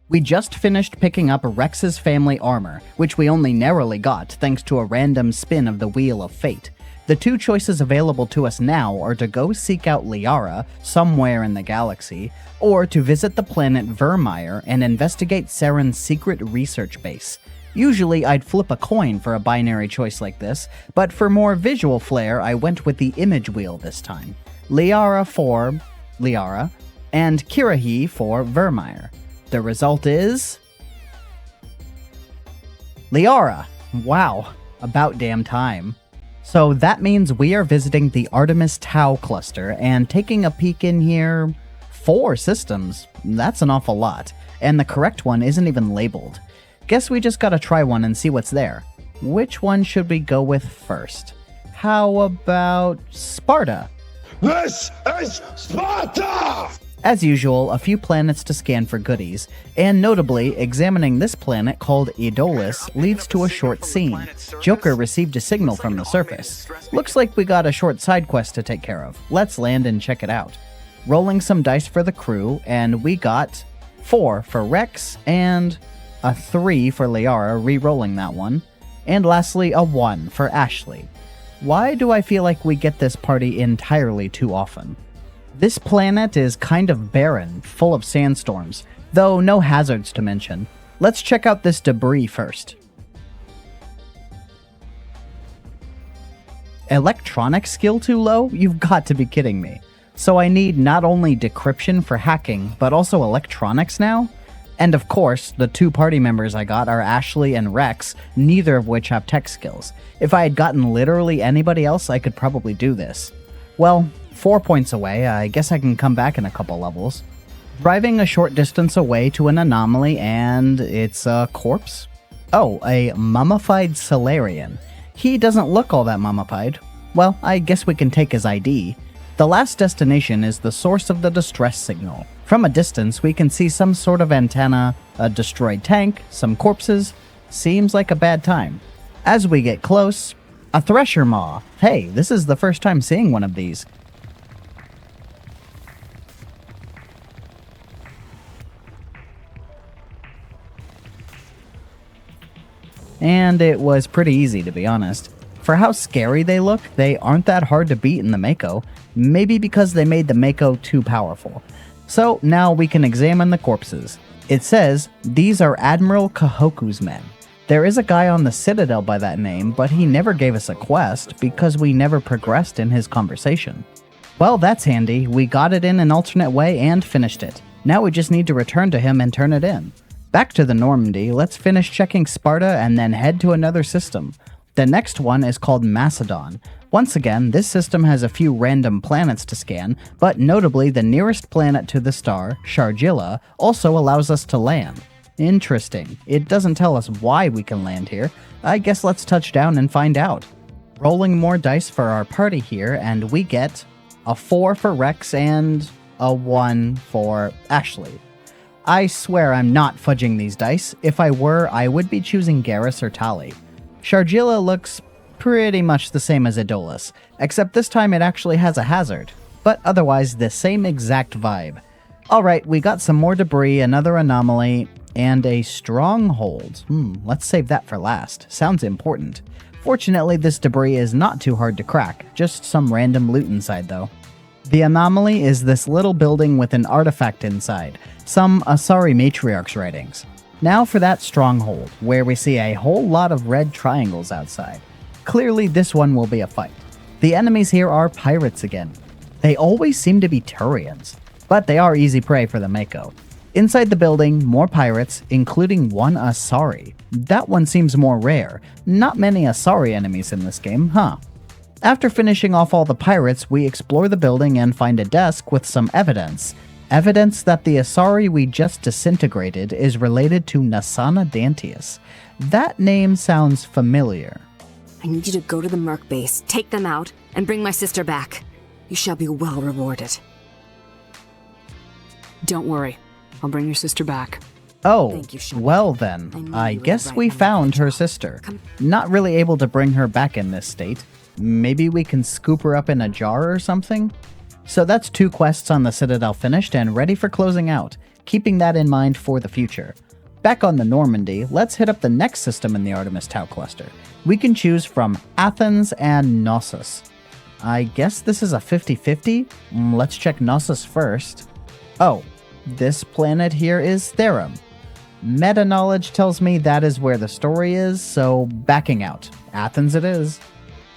We just finished picking up Rex's family armor, which we only narrowly got thanks to a random spin of the Wheel of Fate. The two choices available to us now are to go seek out Liara, somewhere in the galaxy, or to visit the planet Virmire and investigate Saren's secret research base. Usually I'd flip a coin for a binary choice like this, but for more visual flair I went with the image wheel this time. Liara for Liara, and Kirahi for Virmire. The result is... Liara! Wow, about damn time. So that means we are visiting the Artemis Tau cluster and taking a peek in here. 4 systems, that's an awful lot, and the correct one isn't even labeled. Guess we just gotta try one and see what's there. Which one should we go with first? How about Sparta? This is Sparta! As usual, a few planets to scan for goodies, and notably, examining this planet called Edolis leads to a short scene. Joker received a signal from the surface. Looks like we got a short side quest to take care of. Let's land and check it out. Rolling some dice for the crew, and we got 4 for Rex, and a 3 for Liara, re-rolling that one, and lastly a 1 for Ashley. Why do I feel like we get this party entirely too often? This planet is kind of barren, full of sandstorms, though no hazards to mention. Let's check out this debris first. Electronic skill too low? You've got to be kidding me. So I need not only decryption for hacking, but also electronics now? And of course, the 2 party members I got are Ashley and Rex, neither of which have tech skills. If I had gotten literally anybody else, I could probably do this. Well, 4 points away, I guess I can come back in a couple levels. Driving a short distance away to an anomaly, and it's a corpse? Oh, a mummified Solarian. He doesn't look all that mummified. Well, I guess we can take his ID. The last destination is the source of the distress signal. From a distance, we can see some sort of antenna, a destroyed tank, some corpses. Seems like a bad time. As we get close, a Thresher Maw. Hey, this is the first time seeing one of these. And it was pretty easy, to be honest. For how scary they look, they aren't that hard to beat in the Mako, maybe because they made the Mako too powerful. So now we can examine the corpses. It says, these are Admiral Kahoku's men. There is a guy on the Citadel by that name, but he never gave us a quest because we never progressed in his conversation. Well, that's handy. We got it in an alternate way and finished it. Now we just need to return to him and turn it in. Back to the Normandy, let's finish checking Sparta and then head to another system. The next one is called Macedon. Once again, this system has a few random planets to scan, but notably the nearest planet to the star, Shargilla, also allows us to land. Interesting. It doesn't tell us why we can land here. I guess let's touch down and find out. Rolling more dice for our party here, and we get a 4 for Rex and a 1 for Ashley. I swear I'm not fudging these dice. If I were, I would be choosing Garrus or Tali. Shargilla looks pretty much the same as Idolus, except this time it actually has a hazard, but otherwise the same exact vibe. Alright, we got some more debris, another anomaly, and a stronghold. Let's save that for last. Sounds important. Fortunately, this debris is not too hard to crack, just some random loot inside though. The anomaly is this little building with an artifact inside, some Asari Matriarch's writings. Now for that stronghold, where we see a whole lot of red triangles outside. Clearly this one will be a fight. The enemies here are pirates again. They always seem to be Turians, but they are easy prey for the Mako. Inside the building, more pirates, including one Asari. That one seems more rare. Not many Asari enemies in this game, huh? After finishing off all the pirates, we explore the building and find a desk with some evidence. Evidence that the Asari we just disintegrated is related to Nasana Dantius. That name sounds familiar. I need you to go to the Merc base, take them out, and bring my sister back. You shall be well rewarded. Don't worry. I'll bring your sister back. Oh, well then, I guess we found her sister. Not really able to bring her back in this state. Maybe we can scoop her up in a jar or something? So that's 2 quests on the Citadel finished and ready for closing out, keeping that in mind for the future. Back on the Normandy, let's hit up the next system in the Artemis Tau cluster. We can choose from Athens and Knossos. I guess this is a 50-50? Let's check Knossos first. Oh, this planet here is Therum. Meta-knowledge tells me that is where the story is, so backing out. Athens it is.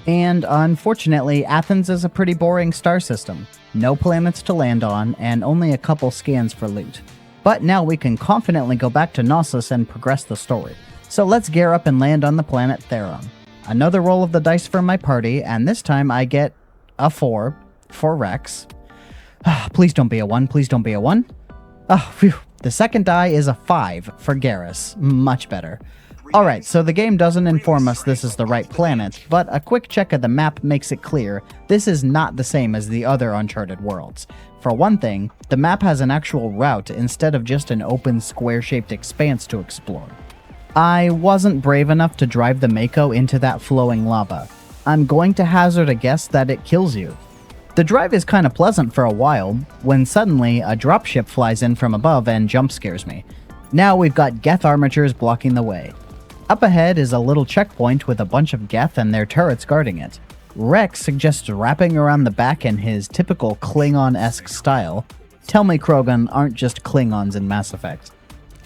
And unfortunately, Athens is a pretty boring star system. No planets to land on, and only a couple scans for loot. But now we can confidently go back to Knossos and progress the story. So let's gear up and land on the planet Therum. Another roll of the dice for my party, and this time I get a 4 for Rex. Please don't be a 1, please don't be a 1. Oh, phew. The second die is a 5 for Garrus. Much better. Alright, so the game doesn't inform us this is the right planet, but a quick check of the map makes it clear this is not the same as the other Uncharted worlds. For one thing, the map has an actual route instead of just an open square-shaped expanse to explore. I wasn't brave enough to drive the Mako into that flowing lava. I'm going to hazard a guess that it kills you. The drive is kind of pleasant for a while, when suddenly a dropship flies in from above and jump scares me. Now we've got Geth armatures blocking the way. Up ahead is a little checkpoint with a bunch of Geth and their turrets guarding it. Rex suggests wrapping around the back in his typical Klingon-esque style. Tell me Krogan aren't just Klingons in Mass Effect.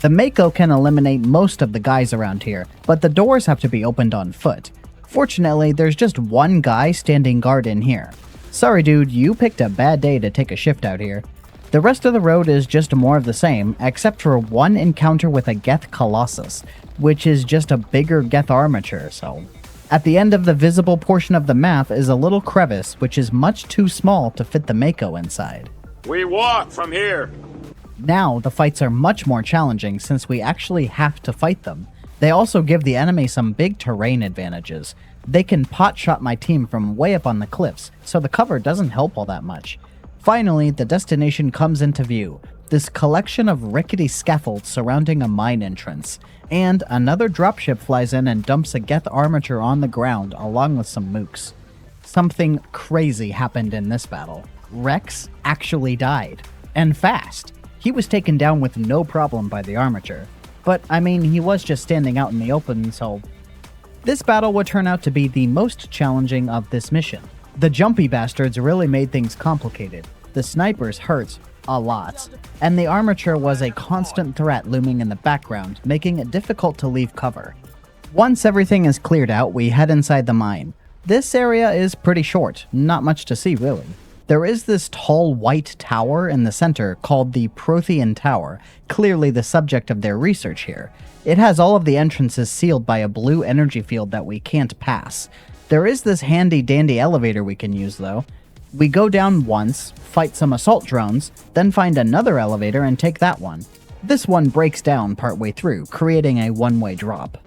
The Mako can eliminate most of the guys around here, but the doors have to be opened on foot. Fortunately, there's just one guy standing guard in here. Sorry dude, you picked a bad day to take a shift out here. The rest of the road is just more of the same, except for one encounter with a Geth Colossus, which is just a bigger Geth armature, so... At the end of the visible portion of the map is a little crevice, which is much too small to fit the Mako inside. We walk from here. Now, the fights are much more challenging since we actually have to fight them. They also give the enemy some big terrain advantages. They can pot-shot my team from way up on the cliffs, so the cover doesn't help all that much. Finally, the destination comes into view. This collection of rickety scaffolds surrounding a mine entrance. And another dropship flies in and dumps a Geth armature on the ground along with some mooks. Something crazy happened in this battle. Rex actually died. And fast. He was taken down with no problem by the armature. But, I mean, he was just standing out in the open, so... This battle would turn out to be the most challenging of this mission. The jumpy bastards really made things complicated. The snipers hurt a lot, and the armature was a constant threat looming in the background, making it difficult to leave cover. Once everything is cleared out, we head inside the mine. This area is pretty short, not much to see really. There is this tall white tower in the center called the Prothean Tower, clearly the subject of their research here. It has all of the entrances sealed by a blue energy field that we can't pass. There is this handy dandy elevator we can use though. We go down once, fight some assault drones, then find another elevator and take that one. This one breaks down partway through, creating a one-way drop.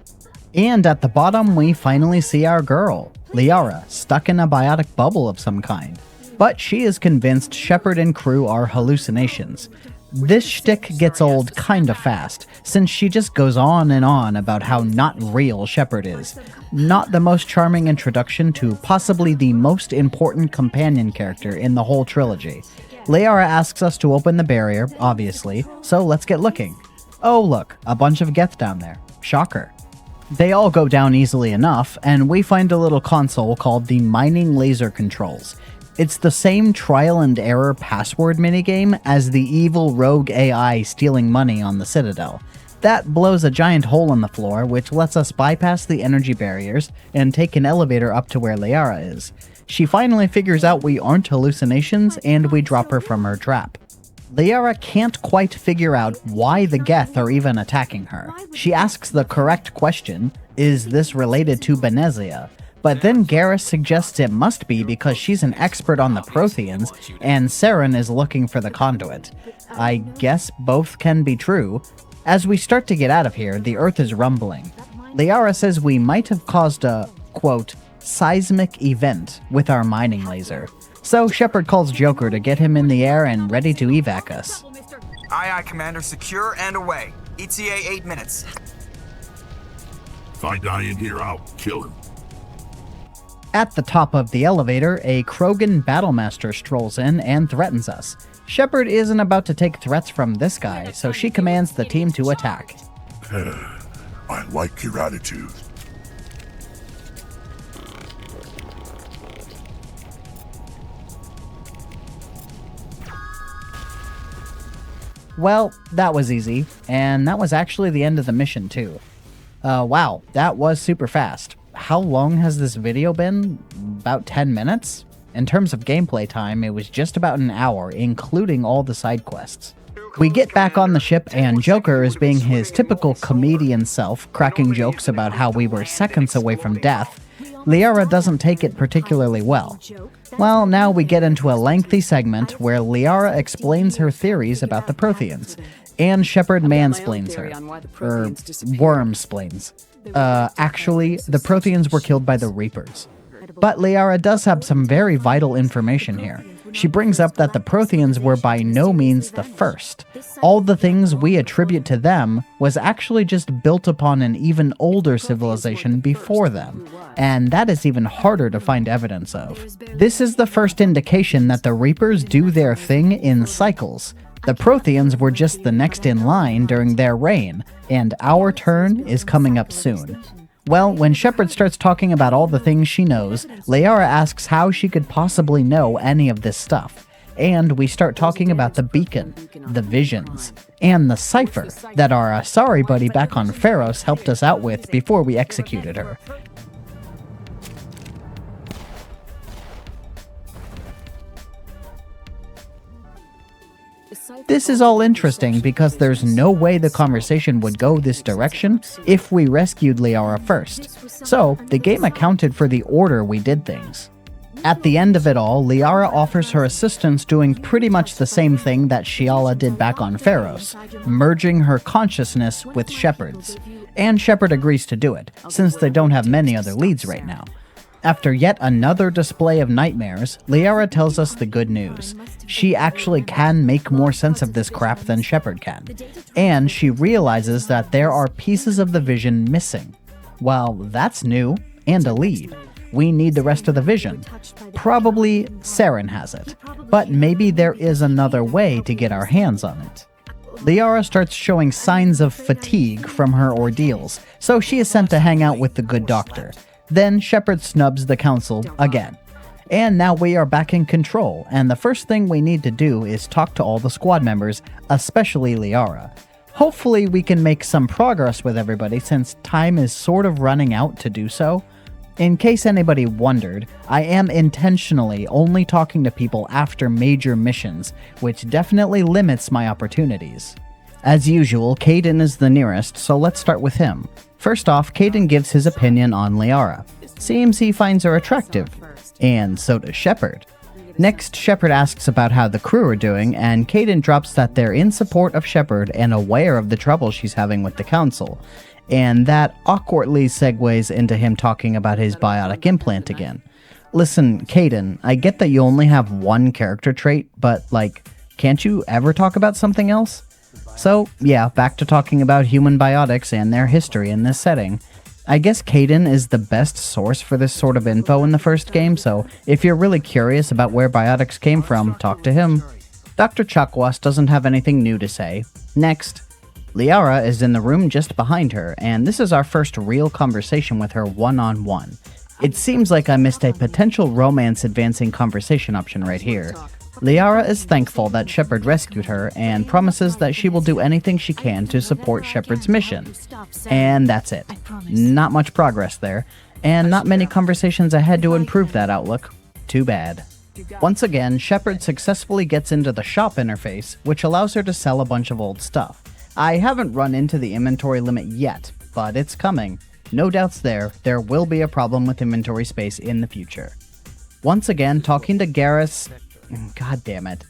And at the bottom we finally see our girl, Liara, stuck in a biotic bubble of some kind. But she is convinced Shepard and crew are hallucinations. This shtick gets old kinda fast, since she just goes on and on about how not real Shepard is. Not the most charming introduction to possibly the most important companion character in the whole trilogy. Liara asks us to open the barrier, obviously, so let's get looking. Oh look, a bunch of Geth down there. Shocker. They all go down easily enough, and we find a little console called the Mining Laser Controls. It's the same trial and error password minigame as the evil rogue AI stealing money on the Citadel. That blows a giant hole in the floor, which lets us bypass the energy barriers and take an elevator up to where Liara is. She finally figures out we aren't hallucinations, and we drop her from her trap. Liara can't quite figure out why the Geth are even attacking her. She asks the correct question, is this related to Benezia? But then Garrus suggests it must be because she's an expert on the Protheans, and Saren is looking for the conduit. I guess both can be true. As we start to get out of here, the Earth is rumbling. Liara says we might have caused a, quote, seismic event with our mining laser. So Shepard calls Joker to get him in the air and ready to evac us. Aye aye, Commander. Secure and away. ETA 8 minutes. If I die in here, I'll kill him. At the top of the elevator, a Krogan Battlemaster strolls in and threatens us. Shepard isn't about to take threats from this guy, so she commands the team to attack. I like your attitude. Well, that was easy, and that was actually the end of the mission too. Wow, that was super fast. How long has this video been? About 10 minutes? In terms of gameplay time, it was just about an hour, including all the side quests. We get back on the ship, and Joker is being his typical comedian self, cracking jokes about how we were seconds away from death. Liara doesn't take it particularly well. Well, now we get into a lengthy segment where Liara explains her theories about the Protheans, and Shepard mansplains her. Wormsplains. Actually, the Protheans were killed by the Reapers. But Liara does have some very vital information here. She brings up that the Protheans were by no means the first. All the things we attribute to them was actually just built upon an even older civilization before them, and that is even harder to find evidence of. This is the first indication that the Reapers do their thing in cycles. The Protheans were just the next in line during their reign, and our turn is coming up soon. Well, when Shepard starts talking about all the things she knows, Liara asks how she could possibly know any of this stuff. And we start talking about the beacon, the visions, and the cipher that our Asari buddy back on Pharos helped us out with before we executed her. This is all interesting because there's no way the conversation would go this direction if we rescued Liara first, so the game accounted for the order we did things. At the end of it all, Liara offers her assistance doing pretty much the same thing that Shiala did back on Pharos, merging her consciousness with Shepard's. And Shepard agrees to do it, since they don't have many other leads right now. After yet another display of nightmares, Liara tells us the good news. She actually can make more sense of this crap than Shepard can. And she realizes that there are pieces of the vision missing. Well, that's new, and a lead. We need the rest of the vision. Probably Saren has it, but maybe there is another way to get our hands on it. Liara starts showing signs of fatigue from her ordeals, so she is sent to hang out with the good doctor. Then Shepard snubs the council again. And now we are back in control, and the first thing we need to do is talk to all the squad members, especially Liara. Hopefully we can make some progress with everybody since time is sort of running out to do so. In case anybody wondered, I am intentionally only talking to people after major missions, which definitely limits my opportunities. As usual, Kaidan is the nearest, so let's start with him. First off, Kaidan gives his opinion on Liara. Seems he finds her attractive, and so does Shepard. Next, Shepard asks about how the crew are doing, and Kaidan drops that they're in support of Shepard and aware of the trouble she's having with the Council. And that awkwardly segues into him talking about his biotic implant again. Listen, Kaidan, I get that you only have one character trait, but, can't you ever talk about something else? So, yeah, back to talking about human biotics and their history in this setting. I guess Kaidan is the best source for this sort of info in the first game, so if you're really curious about where biotics came from, talk to him. Dr. Chakwas doesn't have anything new to say. Next, Liara is in the room just behind her, and this is our first real conversation with her one-on-one. It seems like I missed a potential romance-advancing conversation option right here. Liara is thankful that Shepard rescued her and promises that she will do anything she can to support Shepard's mission. And that's it. Not much progress there, and not many conversations ahead to improve that outlook. Too bad. Once again, Shepard successfully gets into the shop interface, which allows her to sell a bunch of old stuff. I haven't run into the inventory limit yet, but it's coming. No doubts there will be a problem with inventory space in the future. Once again, talking to Garrus. God damn it.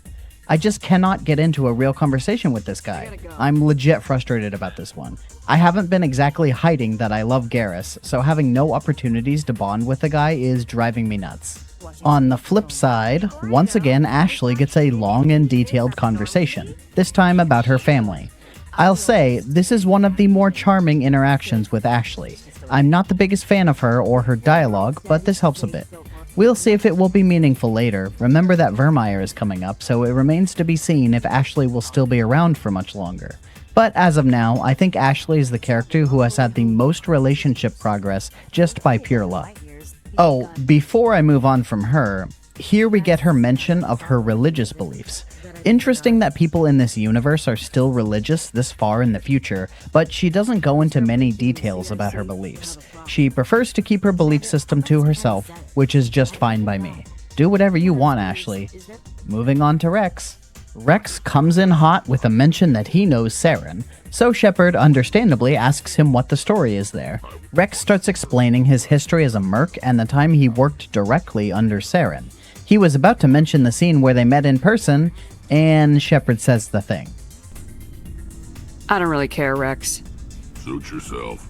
I just cannot get into a real conversation with this guy. I'm legit frustrated about this one. I haven't been exactly hiding that I love Garrus, so having no opportunities to bond with the guy is driving me nuts. On the flip side, once again Ashley gets a long and detailed conversation, this time about her family. I'll say, this is one of the more charming interactions with Ashley. I'm not the biggest fan of her or her dialogue, but this helps a bit. We'll see if it will be meaningful later. Remember that Vermeer is coming up, so it remains to be seen if Ashley will still be around for much longer. But as of now, I think Ashley is the character who has had the most relationship progress just by pure luck. Oh, before I move on from her, here we get her mention of her religious beliefs. Interesting that people in this universe are still religious this far in the future, but she doesn't go into many details about her beliefs. She prefers to keep her belief system to herself, which is just fine by me. Do whatever you want, Ashley. Moving on to Rex. Rex comes in hot with a mention that he knows Saren, so Shepard understandably asks him what the story is there. Rex starts explaining his history as a merc and the time he worked directly under Saren. He was about to mention the scene where they met in person, and Shepard says the thing. I don't really care, Rex. Suit yourself.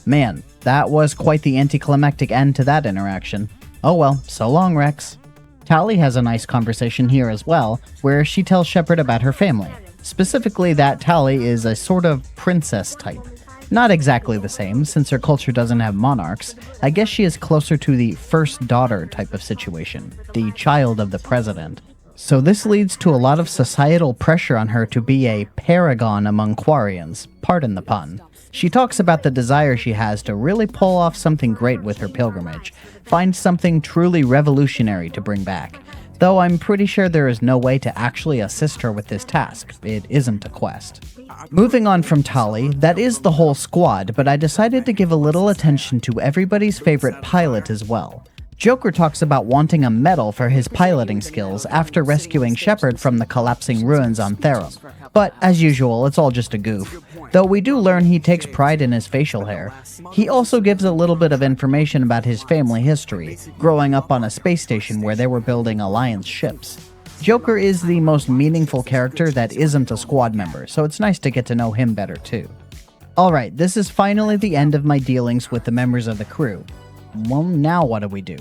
Man, that was quite the anticlimactic end to that interaction. Oh well, so long, Rex. Tali has a nice conversation here as well, where she tells Shepard about her family. Specifically that Tali is a sort of princess type. Not exactly the same, since her culture doesn't have monarchs. I guess she is closer to the first daughter type of situation, the child of the president. So this leads to a lot of societal pressure on her to be a paragon among Quarians, pardon the pun. She talks about the desire she has to really pull off something great with her pilgrimage, find something truly revolutionary to bring back. Though I'm pretty sure there is no way to actually assist her with this task. It isn't a quest. Moving on from Tali, that is the whole squad, but I decided to give a little attention to everybody's favorite pilot as well. Joker talks about wanting a medal for his piloting skills after rescuing Shepard from the collapsing ruins on Therum. But, as usual, it's all just a goof. Though we do learn he takes pride in his facial hair. He also gives a little bit of information about his family history, growing up on a space station where they were building Alliance ships. Joker is the most meaningful character that isn't a squad member, so it's nice to get to know him better too. Alright, this is finally the end of my dealings with the members of the crew. Well, now what do we do?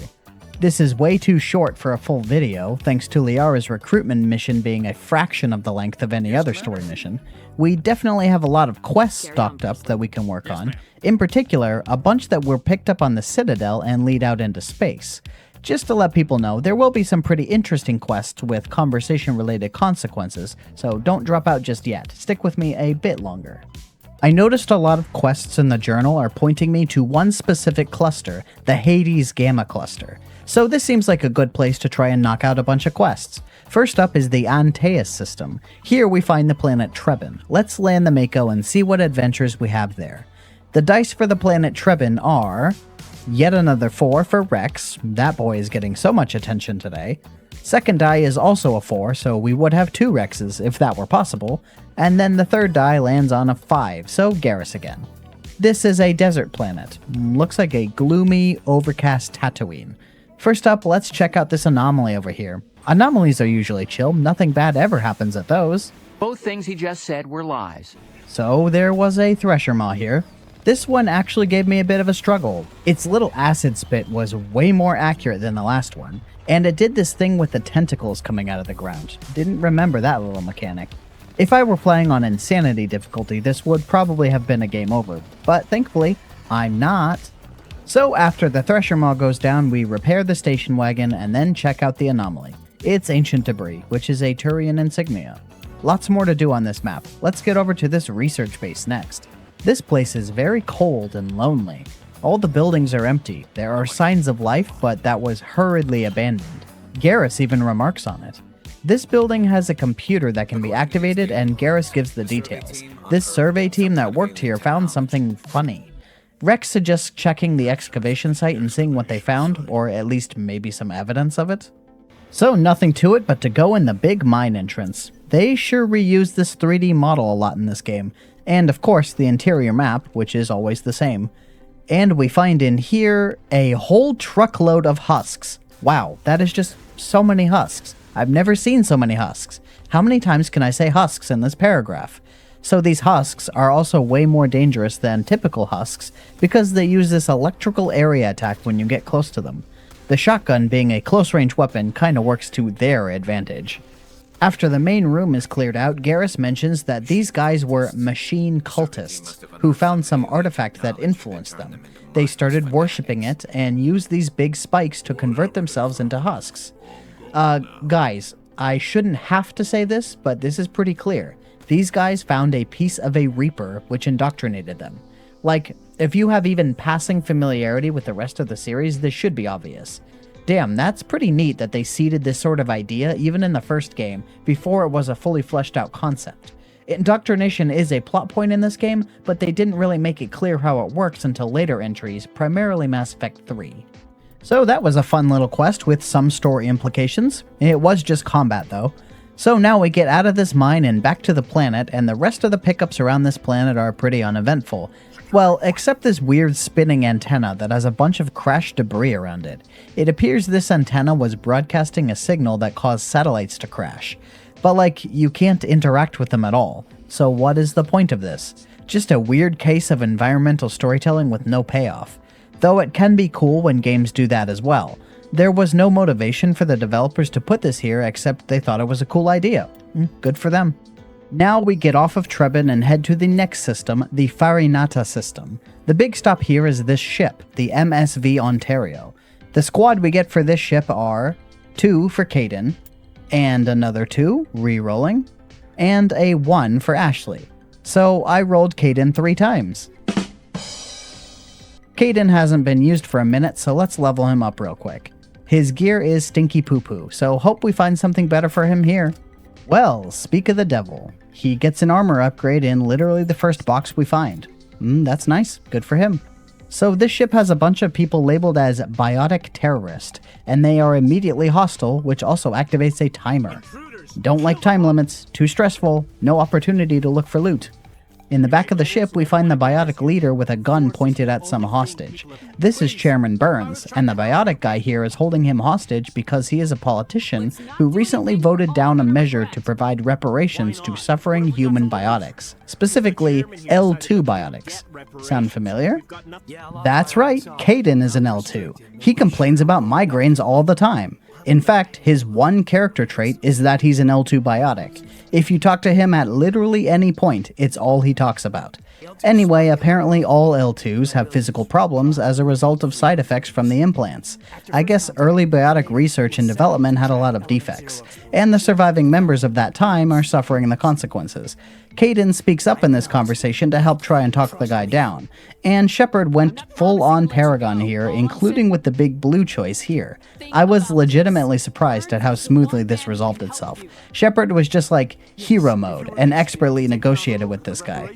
This is way too short for a full video, thanks to Liara's recruitment mission being a fraction of the length of any other story mission. We definitely have a lot of quests stocked up that we can work on. In particular, a bunch that were picked up on the Citadel and lead out into space. Just to let people know, there will be some pretty interesting quests with conversation-related consequences, so don't drop out just yet. Stick with me a bit longer. I noticed a lot of quests in the journal are pointing me to one specific cluster, the Hades Gamma Cluster. So this seems like a good place to try and knock out a bunch of quests. First up is the Antaeus system. Here we find the planet Trebin. Let's land the Mako and see what adventures we have there. The dice for the planet Trebin are yet another 4 for Rex. That boy is getting so much attention today. Second die is also a 4, so we would have 2 Rexes if that were possible. And then the third die lands on a 5, so Garrus again. This is a desert planet. Looks like a gloomy, overcast Tatooine. First up, let's check out this anomaly over here. Anomalies are usually chill, nothing bad ever happens at those. Both things he just said were lies. So there was a Thresher Maw here. This one actually gave me a bit of a struggle. Its little acid spit was way more accurate than the last one, and it did this thing with the tentacles coming out of the ground. Didn't remember that little mechanic. If I were playing on Insanity difficulty, this would probably have been a game over, but thankfully, I'm not. So after the Thresher Maw goes down, we repair the station wagon and then check out the anomaly. It's ancient debris, which is a Turian insignia. Lots more to do on this map. Let's get over to this research base next. This place is very cold and lonely. All the buildings are empty. There are signs of life, but that was hurriedly abandoned. Garrus even remarks on it. This building has a computer that can be activated, and Garrus gives the details. This survey team that worked here found something funny. Rex suggests checking the excavation site and seeing what they found, or at least maybe some evidence of it. So nothing to it but to go in the big mine entrance. They sure reuse this 3D model a lot in this game, and of course the interior map, which is always the same. And we find in here a whole truckload of husks. Wow, that is just so many husks. I've never seen so many husks. How many times can I say husks in this paragraph? So these husks are also way more dangerous than typical husks because they use this electrical area attack when you get close to them. The shotgun, being a close-range weapon, kinda works to their advantage. After the main room is cleared out, Garrus mentions that these guys were machine cultists who found some artifact that influenced them. They started worshipping it and used these big spikes to convert themselves into husks. Guys, I shouldn't have to say this, but this is pretty clear. These guys found a piece of a Reaper which indoctrinated them. Like, if you have even passing familiarity with the rest of the series, this should be obvious. Damn, that's pretty neat that they seeded this sort of idea even in the first game, before it was a fully fleshed out concept. Indoctrination is a plot point in this game, but they didn't really make it clear how it works until later entries, primarily Mass Effect 3. So that was a fun little quest with some story implications. It was just combat though. So now we get out of this mine and back to the planet, and the rest of the pickups around this planet are pretty uneventful. Well, except this weird spinning antenna that has a bunch of crashed debris around it. It appears this antenna was broadcasting a signal that caused satellites to crash. But like, you can't interact with them at all. So what is the point of this? Just a weird case of environmental storytelling with no payoff. Though it can be cool when games do that as well. There was no motivation for the developers to put this here except they thought it was a cool idea. Good for them. Now we get off of Trebin and head to the next system, the Farinata system. The big stop here is this ship, the MSV Ontario. The squad we get for this ship are 2 for Kaidan, and another 2, re-rolling, and a 1 for Ashley. So I rolled Kaidan 3 times. Kaidan hasn't been used for a minute, so let's level him up real quick. His gear is stinky poo-poo, so hope we find something better for him here. Well, speak of the devil. He gets an armor upgrade in literally the first box we find. That's nice. Good for him. So this ship has a bunch of people labeled as biotic terrorist, and they are immediately hostile, which also activates a timer. Don't like time limits. Too stressful. No opportunity to look for loot. In the back of the ship, we find the biotic leader with a gun pointed at some hostage. This is Chairman Burns, and the biotic guy here is holding him hostage because he is a politician who recently voted down a measure to provide reparations to suffering human biotics, specifically L2 biotics. Sound familiar? That's right, Kaidan is an L2. He complains about migraines all the time. In fact, his one character trait is that he's an L2 biotic. If you talk to him at literally any point, it's all he talks about. Anyway, apparently all L2s have physical problems as a result of side effects from the implants. I guess early biotic research and development had a lot of defects, and the surviving members of that time are suffering the consequences. Kaidan speaks up in this conversation to help try and talk the guy down, and Shepard went full-on Paragon here, including with the big blue choice here. I was legitimately surprised at how smoothly this resolved itself. Shepard was just like hero mode and expertly negotiated with this guy.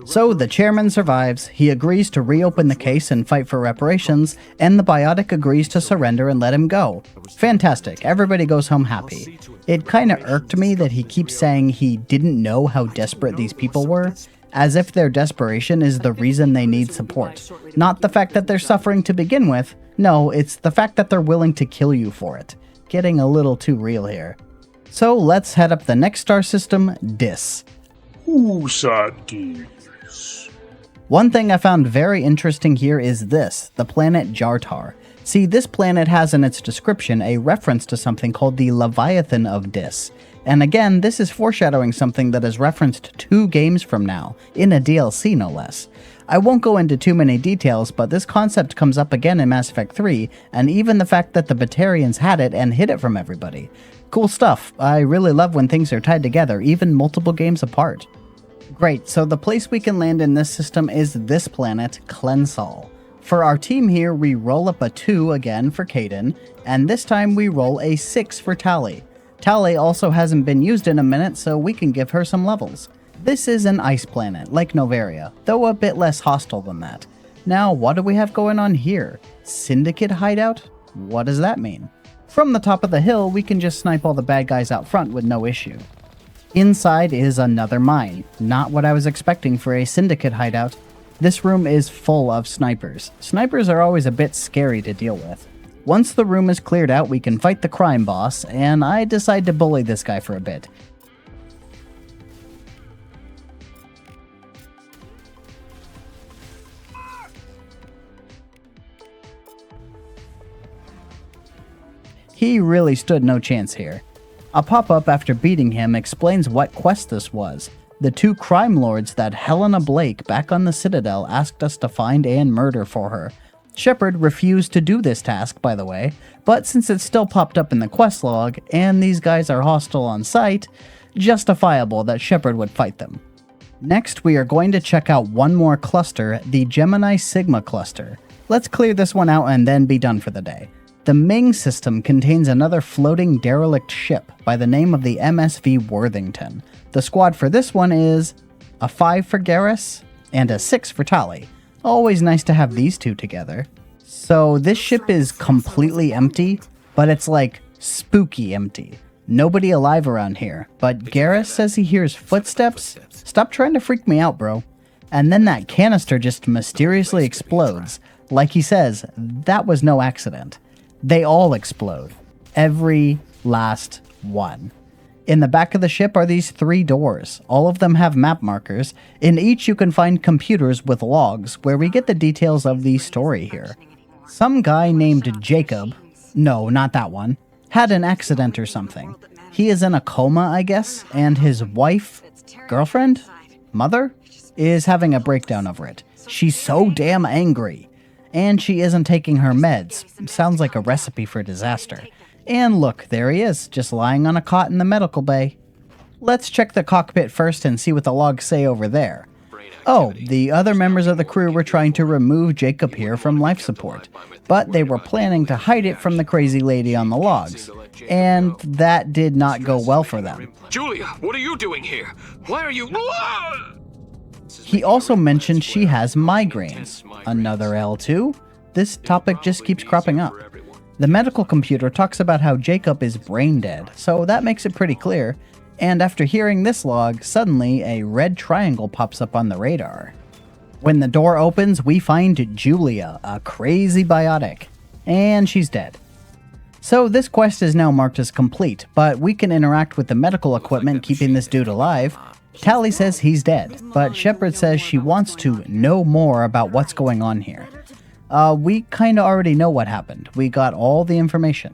So the chairman survives, he agrees to reopen the case and fight for reparations, and the biotic agrees to surrender and let him go. Fantastic, everybody goes home happy. It kinda irked me that he keeps saying he didn't know how desperate these people were, as if their desperation is the reason they need support. Not the fact that they're suffering to begin with, no, it's the fact that they're willing to kill you for it. Getting a little too real here. So let's head up the next star system, Dis. One thing I found very interesting here is this, the planet Jartar. See, this planet has in its description a reference to something called the Leviathan of Dis. And again, this is foreshadowing something that is referenced 2 games from now, in a DLC no less. I won't go into too many details, but this concept comes up again in Mass Effect 3, and even the fact that the Batarians had it and hid it from everybody. Cool stuff. I really love when things are tied together, even multiple games apart. Great, so the place we can land in this system is this planet, Klensal. For our team here, we roll up a 2 again for Kaidan, and this time we roll a 6 for Tali. Tali also hasn't been used in a minute, so we can give her some levels. This is an ice planet, like Novaria, though a bit less hostile than that. Now, what do we have going on here? Syndicate hideout? What does that mean? From the top of the hill, we can just snipe all the bad guys out front with no issue. Inside is another mine, not what I was expecting for a Syndicate hideout. This room is full of snipers. Snipers are always a bit scary to deal with. Once the room is cleared out, we can fight the crime boss, and I decide to bully this guy for a bit. He really stood no chance here. A pop-up after beating him explains what quest this was. The 2 crime lords that Helena Blake back on the Citadel asked us to find and murder for her. Shepard refused to do this task, by the way, but since it still popped up in the quest log, and these guys are hostile on sight, justifiable that Shepard would fight them. Next, we are going to check out one more cluster, the Gemini Sigma cluster. Let's clear this one out and then be done for the day. The Ming system contains another floating derelict ship by the name of the MSV Worthington. The squad for this one is a 5 for Garrus and a 6 for Tali. Always nice to have these 2 together. So this ship is completely empty, but it's like spooky empty. Nobody alive around here, but Garrus says he hears footsteps. Stop trying to freak me out, bro. And then that canister just mysteriously explodes. Like he says, that was no accident. They all explode. Every last one. In the back of the ship are these 3 doors. All of them have map markers. In each you can find computers with logs, where we get the details of the story here. Some guy named Jacob, no, not that one, had an accident or something. He is in a coma, I guess, and his wife, girlfriend, mother, is having a breakdown over it. She's so damn angry. And she isn't taking her meds. Sounds like a recipe for disaster. And look, there he is, just lying on a cot in the medical bay. Let's check the cockpit first and see what the logs say over there. Oh, the other members of the crew were trying to remove Jacob here from life support, but they were planning to hide it from the crazy lady on the logs. And that did not go well for them. Julia, what are you doing here? Why are you... He also mentioned she has migraines. Another L2? This topic just keeps cropping up. The medical computer talks about how Jacob is brain dead, so that makes it pretty clear. And after hearing this log, suddenly a red triangle pops up on the radar. When the door opens, we find Julia, a crazy biotic. And she's dead. So this quest is now marked as complete, but we can interact with the medical equipment keeping this dude alive. Tali says he's dead, but Shepard says she wants to know more about what's going on here. We kinda already know what happened. We got all the information.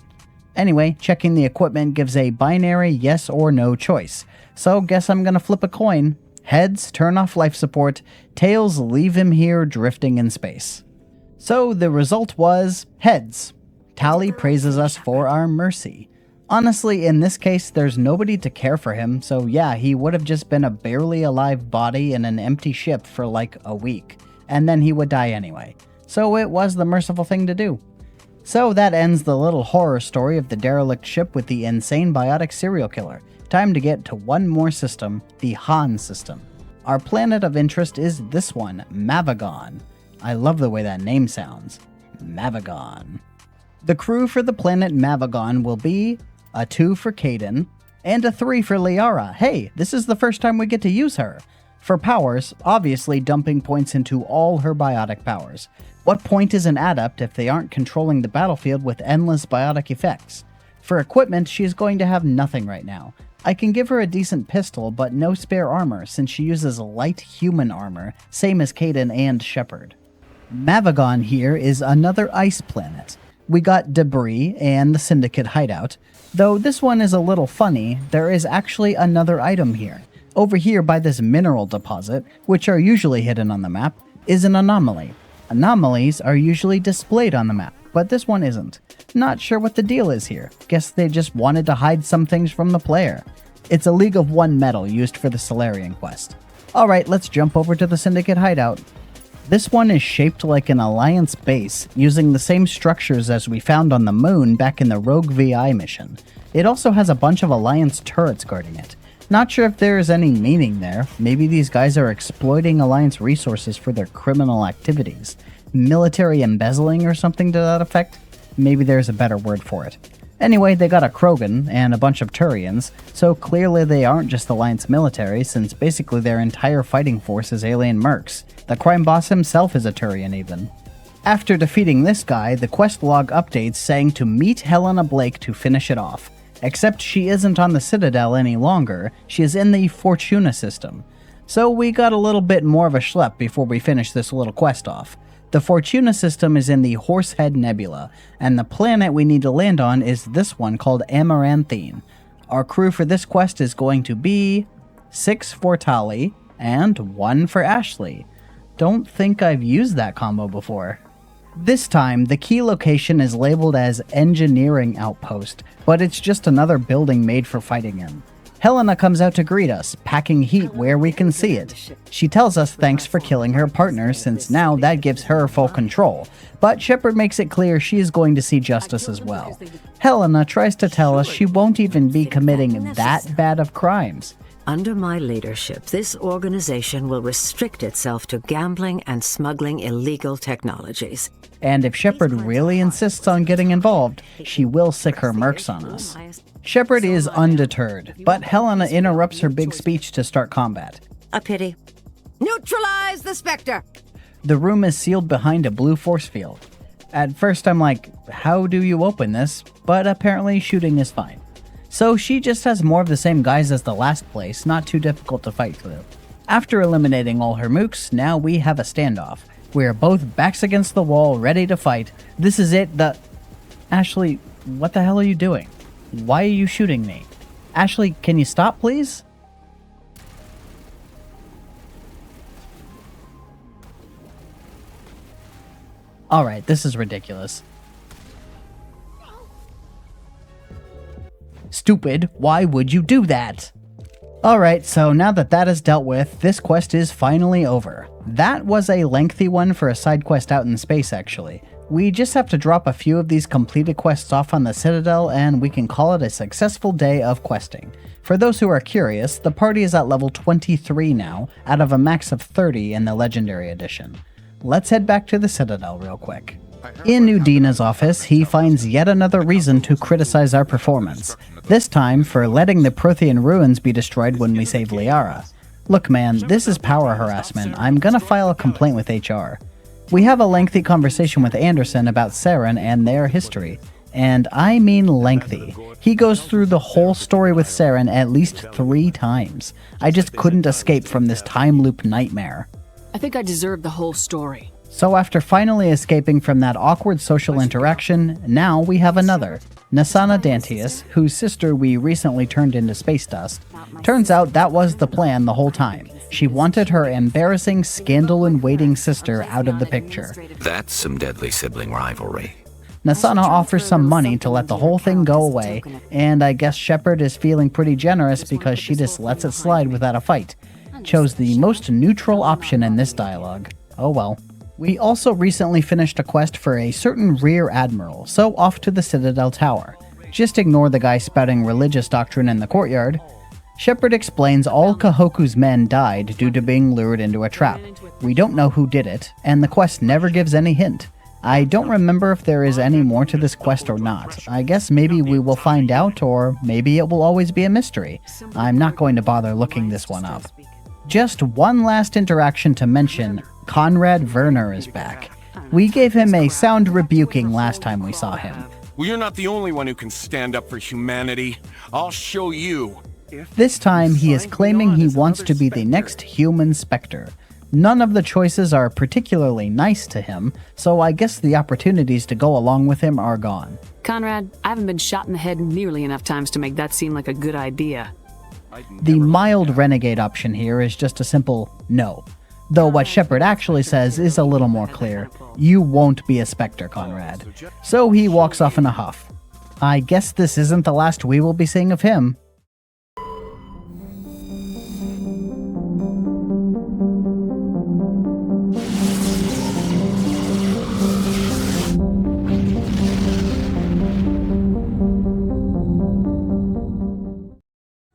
Anyway, checking the equipment gives a binary yes or no choice. So guess I'm gonna flip a coin. Heads, turn off life support. Tails, leave him here drifting in space. So the result was heads. Tali praises us for our mercy. Honestly, in this case, there's nobody to care for him, so yeah, he would have just been a barely alive body in an empty ship for like a week, and then he would die anyway. So it was the merciful thing to do. So that ends the little horror story of the derelict ship with the insane biotic serial killer. Time to get to one more system, the Han system. Our planet of interest is this one, Mavagon. I love the way that name sounds. Mavagon. The crew for the planet Mavagon will be a 2 for Kaidan, and a 3 for Liara. Hey, this is the first time we get to use her. For powers, obviously dumping points into all her biotic powers. What point is an adept if they aren't controlling the battlefield with endless biotic effects? For equipment, she's going to have nothing right now. I can give her a decent pistol, but no spare armor since she uses light human armor, same as Kaidan and Shepard. Mavagon here is another ice planet. We got debris and the Syndicate hideout. Though this one is a little funny, there is actually another item here. Over here by this mineral deposit, which are usually hidden on the map, is an anomaly. Anomalies are usually displayed on the map, but this one isn't. Not sure what the deal is here. Guess they just wanted to hide some things from the player. It's a League of One medal used for the Solarian quest. Alright, let's jump over to the Syndicate hideout. This one is shaped like an Alliance base, using the same structures as we found on the moon back in the Rogue VI mission. It also has a bunch of Alliance turrets guarding it. Not sure if there is any meaning there. Maybe these guys are exploiting Alliance resources for their criminal activities. Military embezzling or something to that effect? Maybe there's a better word for it. Anyway, they got a Krogan and a bunch of Turians, so clearly they aren't just Alliance military, since basically their entire fighting force is alien mercs. The crime boss himself is a Turian even. After defeating this guy, the quest log updates saying to meet Helena Blake to finish it off. Except she isn't on the Citadel any longer, she is in the Fortuna system. So we got a little bit more of a schlep before we finish this little quest off. The Fortuna system is in the Horsehead Nebula, and the planet we need to land on is this one called Amaranthine. Our crew for this quest is going to be 6 for Tali and 1 for Ashley. Don't think I've used that combo before. This time, the key location is labeled as Engineering Outpost, but it's just another building made for fighting in. Helena comes out to greet us, packing heat where we can see it. She tells us thanks for killing her partner, since now that gives her full control, but Shepard makes it clear she is going to see justice as well. Helena tries to tell us she won't even be committing that bad of crimes. Under my leadership, this organization will restrict itself to gambling and smuggling illegal technologies. And if Shepard really insists on getting involved, she will sick her mercs on us. Shepard is undeterred, but Helena interrupts her big speech to start combat. A pity. Neutralize the Spectre! The room is sealed behind a blue force field. At first I'm like, how do you open this? But apparently shooting is fine. So she just has more of the same guys as the last place, not too difficult to fight through. After eliminating all her mooks, now we have a standoff. We are both backs against the wall, ready to fight. This is it, Ashley, what the hell are you doing? Why are you shooting me? Ashley, can you stop, please? Alright, this is ridiculous. Stupid, why would you do that? Alright, so now that that is dealt with, this quest is finally over. That was a lengthy one for a side quest out in space, actually. We just have to drop a few of these completed quests off on the Citadel, and we can call it a successful day of questing. For those who are curious, the party is at level 23 now, out of a max of 30 in the Legendary Edition. Let's head back to the Citadel real quick. In Udina's office, he finds yet another reason to criticize our performance. This time for letting the Prothean ruins be destroyed when we save Liara. Look man, this is power harassment. I'm gonna file a complaint with HR. We have a lengthy conversation with Anderson about Saren and their history. And I mean lengthy. He goes through the whole story with Saren at least 3 times. I just couldn't escape from this time loop nightmare. I think I deserve the whole story. So after finally escaping from that awkward social interaction, now we have another. Nasana Dantius, whose sister we recently turned into space dust. Turns out that was the plan the whole time. She wanted her embarrassing, scandal-in-waiting sister out of the picture. That's some deadly sibling rivalry. Nasana offers some money to let the whole thing go away, and I guess Shepard is feeling pretty generous because she just lets it slide without a fight. Chose the most neutral option in this dialogue. Oh well. We also recently finished a quest for a certain rear admiral, so off to the Citadel Tower. Just ignore the guy spouting religious doctrine in the courtyard. Shepard explains all Kahoku's men died due to being lured into a trap. We don't know who did it, and the quest never gives any hint. I don't remember if there is any more to this quest or not. I guess maybe we will find out, or maybe it will always be a mystery. I'm not going to bother looking this one up. Just one last interaction to mention, Conrad Werner is back. We gave him a sound rebuking last time we saw him. Well, you're not the only one who can stand up for humanity. I'll show you. This time, he is claiming he wants to be the next Human Spectre. None of the choices are particularly nice to him, so I guess the opportunities to go along with him are gone. Conrad, I haven't been shot in the head nearly enough times to make that seem like a good idea. The mild Renegade option here is just a simple no. Though what Shepard actually says is a little more clear. You won't be a Spectre, Conrad. So he walks off in a huff. I guess this isn't the last we will be seeing of him.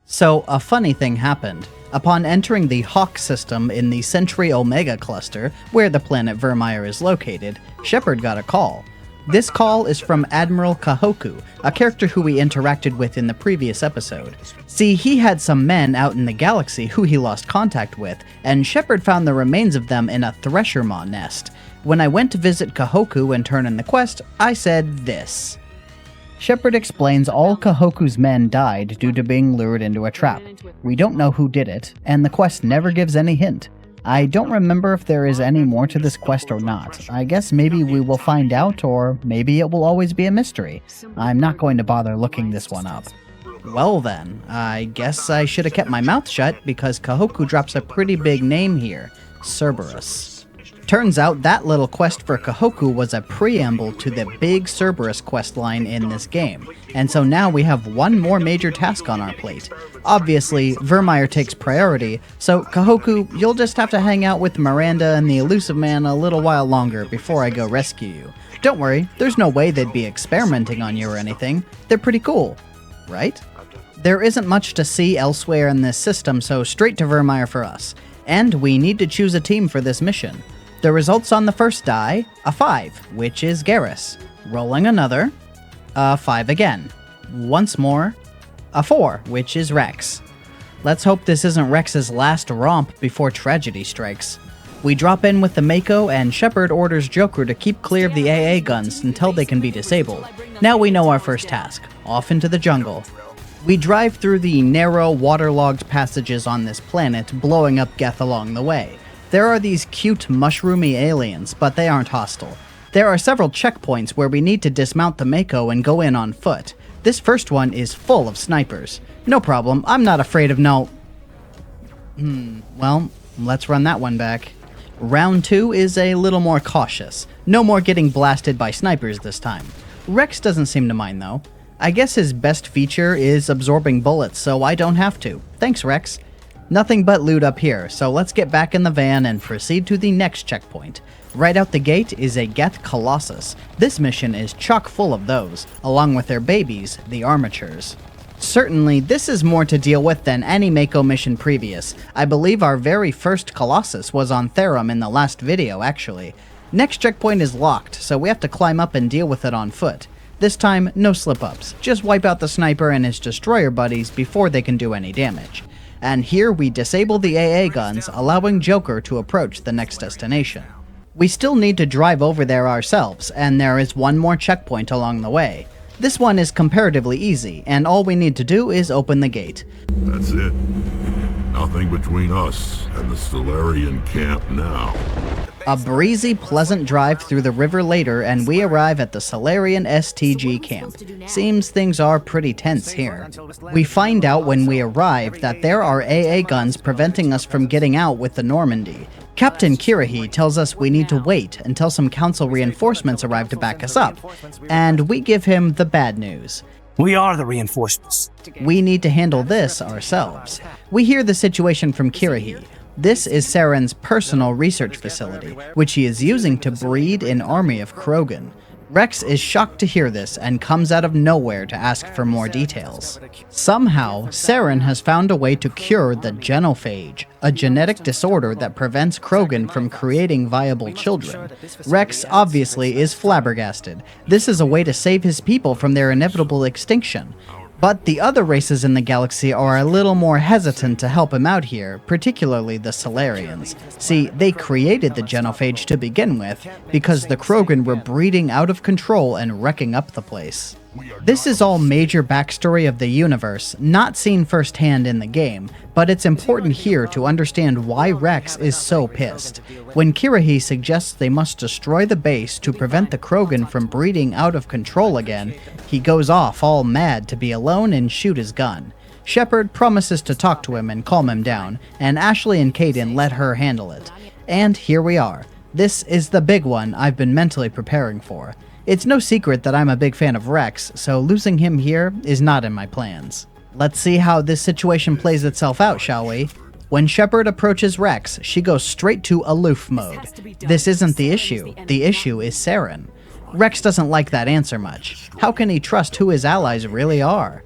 So, a funny thing happened. Upon entering the Hawk system in the Sentry Omega cluster, where the planet Vermeer is located, Shepard got a call. This call is from Admiral Kahoku, a character who we interacted with in the previous episode. See, he had some men out in the galaxy who he lost contact with, and Shepard found the remains of them in a Thresher Maw nest. When I went to visit Kahoku and turn in the quest, I said this. Shepard explains all Kahoku's men died due to being lured into a trap. We don't know who did it, and the quest never gives any hint. I don't remember if there is any more to this quest or not. I guess maybe we will find out, or maybe it will always be a mystery. I'm not going to bother looking this one up. Well then, I guess I should have kept my mouth shut because Kahoku drops a pretty big name here, Cerberus. Turns out that little quest for Kahoku was a preamble to the big Cerberus questline in this game, and so now we have one more major task on our plate. Obviously, Vermeer takes priority, so Kahoku, you'll just have to hang out with Miranda and the Elusive Man a little while longer before I go rescue you. Don't worry, there's no way they'd be experimenting on you or anything. They're pretty cool, right? There isn't much to see elsewhere in this system, so straight to Vermeer for us. And we need to choose a team for this mission. The results on the first die, a 5, which is Garrus. Rolling another, a 5 again. Once more, a 4, which is Rex. Let's hope this isn't Rex's last romp before tragedy strikes. We drop in with the Mako, and Shepard orders Joker to keep clear of the AA guns until they can be disabled. Now we know our first task, off into the jungle. We drive through the narrow, waterlogged passages on this planet, blowing up Geth along the way. There are these cute, mushroomy aliens, but they aren't hostile. There are several checkpoints where we need to dismount the Mako and go in on foot. This first one is full of snipers. No problem, I'm not afraid of no... well, let's run that one back. Round 2 is a little more cautious. No more getting blasted by snipers this time. Rex doesn't seem to mind though. I guess his best feature is absorbing bullets, so I don't have to. Thanks, Rex. Nothing but loot up here, so let's get back in the van and proceed to the next checkpoint. Right out the gate is a Geth Colossus. This mission is chock full of those, along with their babies, the Armatures. Certainly, this is more to deal with than any Mako mission previous. I believe our very first Colossus was on Therum in the last video, actually. Next checkpoint is locked, so we have to climb up and deal with it on foot. This time, no slip-ups. Just wipe out the sniper and his destroyer buddies before they can do any damage. And here we disable the AA guns, allowing Joker to approach the next destination. We still need to drive over there ourselves, and there is one more checkpoint along the way. This one is comparatively easy, and all we need to do is open the gate. That's it. Nothing between us and the Solarian camp now. A breezy, pleasant drive through the river later, and we arrive at the Solarian STG camp. Seems things are pretty tense here. We find out when we arrive that there are AA guns preventing us from getting out with the Normandy. Captain Kirahi tells us we need to wait until some council reinforcements arrive to back us up, and we give him the bad news. We are the reinforcements. We need to handle this ourselves. We hear the situation from Kirahi. This is Saren's personal research facility, which he is using to breed an army of Krogan. Rex is shocked to hear this and comes out of nowhere to ask for more details. Somehow, Saren has found a way to cure the genophage, a genetic disorder that prevents Krogan from creating viable children. Rex obviously is flabbergasted. This is a way to save his people from their inevitable extinction. But the other races in the galaxy are a little more hesitant to help him out here, particularly the Solarians. See, they created the genophage to begin with, because the Krogan were breeding out of control and wrecking up the place. This is all major backstory of the universe, not seen firsthand in the game, but it's important here to understand why Rex is so pissed. When Kirahi suggests they must destroy the base to prevent the Krogan from breeding out of control again, he goes off all mad to be alone and shoot his gun. Shepard promises to talk to him and calm him down, and Ashley and Kaidan let her handle it. And here we are. This is the big one I've been mentally preparing for. It's no secret that I'm a big fan of Rex, so losing him here is not in my plans. Let's see how this situation plays itself out, shall we? When Shepard approaches Rex, she goes straight to aloof mode. This isn't the issue is Saren. Rex doesn't like that answer much. How can he trust who his allies really are?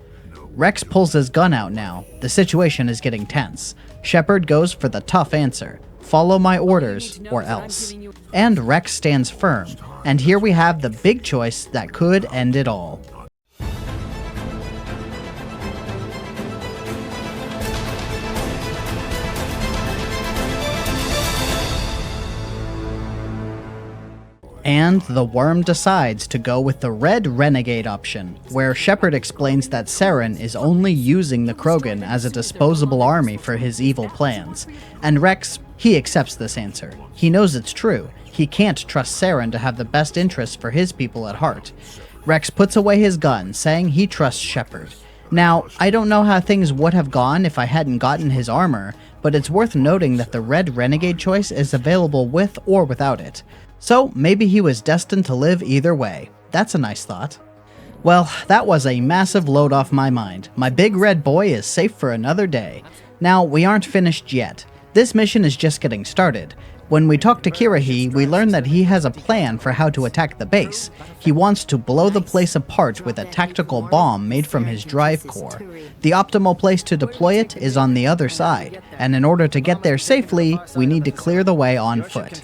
Rex pulls his gun out now. The situation is getting tense. Shepard goes for the tough answer. Follow my orders, or else. And Rex stands firm. And here we have the big choice that could end it all. And the worm decides to go with the red Renegade option, where Shepard explains that Saren is only using the Krogan as a disposable army for his evil plans. And Rex, he accepts this answer. He knows it's true. He can't trust Saren to have the best interests for his people at heart. Rex puts away his gun, saying he trusts Shepard. Now, I don't know how things would have gone if I hadn't gotten his armor, but it's worth noting that the red Renegade choice is available with or without it. So maybe he was destined to live either way. That's a nice thought. Well, that was a massive load off my mind. My big red boy is safe for another day. Now, we aren't finished yet. This mission is just getting started. When we talk to Kirahi, we learn that he has a plan for how to attack the base. He wants to blow the place apart with a tactical bomb made from his drive core. The optimal place to deploy it is on the other side, and in order to get there safely, we need to clear the way on foot.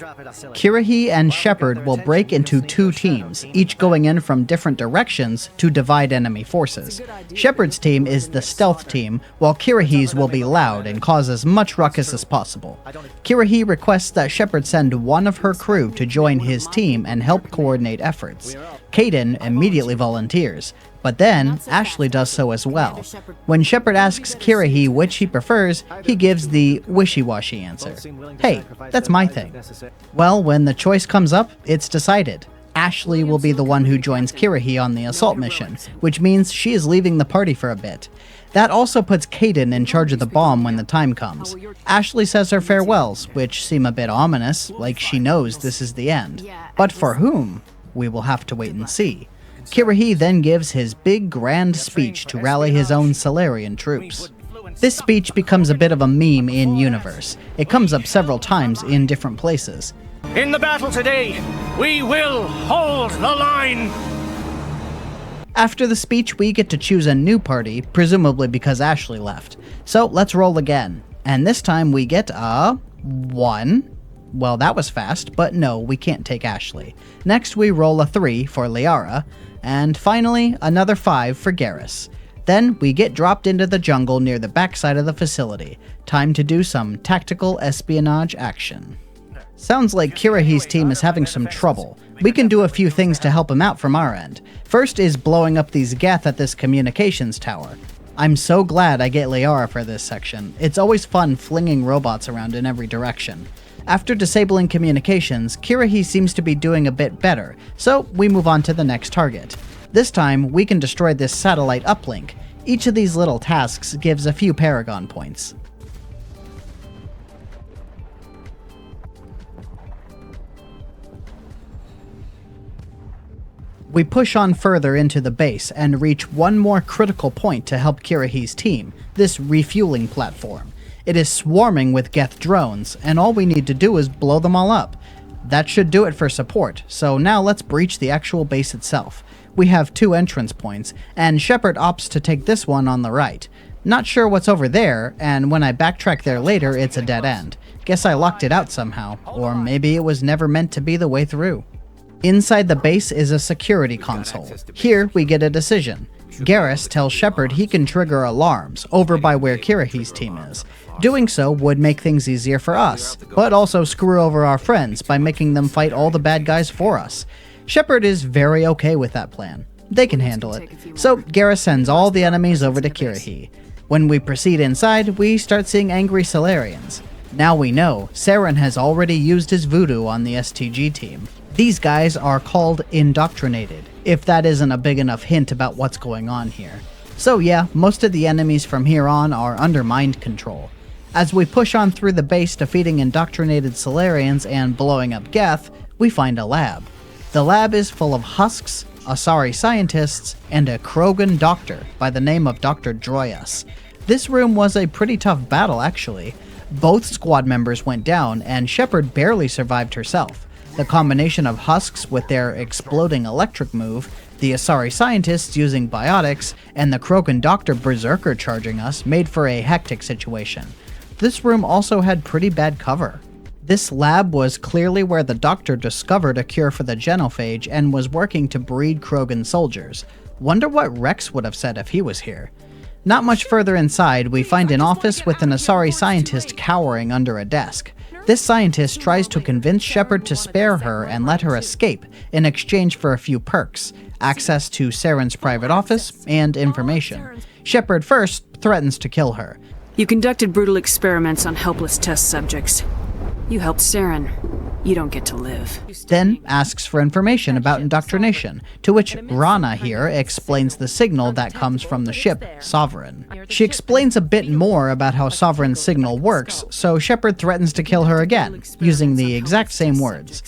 Kirahi and Shepard will break into two teams, each going in from different directions to divide enemy forces. Shepard's team is the stealth team, while Kirahi's will be loud and cause as much ruckus as possible. Kirahi requests that Shepard send one of her crew to join his team and help coordinate efforts. Kaidan immediately volunteers, but then Ashley does so as well. When Shepard asks Kirahi which he prefers, he gives the wishy-washy answer. Hey, that's my thing. Well, when the choice comes up, it's decided. Ashley will be the one who joins Kirahi on the assault mission, which means she is leaving the party for a bit. That also puts Kaidan in charge of the bomb when the time comes. Ashley says her farewells, which seem a bit ominous, like she knows this is the end. But for whom? We will have to wait and see. Kirahi then gives his big grand speech to rally his own Solarian troops. This speech becomes a bit of a meme in universe. It comes up several times in different places. In the battle today, we will hold the line! After the speech, we get to choose a new party, presumably because Ashley left. So let's roll again. And this time we get a 1. Well, that was fast, but no, we can't take Ashley. Next we roll a 3 for Liara, and finally another 5 for Garrus. Then we get dropped into the jungle near the backside of the facility. Time to do some tactical espionage action. Sounds like Kirahi's team is having some trouble. We can do a few things to help him out from our end. First is blowing up these Geth at this communications tower. I'm so glad I get Liara for this section. It's always fun flinging robots around in every direction. After disabling communications, Kirahi seems to be doing a bit better, so we move on to the next target. This time, we can destroy this satellite uplink. Each of these little tasks gives a few Paragon points. We push on further into the base and reach one more critical point to help Kirahi's team, this refueling platform. It is swarming with Geth drones, and all we need to do is blow them all up. That should do it for support, so now let's breach the actual base itself. We have 2 entrance points, and Shepard opts to take this one on the right. Not sure what's over there, and when I backtrack there later, it's a dead end. Guess I locked it out somehow, or maybe it was never meant to be the way through. Inside the base is a security console. Here, we get a decision. Garrus tells Shepard he can trigger alarms over by where Kirahi's team is. Doing so would make things easier for us, but also screw over our friends by making them fight all the bad guys for us. Shepard is very okay with that plan. They can handle it. So Garrus sends all the enemies over to Kirahi. When we proceed inside, we start seeing angry Salarians. Now we know Saren has already used his voodoo on the STG team. These guys are called Indoctrinated, if that isn't a big enough hint about what's going on here. So yeah, most of the enemies from here on are under mind control. As we push on through the base defeating Indoctrinated Salarians and blowing up Geth, we find a lab. The lab is full of husks, Asari scientists, and a Krogan doctor by the name of Dr. Droyas. This room was a pretty tough battle actually. Both squad members went down and Shepard barely survived herself. The combination of husks with their exploding electric move, the Asari scientists using biotics, and the Krogan doctor berserker charging us made for a hectic situation. This room also had pretty bad cover. This lab was clearly where the doctor discovered a cure for the genophage and was working to breed Krogan soldiers. Wonder what Rex would have said if he was here. Not much further inside, we find an office with an Asari scientist cowering under a desk. This scientist tries to convince Shepard to spare her and let her escape in exchange for a few perks, access to Saren's private office, and information. Shepard first threatens to kill her. You conducted brutal experiments on helpless test subjects. You helped Saren. You don't get to live. Then asks for information about indoctrination, to which Rana here explains the signal that comes from the ship, Sovereign. She explains a bit more about how Sovereign's signal works, so Shepard threatens to kill her again, using the exact same words.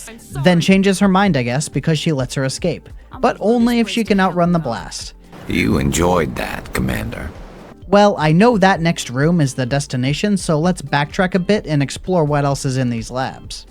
Then changes her mind, I guess, because she lets her escape. But only if she can outrun the blast. You enjoyed that, Commander. Well, I know that next room is the destination, so let's backtrack a bit and explore what else is in these labs.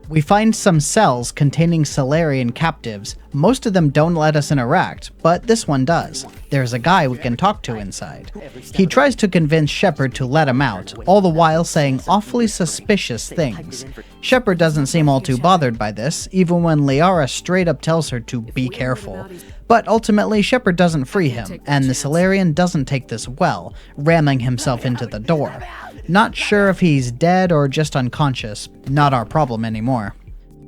We find some cells containing Salarian captives. Most of them don't let us interact, but this one does. There's a guy we can talk to inside. He tries to convince Shepard to let him out, all the while saying awfully suspicious things. Shepard doesn't seem all too bothered by this, even when Liara straight up tells her to be careful. But ultimately, Shepard doesn't free him, and the Salarian doesn't take this well, ramming himself into the door. Not sure if he's dead or just unconscious. Not our problem anymore.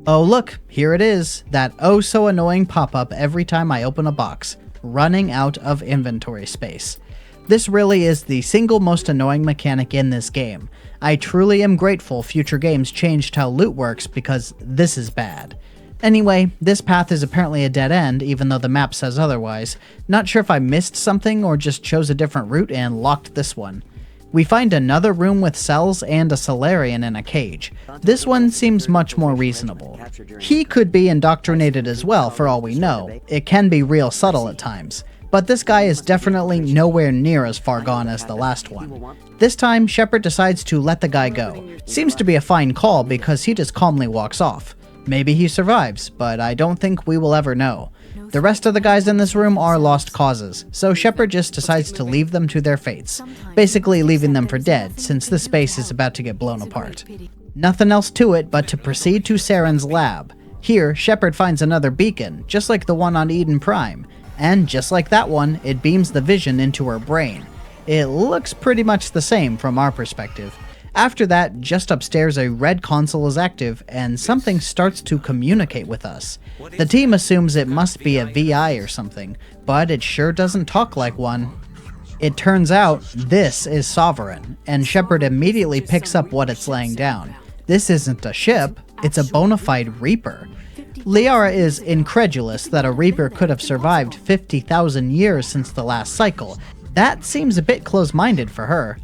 Oh look, here it is, that oh so annoying pop-up every time I open a box, running out of inventory space. This really is the single most annoying mechanic in this game. I truly am grateful future games changed how loot works because this is bad. Anyway, this path is apparently a dead end, even though the map says otherwise. Not sure if I missed something or just chose a different route and locked this one. We find another room with cells and a Salarian in a cage. This one seems much more reasonable. He could be indoctrinated as well, for all we know. It can be real subtle at times. But this guy is definitely nowhere near as far gone as the last one. This time, Shepard decides to let the guy go. Seems to be a fine call because he just calmly walks off. Maybe he survives, but I don't think we will ever know. The rest of the guys in this room are lost causes, so Shepard just decides to leave them to their fates, basically leaving them for dead, since this space is about to get blown apart. Nothing else to it but to proceed to Saren's lab. Here, Shepard finds another beacon, just like the one on Eden Prime, and just like that one, it beams the vision into her brain. It looks pretty much the same from our perspective. After that, just upstairs a red console is active, and something starts to communicate with us. The team assumes it must be a VI or something, but it sure doesn't talk like one. It turns out, this is Sovereign, and Shepard immediately picks up what it's laying down. This isn't a ship, it's a bona fide Reaper. Liara is incredulous that a Reaper could have survived 50,000 years since the last cycle. That seems a bit close-minded for her.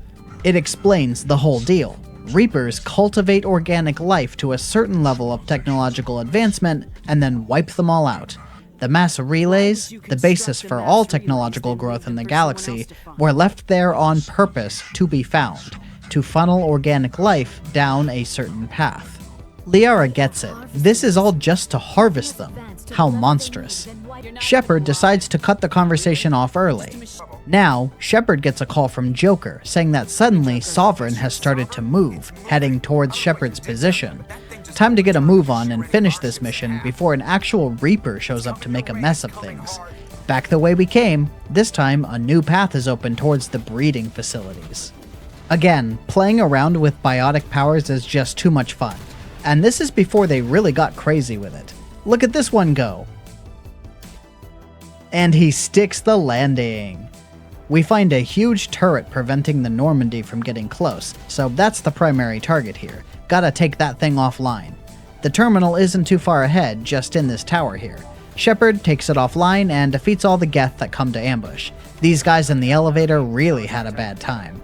It explains the whole deal. Reapers cultivate organic life to a certain level of technological advancement and then wipe them all out. The mass relays, the basis for all technological growth in the galaxy, were left there on purpose to be found, to funnel organic life down a certain path. Liara gets it. This is all just to harvest them. How monstrous. Shepard decides to cut the conversation off early. Now, Shepard gets a call from Joker saying that suddenly Sovereign has started to move, heading towards Shepard's position. Time to get a move on and finish this mission before an actual Reaper shows up to make a mess of things. Back the way we came, this time a new path is open towards the breeding facilities. Again, playing around with biotic powers is just too much fun. And this is before they really got crazy with it. Look at this one go. And he sticks the landing. We find a huge turret preventing the Normandy from getting close, so that's the primary target here. Gotta take that thing offline. The terminal isn't too far ahead, just in this tower here. Shepard takes it offline and defeats all the Geth that come to ambush. These guys in the elevator really had a bad time.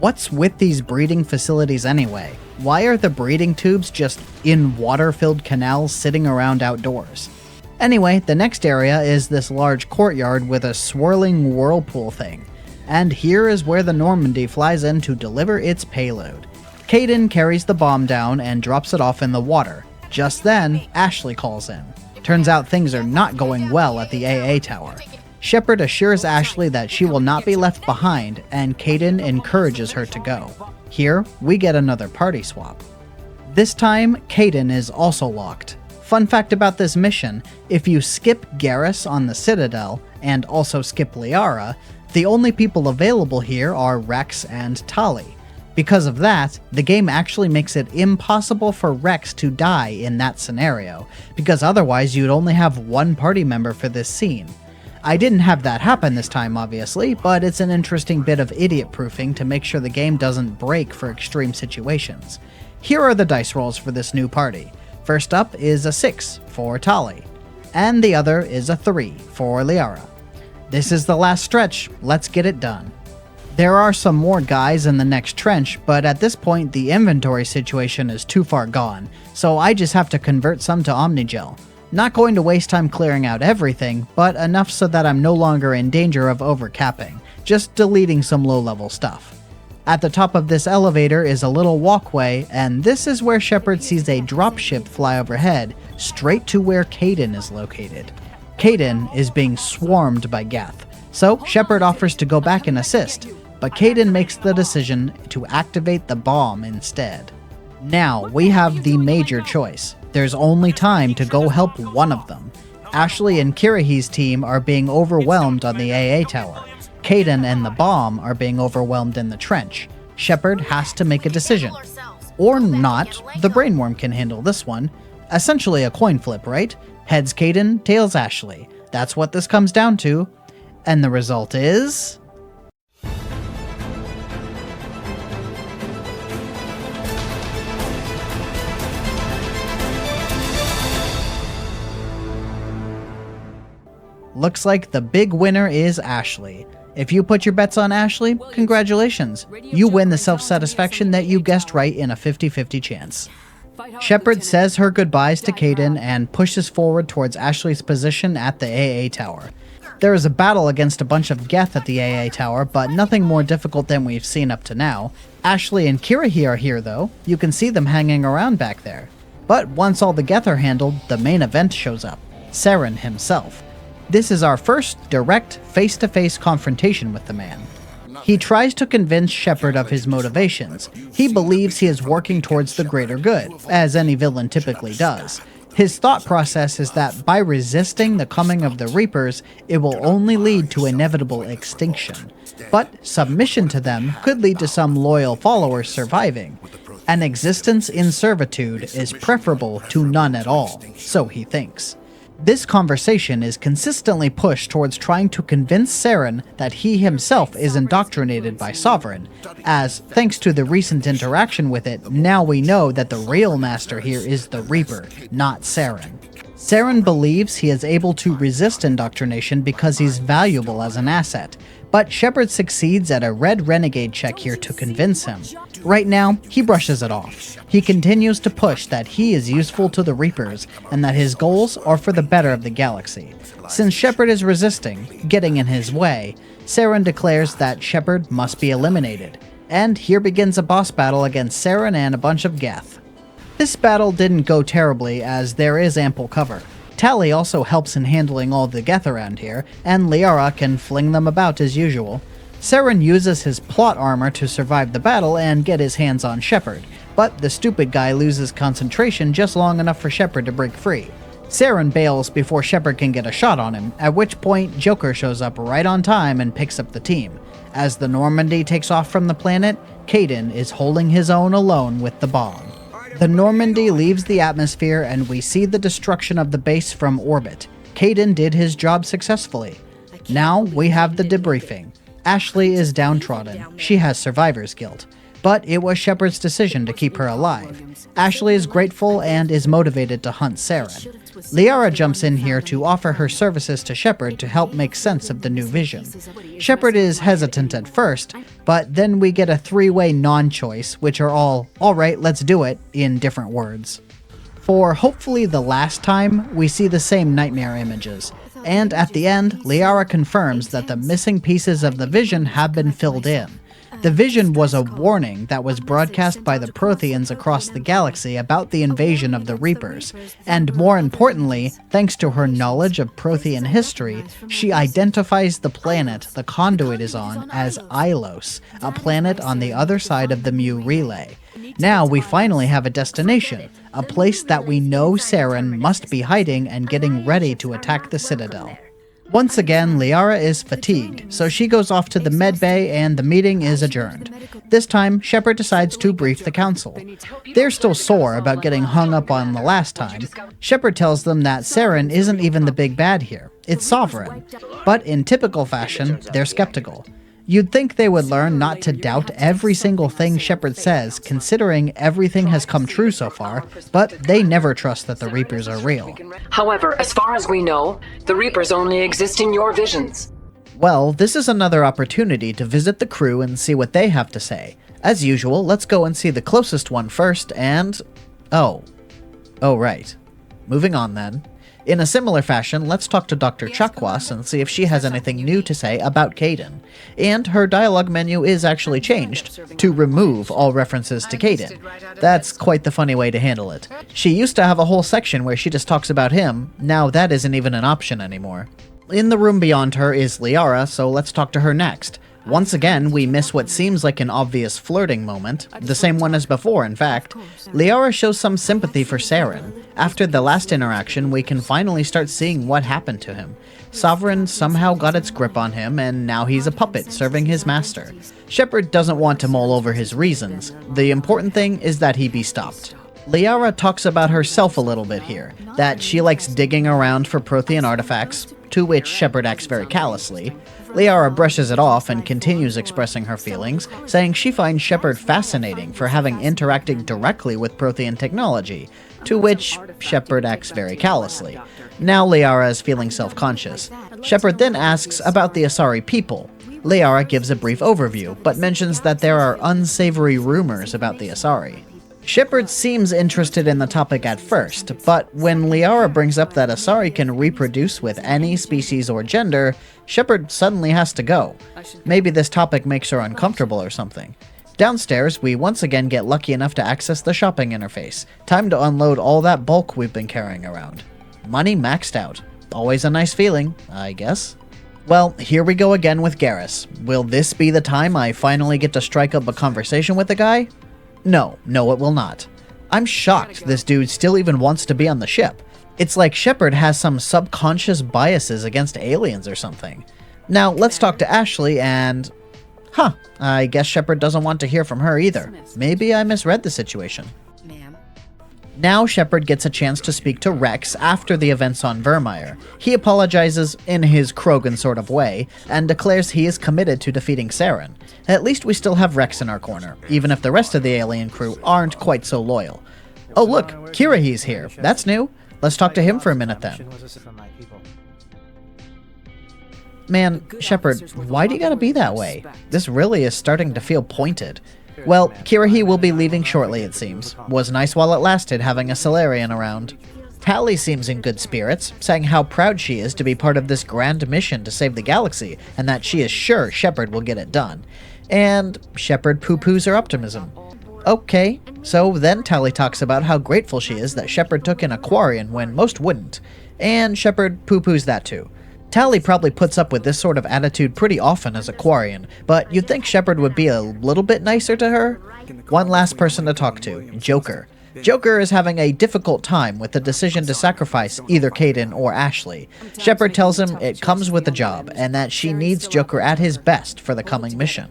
What's with these breeding facilities anyway? Why are the breeding tubes just in water-filled canals sitting around outdoors? Anyway, the next area is this large courtyard with a swirling whirlpool thing. And here is where the Normandy flies in to deliver its payload. Kaidan carries the bomb down and drops it off in the water. Just then, Ashley calls in. Turns out things are not going well at the AA tower. Shepard assures Ashley that she will not be left behind, and Kaidan encourages her to go. Here, we get another party swap. This time, Kaidan is also locked. Fun fact about this mission, if you skip Garrus on the Citadel, and also skip Liara, the only people available here are Rex and Tali. Because of that, the game actually makes it impossible for Rex to die in that scenario, because otherwise you'd only have one party member for this scene. I didn't have that happen this time, obviously, but it's an interesting bit of idiot-proofing to make sure the game doesn't break for extreme situations. Here are the dice rolls for this new party. First up is a 6 for Tali, and the other is a 3 for Liara. This is the last stretch, let's get it done. There are some more guys in the next trench, but at this point the inventory situation is too far gone, so I just have to convert some to Omnigel. Not going to waste time clearing out everything, but enough so that I'm no longer in danger of overcapping, just deleting some low-level stuff. At the top of this elevator is a little walkway, and this is where Shepard sees a dropship fly overhead, straight to where Kaidan is located. Kaidan is being swarmed by Geth, so Shepard offers to go back and assist, but Kaidan makes the decision to activate the bomb instead. Now, we have the major choice. There's only time to go help one of them. Ashley and Kirahi's team are being overwhelmed on the AA tower. Kaidan and the bomb are being overwhelmed in the trench. Shepard has to make a decision. Or not, the brainworm can handle this one. Essentially a coin flip, right? Heads Kaidan, tails Ashley. That's what this comes down to. And the result is... Looks like the big winner is Ashley. If you put your bets on Ashley, congratulations. You win the self-satisfaction that you guessed right in a 50-50 chance. Shepard says her goodbyes to Kaidan and pushes forward towards Ashley's position at the AA tower. There is a battle against a bunch of Geth at the AA tower, but nothing more difficult than we've seen up to now. Ashley and Kirahi are here though. You can see them hanging around back there. But once all the Geth are handled, the main event shows up. Saren himself. This is our first direct face-to-face confrontation with the man. He tries to convince Shepard of his motivations. He believes he is working towards the greater good, as any villain typically does. His thought process is that by resisting the coming of the Reapers, it will only lead to inevitable extinction. But submission to them could lead to some loyal followers surviving. An existence in servitude is preferable to none at all, so he thinks. This conversation is consistently pushed towards trying to convince Saren that he himself is indoctrinated by Sovereign, as, thanks to the recent interaction with it, now we know that the real master here is the Reaper, not Saren. Saren believes he is able to resist indoctrination because he's valuable as an asset, but Shepard succeeds at a red Renegade check here to convince him. Right now, he brushes it off. He continues to push that he is useful to the Reapers, and that his goals are for the better of the galaxy. Since Shepard is resisting, getting in his way, Saren declares that Shepard must be eliminated. And here begins a boss battle against Saren and a bunch of Geth. This battle didn't go terribly, as there is ample cover. Tali also helps in handling all the Geth around here, and Liara can fling them about as usual. Saren uses his plot armor to survive the battle and get his hands on Shepard, but the stupid guy loses concentration just long enough for Shepard to break free. Saren bails before Shepard can get a shot on him, at which point Joker shows up right on time and picks up the team. As the Normandy takes off from the planet, Kaidan is holding his own alone with the bomb. The Normandy leaves the atmosphere and we see the destruction of the base from orbit. Kaidan did his job successfully. Now we have the debriefing. Ashley is downtrodden. She has survivor's guilt. But it was Shepard's decision to keep her alive. Ashley is grateful and is motivated to hunt Saren. Liara jumps in here to offer her services to Shepard to help make sense of the new vision. Shepard is hesitant at first, but then we get a three-way non-choice, which are all, "Alright, let's do it," in different words. For hopefully the last time, we see the same nightmare images. And at the end, Liara confirms that the missing pieces of the vision have been filled in. The vision was a warning that was broadcast by the Protheans across the galaxy about the invasion of the Reapers, and more importantly, thanks to her knowledge of Prothean history, she identifies the planet the conduit is on as Ilos, a planet on the other side of the Mu Relay. Now we finally have a destination, a place that we know Saren must be hiding and getting ready to attack the Citadel. Once again, Liara is fatigued, so she goes off to the medbay and the meeting is adjourned. This time, Shepard decides to brief the council. They're still sore about getting hung up on the last time. Shepard tells them that Saren isn't even the big bad here, it's Sovereign. But in typical fashion, they're skeptical. You'd think they would learn not to doubt every single thing Shepard says, considering everything has come true so far, but they never trust that the Reapers are real. However, as far as we know, the Reapers only exist in your visions. Well, this is another opportunity to visit the crew and see what they have to say. As usual, let's go and see the closest one first, and... Oh, right. Moving on then. In a similar fashion, let's talk to Dr. Chakwas and see if she has anything new to say about Kaidan. And her dialogue menu is actually changed to remove all references to Kaidan. That's quite the funny way to handle it. She used to have a whole section where she just talks about him, now that isn't even an option anymore. In the room beyond her is Liara, so let's talk to her next. Once again, we miss what seems like an obvious flirting moment, the same one as before, in fact. Liara shows some sympathy for Saren. After the last interaction, we can finally start seeing what happened to him. Sovereign somehow got its grip on him, and now he's a puppet serving his master. Shepard doesn't want to mull over his reasons. The important thing is that he be stopped. Liara talks about herself a little bit here, that she likes digging around for Prothean artifacts, to which Shepard acts very callously. Liara brushes it off and continues expressing her feelings, saying she finds Shepard fascinating for having interacted directly with Prothean technology, to which Shepard acts very callously. Now Liara is feeling self-conscious. Shepard then asks about the Asari people. Liara gives a brief overview, but mentions that there are unsavory rumors about the Asari. Shepard seems interested in the topic at first, but when Liara brings up that Asari can reproduce with any species or gender, Shepard suddenly has to go. Maybe this topic makes her uncomfortable or something. Downstairs, we once again get lucky enough to access the shopping interface. Time to unload all that bulk we've been carrying around. Money maxed out. Always a nice feeling, I guess. Well, here we go again with Garrus. Will this be the time I finally get to strike up a conversation with the guy? No, it will not. I'm shocked this dude still even wants to be on the ship. It's like Shepard has some subconscious biases against aliens or something. Now, let's talk to Ashley and... I guess Shepard doesn't want to hear from her either. Maybe I misread the situation. Now Shepard gets a chance to speak to Rex after the events on Virmire. He apologizes in his Krogan sort of way, and declares he is committed to defeating Saren. At least we still have Rex in our corner, even if the rest of the alien crew aren't quite so loyal. Oh look, Kirahi's here. That's new. Let's talk to him for a minute then. Man, Shepard, why do you gotta be that way? This really is starting to feel pointed. Well, Kirrahe will be leaving shortly, it seems. Was nice while it lasted having a Salarian around. Tali seems in good spirits, saying how proud she is to be part of this grand mission to save the galaxy, and that she is sure Shepard will get it done. And Shepard poo-poos her optimism. Okay, so then Tali talks about how grateful she is that Shepard took an Aquarian when most wouldn't, and Shepard poo-poos that too. Tali probably puts up with this sort of attitude pretty often as Aquarian, but you'd think Shepard would be a little bit nicer to her? One last person to talk to, Joker. Joker is having a difficult time with the decision to sacrifice either Kaidan or Ashley. Shepard tells him it comes with the job, and that she needs Joker at his best for the coming mission.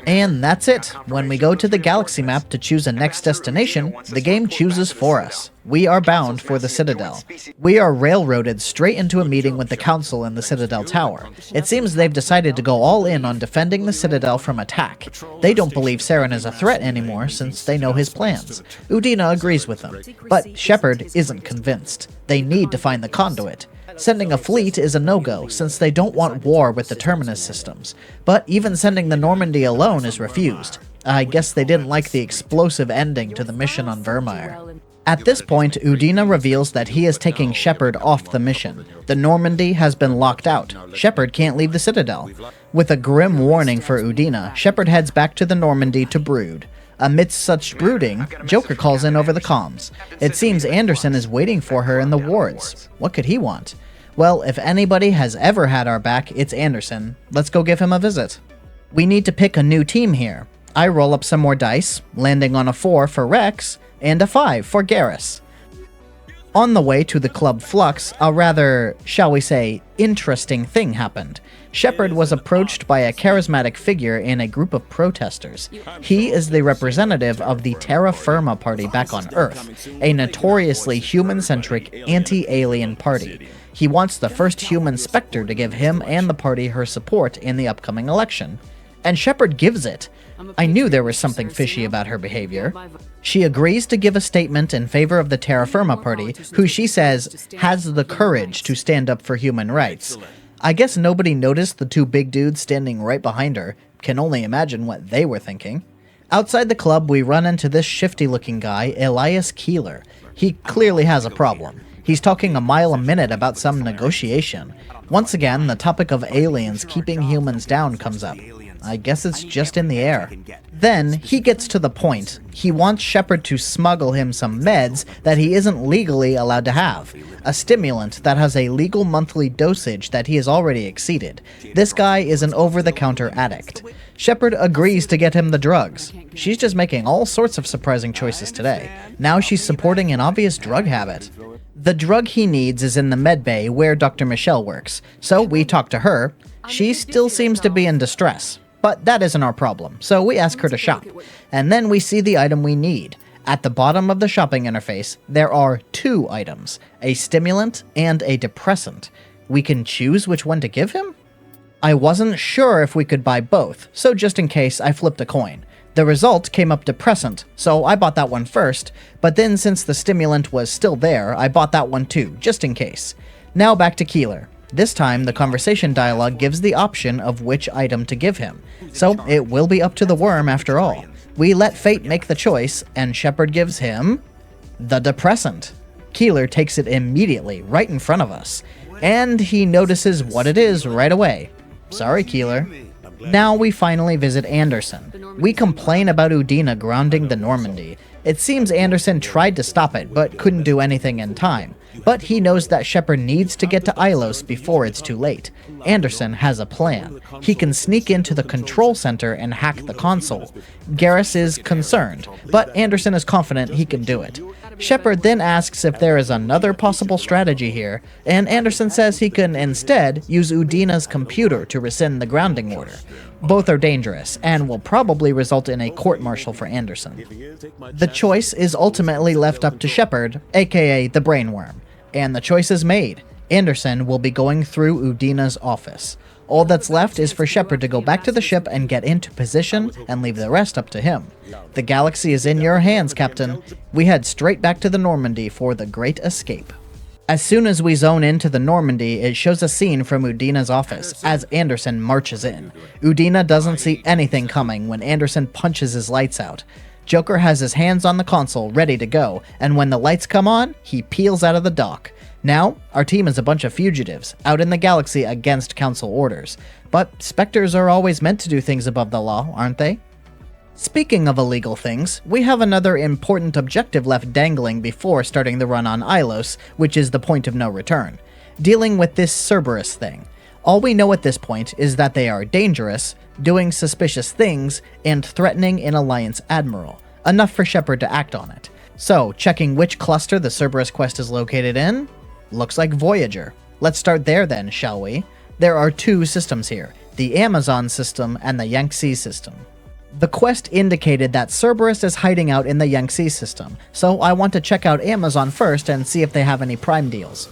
And that's it. When we go to the galaxy map to choose a next destination, the game chooses for us. We are bound for the Citadel. We are railroaded straight into a meeting with the Council in the Citadel Tower. It seems they've decided to go all in on defending the Citadel from attack. They don't believe Saren is a threat anymore since they know his plans. Udina agrees with them, but Shepard isn't convinced. They need to find the conduit. Sending a fleet is a no-go, since they don't want war with the Terminus systems. But even sending the Normandy alone is refused. I guess they didn't like the explosive ending to the mission on Virmire. At this point, Udina reveals that he is taking Shepard off the mission. The Normandy has been locked out. Shepard can't leave the Citadel. With a grim warning for Udina, Shepard heads back to the Normandy to brood. Amidst such brooding, Joker calls in over the comms. It seems Anderson is waiting for her in the wards. What could he want? Well, if anybody has ever had our back, it's Anderson. Let's go give him a visit. We need to pick a new team here. I roll up some more dice, landing on a 4 for Rex, and a 5 for Garrus. On the way to the Club Flux, a rather, shall we say, interesting thing happened. Shepard was approached by a charismatic figure in a group of protesters. He is the representative of the Terra Firma party back on Earth, a notoriously human-centric, anti-alien party. He wants the first Human Spectre to give him and the party her support in the upcoming election. And Shepard gives it. I knew there was something fishy about her behavior. She agrees to give a statement in favor of the Terra Firma party, who she says has the courage to stand up for human rights. I guess nobody noticed the two big dudes standing right behind her. Can only imagine what they were thinking. Outside the club, we run into this shifty-looking guy, Elias Keeler. He clearly has a problem. He's talking a mile a minute about some negotiation. Once again, the topic of aliens keeping humans down comes up. I guess it's just in the air. Then, he gets to the point. He wants Shepard to smuggle him some meds that he isn't legally allowed to have. A stimulant that has a legal monthly dosage that he has already exceeded. This guy is an over-the-counter addict. Shepard agrees to get him the drugs. She's just making all sorts of surprising choices today. Now she's supporting an obvious drug habit. The drug he needs is in the medbay where Dr. Michelle works, so we talk to her. She still seems to be in distress. But that isn't our problem, so we ask her to shop. And then we see the item we need. At the bottom of the shopping interface, there are 2 items, a stimulant and a depressant. We can choose which one to give him? I wasn't sure if we could buy both, so just in case, I flipped a coin. The result came up depressant, so I bought that one first, but then since the stimulant was still there, I bought that one too, just in case. Now back to Keeler. This time, the conversation dialogue gives the option of which item to give him, so it will be up to the worm after all. We let fate make the choice, and Shepard gives him the depressant. Keeler takes it immediately, right in front of us, and he notices what it is right away. Sorry, Keeler. Now we finally visit Anderson. We complain about Udina grounding the Normandy. It seems Anderson tried to stop it, but couldn't do anything in time. But he knows that Shepard needs to get to Ilos before it's too late. Anderson has a plan. He can sneak into the control center and hack the console. Garrus is concerned, but Anderson is confident he can do it. Shepard then asks if there is another possible strategy here, and Anderson says he can instead use Udina's computer to rescind the grounding order. Both are dangerous, and will probably result in a court-martial for Anderson. The choice is ultimately left up to Shepard, aka the Brainworm, and the choice is made. Anderson will be going through Udina's office. All that's left is for Shepard to go back to the ship and get into position, and leave the rest up to him. The galaxy is in your hands, Captain. We head straight back to the Normandy for the Great Escape. As soon as we zone into the Normandy, it shows a scene from Udina's office as Anderson marches in. Udina doesn't see anything coming when Anderson punches his lights out. Joker has his hands on the console ready to go, and when the lights come on, he peels out of the dock. Now, our team is a bunch of fugitives, out in the galaxy against Council orders. But Spectres are always meant to do things above the law, aren't they? Speaking of illegal things, we have another important objective left dangling before starting the run on Ilos, which is the point of no return. Dealing with this Cerberus thing. All we know at this point is that they are dangerous, doing suspicious things, and threatening an Alliance admiral. Enough for Shepard to act on it. So, checking which cluster the Cerberus quest is located in? Looks like Voyager. Let's start there then, shall we? There are two systems here, the Amazon system and the Yangtze system. The quest indicated that Cerberus is hiding out in the Yangtze system, so I want to check out Amazon first and see if they have any prime deals.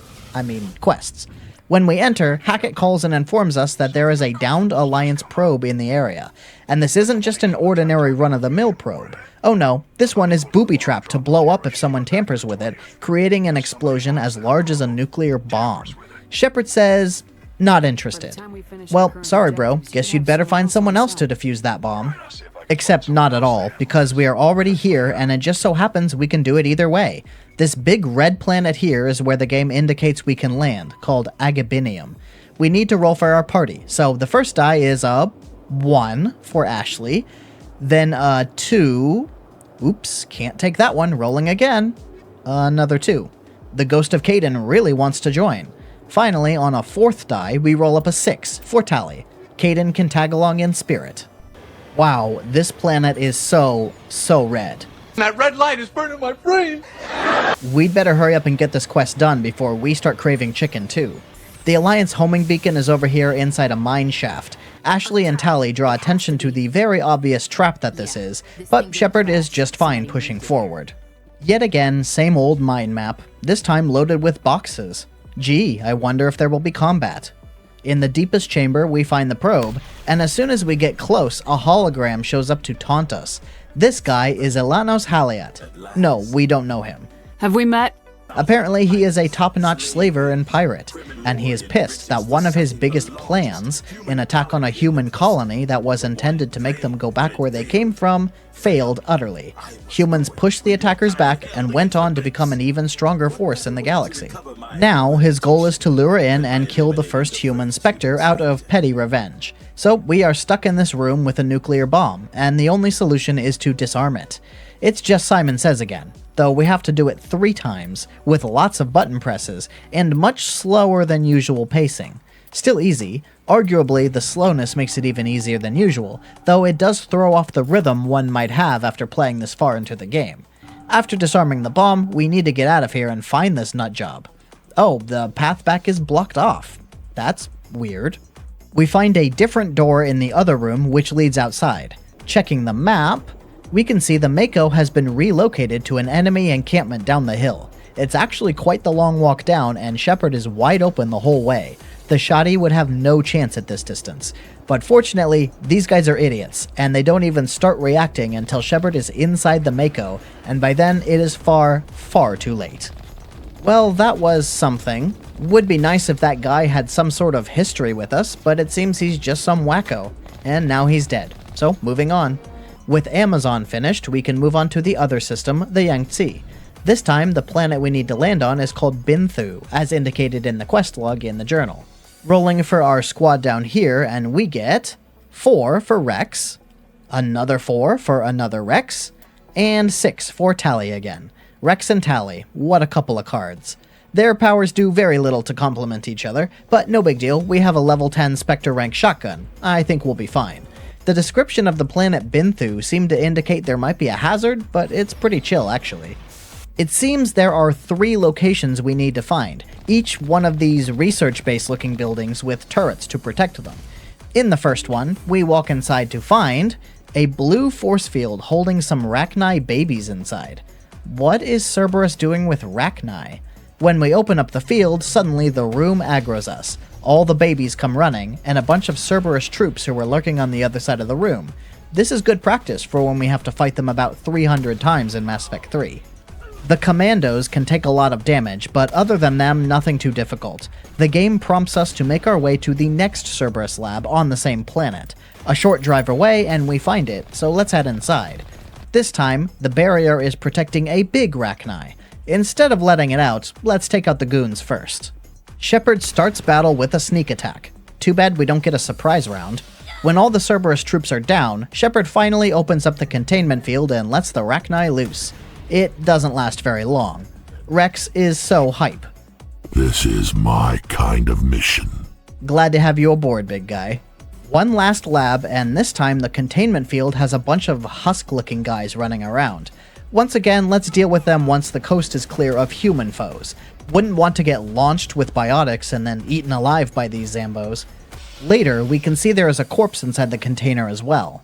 Quests. When we enter, Hackett calls and informs us that there is a downed Alliance probe in the area, and this isn't just an ordinary run-of-the-mill probe. Oh no, this one is booby-trapped to blow up if someone tampers with it, creating an explosion as large as a nuclear bomb. Shepard says, not interested. Well, sorry bro, guess you'd better find someone else to defuse that bomb. Except not at all, because we are already here and it just so happens we can do it either way. This big red planet here is where the game indicates we can land, called Agabinium. We need to roll for our party, so the first die is a 1 for Ashley, then a 2, oops, can't take that one, rolling again, another 2. The Ghost of Caden really wants to join. Finally, on a 4th die, we roll up a 6 for Tally. Caden can tag along in spirit. Wow, this planet is so red. That red light is burning my brain! We'd better hurry up and get this quest done before we start craving chicken too. The Alliance homing beacon is over here inside a mine shaft. Ashley and Tally draw attention to the very obvious trap that this is, but Shepard is just fine pushing forward. Yet again, same old mine map, this time loaded with boxes. Gee, I wonder if there will be combat. In the deepest chamber, we find the probe, and as soon as we get close, a hologram shows up to taunt us. This guy is Elanos Haliat. No, we don't know him. Have we met? Apparently he is a top-notch slaver and pirate, and he is pissed that one of his biggest plans, an attack on a human colony that was intended to make them go back where they came from, failed utterly. Humans pushed the attackers back and went on to become an even stronger force in the galaxy. Now, his goal is to lure in and kill the first Human Spectre out of petty revenge. So we are stuck in this room with a nuclear bomb, and the only solution is to disarm it. It's just Simon Says again, though we have to do it 3 times, with lots of button presses, and much slower than usual pacing. Still easy. Arguably, the slowness makes it even easier than usual, though it does throw off the rhythm one might have after playing this far into the game. After disarming the bomb, we need to get out of here and find this nutjob. Oh, the path back is blocked off. That's weird. We find a different door in the other room which leads outside. Checking the map, we can see the Mako has been relocated to an enemy encampment down the hill. It's actually quite the long walk down, and Shepard is wide open the whole way. The Shoddy would have no chance at this distance. But fortunately, these guys are idiots, and they don't even start reacting until Shepard is inside the Mako, and by then it is far, far too late. Well, that was something. Would be nice if that guy had some sort of history with us, but it seems he's just some wacko. And now he's dead. So, moving on. With Amazon finished, we can move on to the other system, the Yangtze. This time, the planet we need to land on is called Binthu, as indicated in the quest log in the journal. Rolling for our squad down here, and we get 4 for Rex, another 4 for another Rex, and 6 for Tally again. Rex and Tally, what a couple of cards. Their powers do very little to complement each other, but no big deal, we have a level 10 Spectre rank shotgun. I think we'll be fine. The description of the planet Binthu seemed to indicate there might be a hazard, but it's pretty chill actually. It seems there are 3 locations we need to find, each one of these research-based looking buildings with turrets to protect them. In the first one, we walk inside to find a blue force field holding some Rachni babies inside. What is Cerberus doing with Rachni? When we open up the field, suddenly the room aggroes us. All the babies come running, and a bunch of Cerberus troops who are lurking on the other side of the room. This is good practice for when we have to fight them about 300 times in Mass Effect 3. The commandos can take a lot of damage, but other than them, nothing too difficult. The game prompts us to make our way to the next Cerberus lab on the same planet. A short drive away and we find it, so let's head inside. This time, the barrier is protecting a big Rachni. Instead of letting it out, let's take out the goons first. Shepard starts battle with a sneak attack. Too bad we don't get a surprise round. When all the Cerberus troops are down, Shepard finally opens up the containment field and lets the Rachni loose. It doesn't last very long. Rex is so hype. This is my kind of mission. Glad to have you aboard, big guy. One last lab, and this time the containment field has a bunch of husk-looking guys running around. Once again, let's deal with them once the coast is clear of human foes. Wouldn't want to get launched with biotics and then eaten alive by these Zambos. Later, we can see there is a corpse inside the container as well.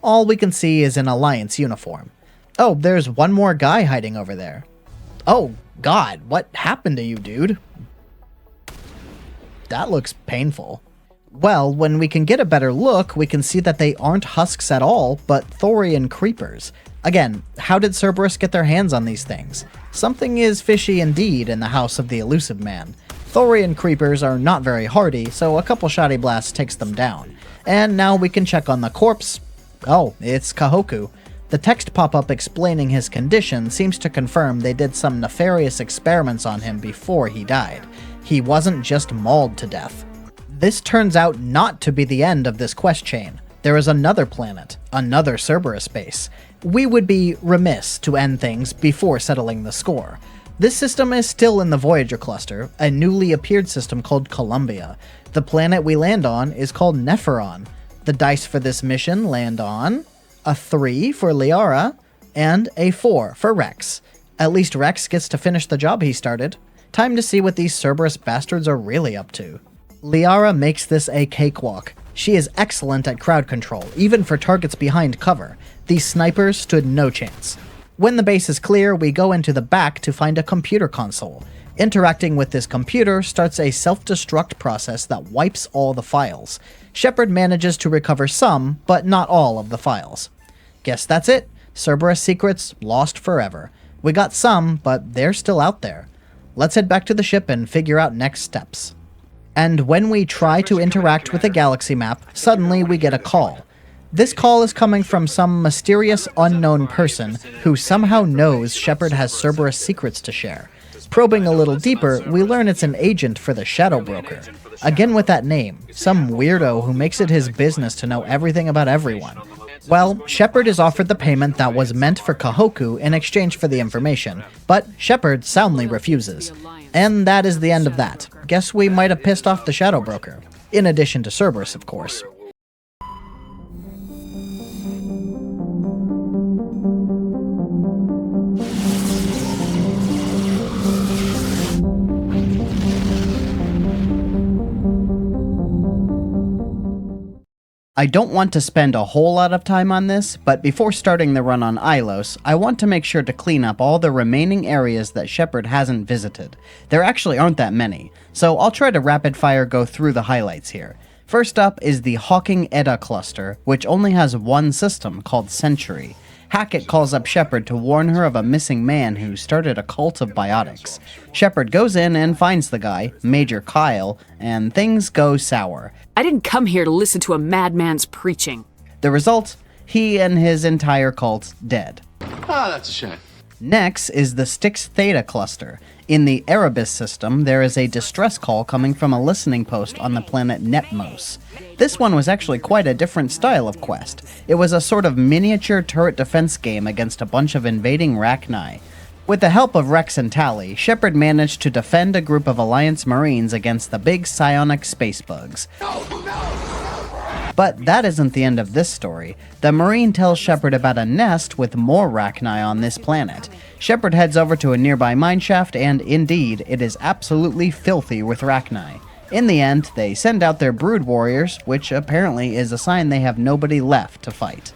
All we can see is an Alliance uniform. Oh, there's one more guy hiding over there. Oh, God, what happened to you, dude? That looks painful. Well, when we can get a better look, we can see that they aren't husks at all, but Thorian creepers. Again, how did Cerberus get their hands on these things? Something is fishy indeed in the house of the elusive man. Thorian creepers are not very hardy, so a couple shoddy blasts takes them down. And now we can check on the corpse. Oh, it's Kahoku. The text pop-up explaining his condition seems to confirm they did some nefarious experiments on him before he died. He wasn't just mauled to death. This turns out not to be the end of this quest chain. There is another planet, another Cerberus base. We would be remiss to end things before settling the score. This system is still in the Voyager cluster, a newly appeared system called Columbia. The planet we land on is called Nepheron. The dice for this mission land on a 3 for Liara and a 4 for Rex. At least Rex gets to finish the job he started. Time to see what these Cerberus bastards are really up to. Liara makes this a cakewalk. She is excellent at crowd control, even for targets behind cover. These snipers stood no chance. When the base is clear, we go into the back to find a computer console. Interacting with this computer starts a self-destruct process that wipes all the files. Shepard manages to recover some, but not all of the files. Guess that's it. Cerberus secrets lost forever. We got some, but they're still out there. Let's head back to the ship and figure out next steps. And when we try to interact with the galaxy map, suddenly we get a call. This call is coming from some mysterious unknown person who somehow knows Shepard has Cerberus secrets to share. Probing a little deeper, we learn it's an agent for the Shadow Broker. Again with that name, some weirdo who makes it his business to know everything about everyone. Well, Shepard is offered the payment that was meant for Kahoku in exchange for the information, but Shepard soundly refuses. And that is the end of that. Guess we might have pissed off the Shadow Broker. In addition to Cerberus, of course. I don't want to spend a whole lot of time on this, but before starting the run on Ilos, I want to make sure to clean up all the remaining areas that Shepard hasn't visited. There actually aren't that many, so I'll try to rapid-fire go through the highlights here. First up is the Hawking Edda cluster, which only has one system called Century. Hackett calls up Shepard to warn her of a missing man who started a cult of biotics. Shepard goes in and finds the guy, Major Kyle, and things go sour. I didn't come here to listen to a madman's preaching. The result? He and his entire cult dead. Ah, that's a shame. Next is the Styx Theta cluster. In the Erebus system, there is a distress call coming from a listening post on the planet Netmos. This one was actually quite a different style of quest. It was a sort of miniature turret defense game against a bunch of invading Rachni. With the help of Rex and Tally, Shepard managed to defend a group of Alliance Marines against the big psionic space bugs. But that isn't the end of this story. The Marine tells Shepard about a nest with more Rachni on this planet. Shepard heads over to a nearby mineshaft, and indeed, it is absolutely filthy with Rachni. In the end, they send out their brood warriors, which apparently is a sign they have nobody left to fight.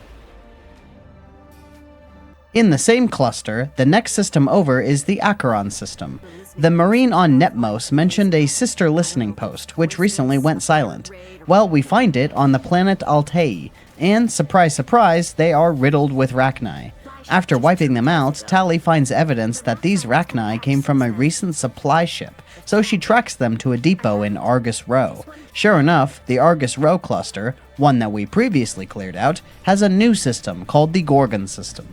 In the same cluster, the next system over is the Acheron system. The Marine on Netmos mentioned a sister listening post, which recently went silent. Well, we find it on the planet Altai, and surprise surprise, they are riddled with Rachni. After wiping them out, Tali finds evidence that these Rachni came from a recent supply ship, so she tracks them to a depot in Argus Row. Sure enough, the Argus Row cluster, one that we previously cleared out, has a new system called the Gorgon system.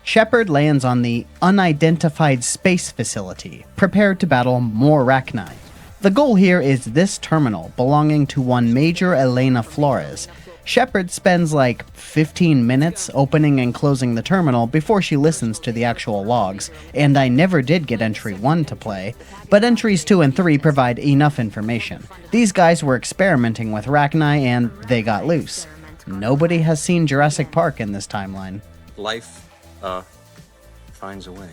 Shepard lands on the Unidentified Space Facility, prepared to battle more Rachni. The goal here is this terminal, belonging to one Major Elena Flores. Shepard spends like 15 minutes opening and closing the terminal before she listens to the actual logs, and I never did get entry 1 to play, but entries 2 and 3 provide enough information. These guys were experimenting with Rachni and they got loose. Nobody has seen Jurassic Park in this timeline. Life, finds a way.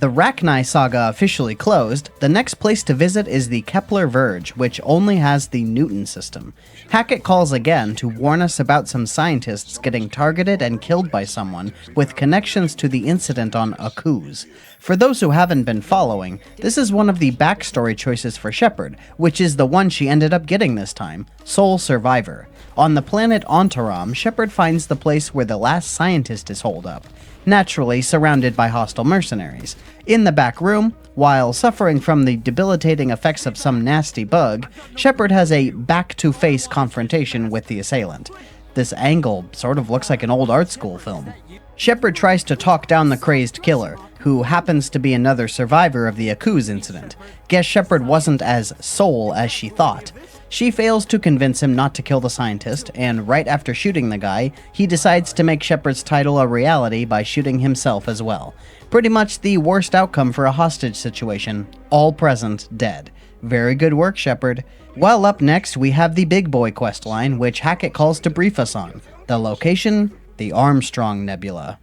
The Rachni saga officially closed, the next place to visit is the Kepler Verge, which only has the Newton system. Hackett calls again to warn us about some scientists getting targeted and killed by someone with connections to the incident on Akuz. For those who haven't been following, this is one of the backstory choices for Shepard, which is the one she ended up getting this time, Sole Survivor. On the planet Ontaram, Shepard finds the place where the last scientist is holed up, naturally surrounded by hostile mercenaries. In the back room, while suffering from the debilitating effects of some nasty bug, Shepard has a back-to-face confrontation with the assailant. This angle sort of looks like an old art school film. Shepard tries to talk down the crazed killer, who happens to be another survivor of the Akuz incident. Guess Shepard wasn't as soul as she thought. She fails to convince him not to kill the scientist, and right after shooting the guy, he decides to make Shepard's title a reality by shooting himself as well. Pretty much the worst outcome for a hostage situation. All present, dead. Very good work, Shepard. Well, up next, we have the Big Boy questline, which Hackett calls to brief us on. The location? The Armstrong Nebula.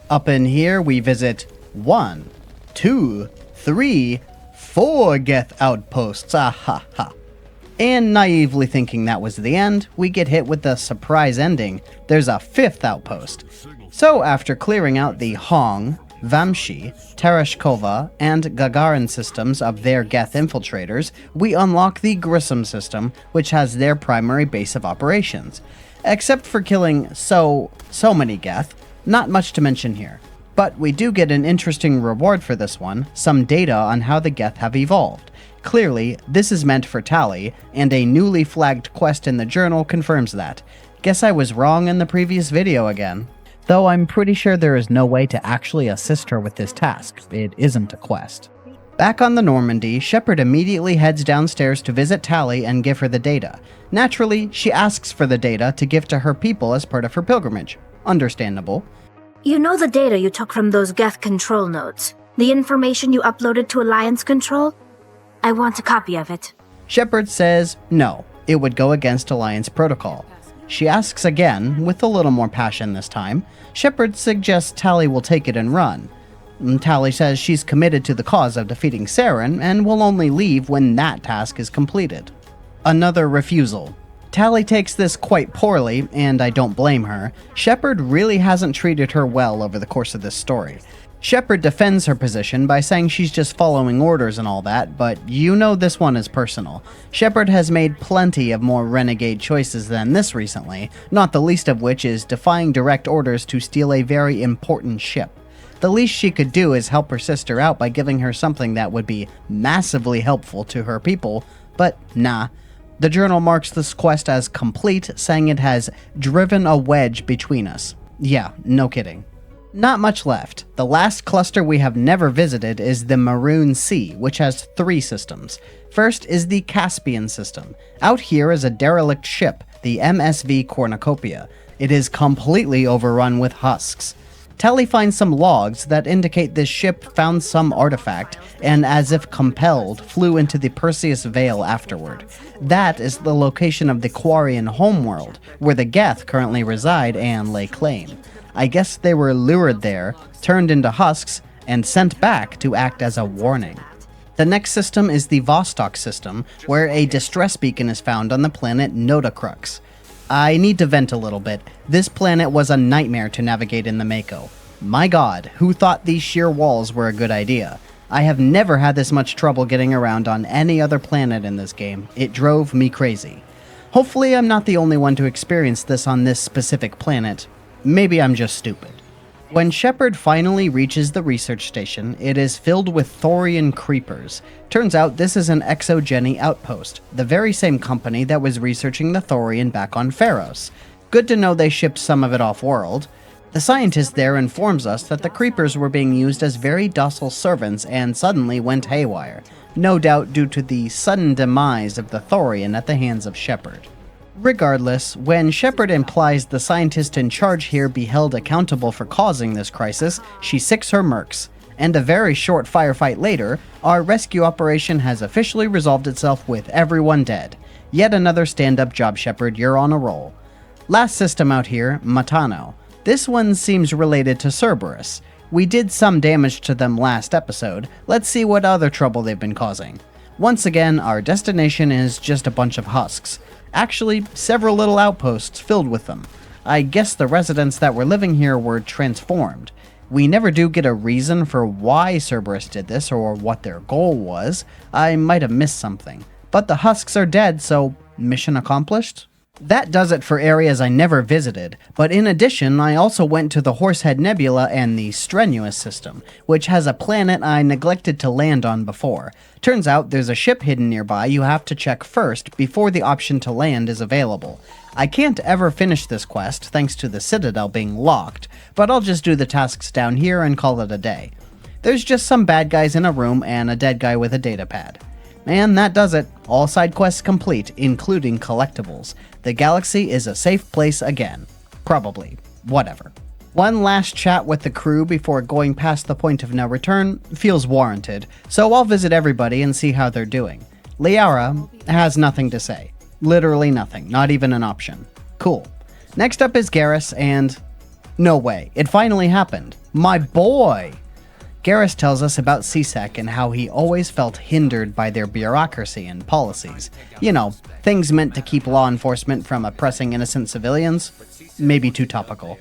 Up in here, we visit 1, 2, 3, 4 Geth outposts, ha. And naively thinking that was the end, we get hit with the surprise ending. There's a 5th outpost. So after clearing out the Hong, Vamshi, Tereshkova, and Gagarin systems of their Geth infiltrators, we unlock the Grissom system, which has their primary base of operations. Except for killing so many Geth, not much to mention here. But we do get an interesting reward for this one, some data on how the Geth have evolved. Clearly, this is meant for Tali, and a newly flagged quest in the journal confirms that. Guess I was wrong in the previous video again. Though I'm pretty sure there is no way to actually assist her with this task. It isn't a quest. Back on the Normandy, Shepard immediately heads downstairs to visit Tali and give her the data. Naturally, she asks for the data to give to her people as part of her pilgrimage. Understandable. You know the data you took from those Geth control nodes? The information you uploaded to Alliance Control? I want a copy of it. Shepard says no, it would go against Alliance protocol. She asks again, with a little more passion this time. Shepard suggests Tali will take it and run. Tali says she's committed to the cause of defeating Saren and will only leave when that task is completed. Another refusal. Tali takes this quite poorly, and I don't blame her. Shepard really hasn't treated her well over the course of this story. Shepard defends her position by saying she's just following orders and all that, but you know this one is personal. Shepard has made plenty of more Renegade choices than this recently, not the least of which is defying direct orders to steal a very important ship. The least she could do is help her sister out by giving her something that would be massively helpful to her people, but nah. The journal marks this quest as complete, saying it has driven a wedge between us. Yeah, no kidding. Not much left. The last cluster we have never visited is the Maroon Sea, which has 3 systems. First is the Caspian system. Out here is a derelict ship, the MSV Cornucopia. It is completely overrun with husks. Tali finds some logs that indicate this ship found some artifact, and as if compelled, flew into the Perseus Vale afterward. That is the location of the Quarian homeworld, where the Geth currently reside and lay claim. I guess they were lured there, turned into husks, and sent back to act as a warning. The next system is the Vostok system, where a distress beacon is found on the planet Nodacrux. I need to vent a little bit. This planet was a nightmare to navigate in the Mako. My god, who thought these sheer walls were a good idea? I have never had this much trouble getting around on any other planet in this game. It drove me crazy. Hopefully I'm not the only one to experience this on this specific planet. Maybe I'm just stupid. When Shepard finally reaches the research station, it is filled with Thorian creepers. Turns out this is an Exogeny outpost, the very same company that was researching the Thorian back on Pharos. Good to know they shipped some of it off-world. The scientist there informs us that the creepers were being used as very docile servants and suddenly went haywire, no doubt due to the sudden demise of the Thorian at the hands of Shepard. Regardless, when Shepard implies the scientist in charge here be held accountable for causing this crisis, she sicks her mercs. And a very short firefight later, our rescue operation has officially resolved itself with everyone dead. Yet another stand-up job, Shepard, you're on a roll. Last system out here, Matano. This one seems related to Cerberus. We did some damage to them last episode. Let's see what other trouble they've been causing. Once again, our destination is just a bunch of husks. Actually, several little outposts filled with them. I guess the residents that were living here were transformed. We never do get a reason for why Cerberus did this or what their goal was. I might have missed something. But the husks are dead, so mission accomplished? That does it for areas I never visited, but in addition I also went to the Horsehead Nebula and the Strenuous system, which has a planet I neglected to land on before. Turns out there's a ship hidden nearby you have to check first before the option to land is available. I can't ever finish this quest thanks to the Citadel being locked, but I'll just do the tasks down here and call it a day. There's just some bad guys in a room and a dead guy with a datapad. And that does it. All side quests complete, including collectibles. The galaxy is a safe place again. Probably. Whatever. One last chat with the crew before going past the point of no return feels warranted, so I'll visit everybody and see how they're doing. Liara has nothing to say. Literally nothing. Not even an option. Cool. Next up is Garrus and... No way. It finally happened. My boy! Garrus tells us about CSEC and how he always felt hindered by their bureaucracy and policies. You know, things meant to keep law enforcement from oppressing innocent civilians. Maybe too topical.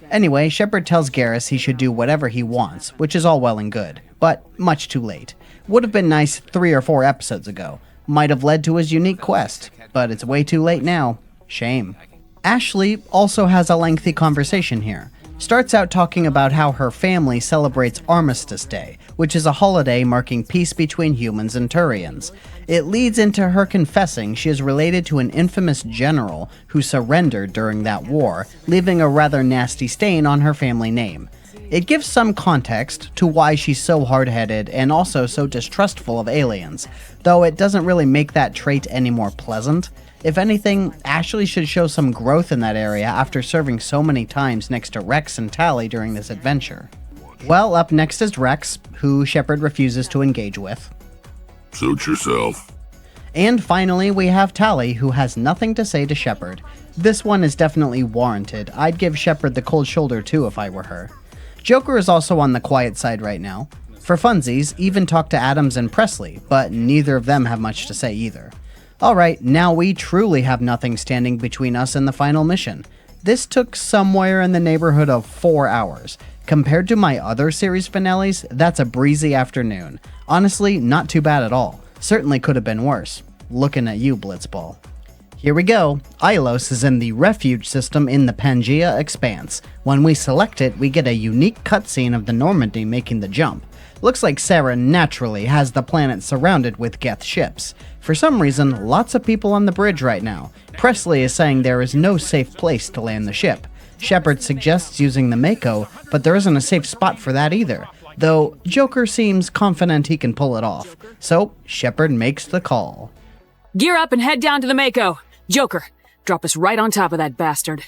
Anyway, Shepard tells Garrus he should do whatever he wants, which is all well and good, but much too late. Would have been nice 3 or 4 episodes ago. Might have led to his unique quest, but it's way too late now. Shame. Ashley also has a lengthy conversation here. Starts out talking about how her family celebrates Armistice Day, which is a holiday marking peace between humans and Turians. It leads into her confessing she is related to an infamous general who surrendered during that war, leaving a rather nasty stain on her family name. It gives some context to why she's so hard-headed and also so distrustful of aliens, though it doesn't really make that trait any more pleasant. If anything, Ashley should show some growth in that area after serving so many times next to Rex and Tali during this adventure. Well, up next is Rex, who Shepard refuses to engage with. Suit yourself. And finally, we have Tali, who has nothing to say to Shepard. This one is definitely warranted. I'd give Shepard the cold shoulder too if I were her. Joker is also on the quiet side right now. For funsies, even talk to Adams and Presley, but neither of them have much to say either. Alright, now we truly have nothing standing between us and the final mission. This took somewhere in the neighborhood of 4 hours. Compared to my other series finales, that's a breezy afternoon. Honestly, not too bad at all. Certainly could have been worse. Looking at you, Blitzball. Here we go. Ilos is in the refuge system in the Pangea Expanse. When we select it, we get a unique cutscene of the Normandy making the jump. Looks like Sarah naturally has the planet surrounded with Geth ships. For some reason, lots of people on the bridge right now. Presley is saying there is no safe place to land the ship. Shepard suggests using the Mako, but there isn't a safe spot for that either. Though Joker seems confident he can pull it off. So, Shepard makes the call. Gear up and head down to the Mako. Joker, drop us right on top of that bastard.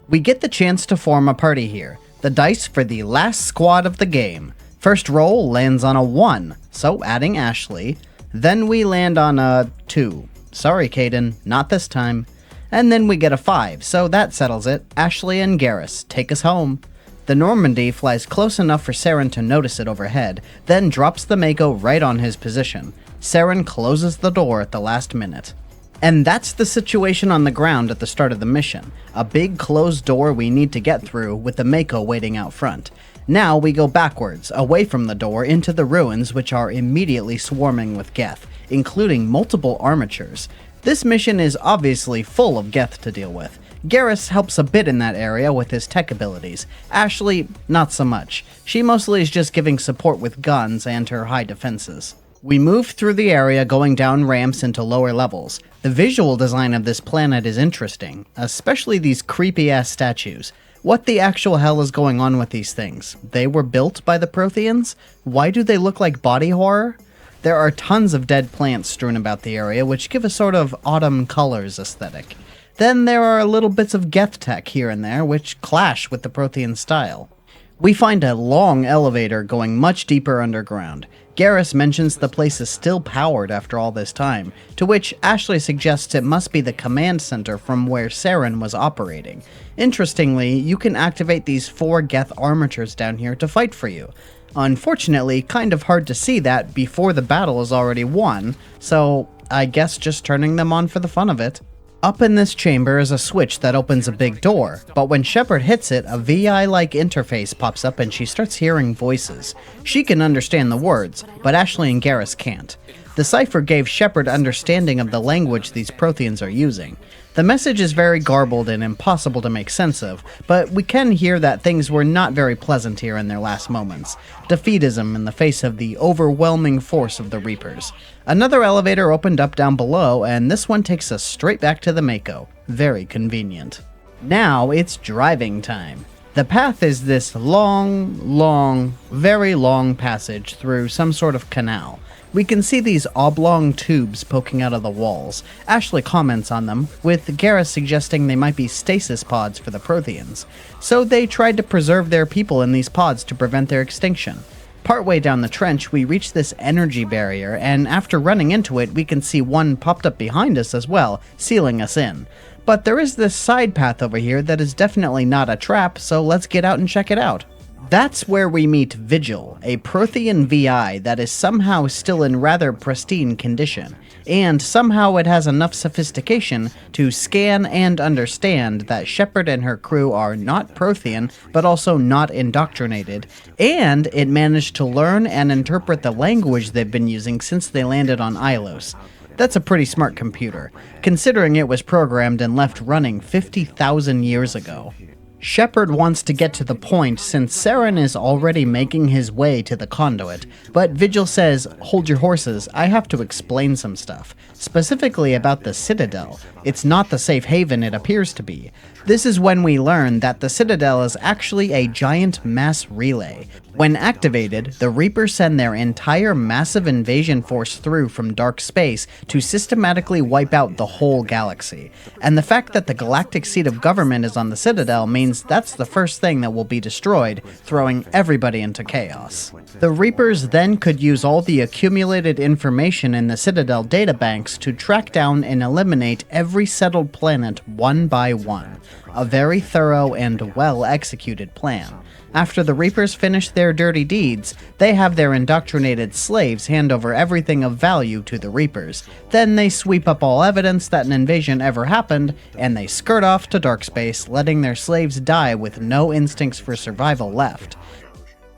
We get the chance to form a party here. The dice for the last squad of the game. First roll lands on a 1, so adding Ashley. Then we land on a 2. Sorry, Caden, not this time. And then we get a 5, so that settles it. Ashley and Garrus, take us home. The Normandy flies close enough for Saren to notice it overhead, then drops the Mako right on his position. Saren closes the door at the last minute. And that's the situation on the ground at the start of the mission. A big closed door we need to get through with the Mako waiting out front. Now we go backwards, away from the door, into the ruins, which are immediately swarming with Geth, including multiple armatures. This mission is obviously full of Geth to deal with. Garrus helps a bit in that area with his tech abilities. Ashley, not so much. She mostly is just giving support with guns and her high defenses. We move through the area going down ramps into lower levels. The visual design of this planet is interesting, especially these creepy-ass statues. What the actual hell is going on with these things? They were built by the Protheans? Why do they look like body horror? There are tons of dead plants strewn about the area, which give a sort of autumn colors aesthetic. Then there are little bits of Geth tech here and there, which clash with the Prothean style. We find a long elevator going much deeper underground. Garrus mentions the place is still powered after all this time, to which Ashley suggests it must be the command center from where Saren was operating. Interestingly, you can activate these 4 Geth armatures down here to fight for you. Unfortunately, kind of hard to see that before the battle is already won, so I guess just turning them on for the fun of it. Up in this chamber is a switch that opens a big door, but when Shepard hits it, a VI-like interface pops up and she starts hearing voices. She can understand the words, but Ashley and Garrus can't. The cipher gave Shepard understanding of the language these Protheans are using. The message is very garbled and impossible to make sense of, but we can hear that things were not very pleasant here in their last moments. Defeatism in the face of the overwhelming force of the Reapers. Another elevator opened up down below, and this one takes us straight back to the Mako. Very convenient. Now it's driving time. The path is this long, very long passage through some sort of canal. We can see these oblong tubes poking out of the walls. Ashley comments on them, with Garrus suggesting they might be stasis pods for the Protheans. So they tried to preserve their people in these pods to prevent their extinction. Partway down the trench, we reach this energy barrier, and after running into it, we can see one popped up behind us as well, sealing us in. But there is this side path over here that is definitely not a trap, so let's get out and check it out. That's where we meet Vigil, a Prothean VI that is somehow still in rather pristine condition, and somehow it has enough sophistication to scan and understand that Shepard and her crew are not Prothean, but also not indoctrinated, and it managed to learn and interpret the language they've been using since they landed on Ilos. That's a pretty smart computer, considering it was programmed and left running 50,000 years ago. Shepard wants to get to the point since Saren is already making his way to the conduit, but Vigil says, "Hold your horses, I have to explain some stuff, specifically about the Citadel. It's not the safe haven it appears to be." This is when we learn that the Citadel is actually a giant mass relay. When activated, the Reapers send their entire massive invasion force through from dark space to systematically wipe out the whole galaxy. And the fact that the galactic seat of government is on the Citadel means that's the first thing that will be destroyed, throwing everybody into chaos. The Reapers then could use all the accumulated information in the Citadel databanks to track down and eliminate every settled planet one by one. A very thorough and well-executed plan. After the Reapers finish their dirty deeds, they have their indoctrinated slaves hand over everything of value to the Reapers. Then they sweep up all evidence that an invasion ever happened, and they skirt off to dark space, letting their slaves die with no instincts for survival left.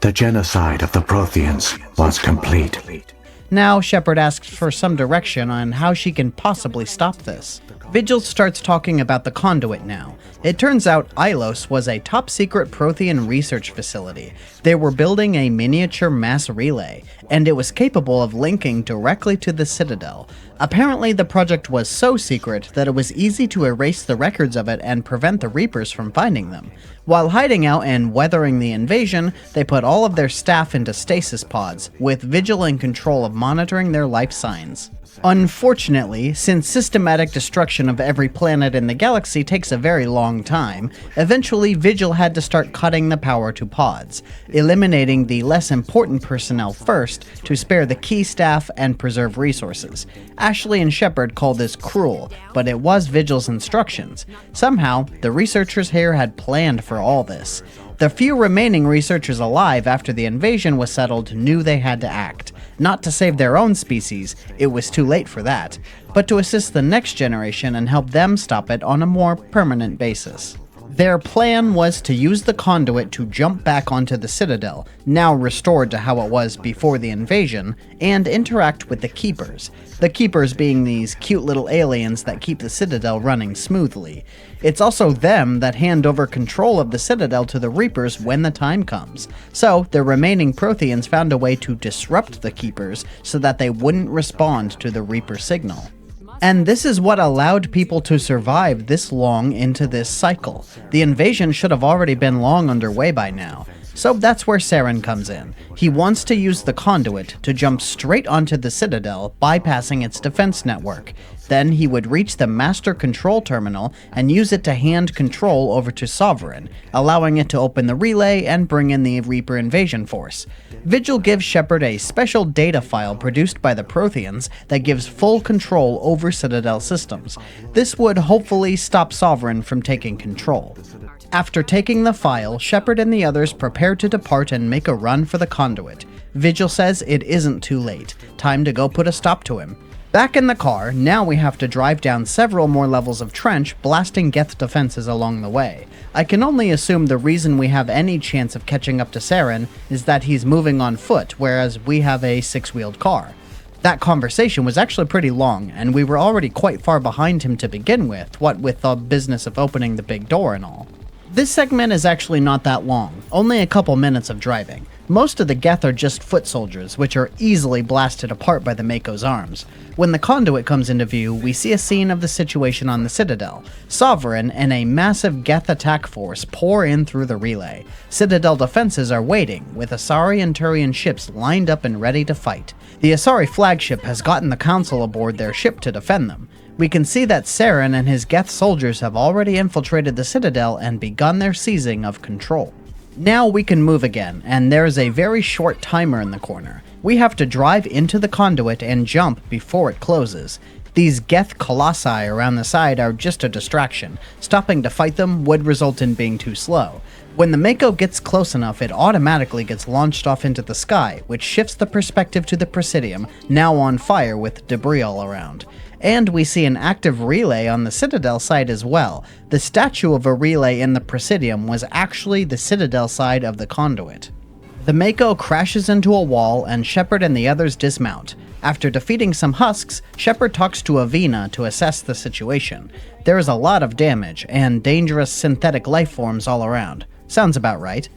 The genocide of the Protheans was complete. Now Shepard asks for some direction on how she can possibly stop this. Vigil starts talking about the conduit now. It turns out Ilos was a top-secret Prothean research facility. They were building a miniature mass relay, and it was capable of linking directly to the Citadel. Apparently the project was so secret that it was easy to erase the records of it and prevent the Reapers from finding them. While hiding out and weathering the invasion, they put all of their staff into stasis pods, with Vigil in control of monitoring their life signs. Unfortunately, since systematic destruction of every planet in the galaxy takes a very long time, eventually Vigil had to start cutting the power to pods, eliminating the less important personnel first to spare the key staff and preserve resources. Ashley and Shepard call this cruel, but it was Vigil's instructions. Somehow, the researchers here had planned for all this. The few remaining researchers alive after the invasion was settled knew they had to act. Not to save their own species, it was too late for that, but to assist the next generation and help them stop it on a more permanent basis. Their plan was to use the conduit to jump back onto the Citadel, now restored to how it was before the invasion, and interact with the Keepers. The Keepers being these cute little aliens that keep the Citadel running smoothly. It's also them that hand over control of the Citadel to the Reapers when the time comes. So, the remaining Protheans found a way to disrupt the Keepers so that they wouldn't respond to the Reaper signal. And this is what allowed people to survive this long into this cycle. The invasion should have already been long underway by now. So that's where Saren comes in. He wants to use the conduit to jump straight onto the Citadel, bypassing its defense network. Then he would reach the Master Control Terminal and use it to hand control over to Sovereign, allowing it to open the relay and bring in the Reaper invasion force. Vigil gives Shepard a special data file produced by the Protheans that gives full control over Citadel systems. This would hopefully stop Sovereign from taking control. After taking the file, Shepard and the others prepare to depart and make a run for the conduit. Vigil says it isn't too late. Time to go put a stop to him. Back in the car, now we have to drive down several more levels of trench, blasting Geth defenses along the way. I can only assume the reason we have any chance of catching up to Saren is that he's moving on foot, whereas we have a six-wheeled car. That conversation was actually pretty long, and we were already quite far behind him to begin with, what with the business of opening the big door and all. This segment is actually not that long, only a couple minutes of driving. Most of the Geth are just foot soldiers, which are easily blasted apart by the Mako's arms. When the conduit comes into view, we see a scene of the situation on the Citadel. Sovereign and a massive Geth attack force pour in through the relay. Citadel defenses are waiting, with Asari and Turian ships lined up and ready to fight. The Asari flagship has gotten the Council aboard their ship to defend them. We can see that Saren and his Geth soldiers have already infiltrated the Citadel and begun their seizing of control. Now we can move again, and there is a very short timer in the corner. We have to drive into the conduit and jump before it closes. These Geth colossi around the side are just a distraction. Stopping to fight them would result in being too slow. When the Mako gets close enough, it automatically gets launched off into the sky, which shifts the perspective to the Presidium, now on fire with debris all around. And we see an active relay on the Citadel side as well. The statue of a relay in the Presidium was actually the Citadel side of the conduit. The Mako crashes into a wall and Shepard and the others dismount. After defeating some husks, Shepard talks to Avina to assess the situation. There is a lot of damage and dangerous synthetic life forms all around. Sounds about right.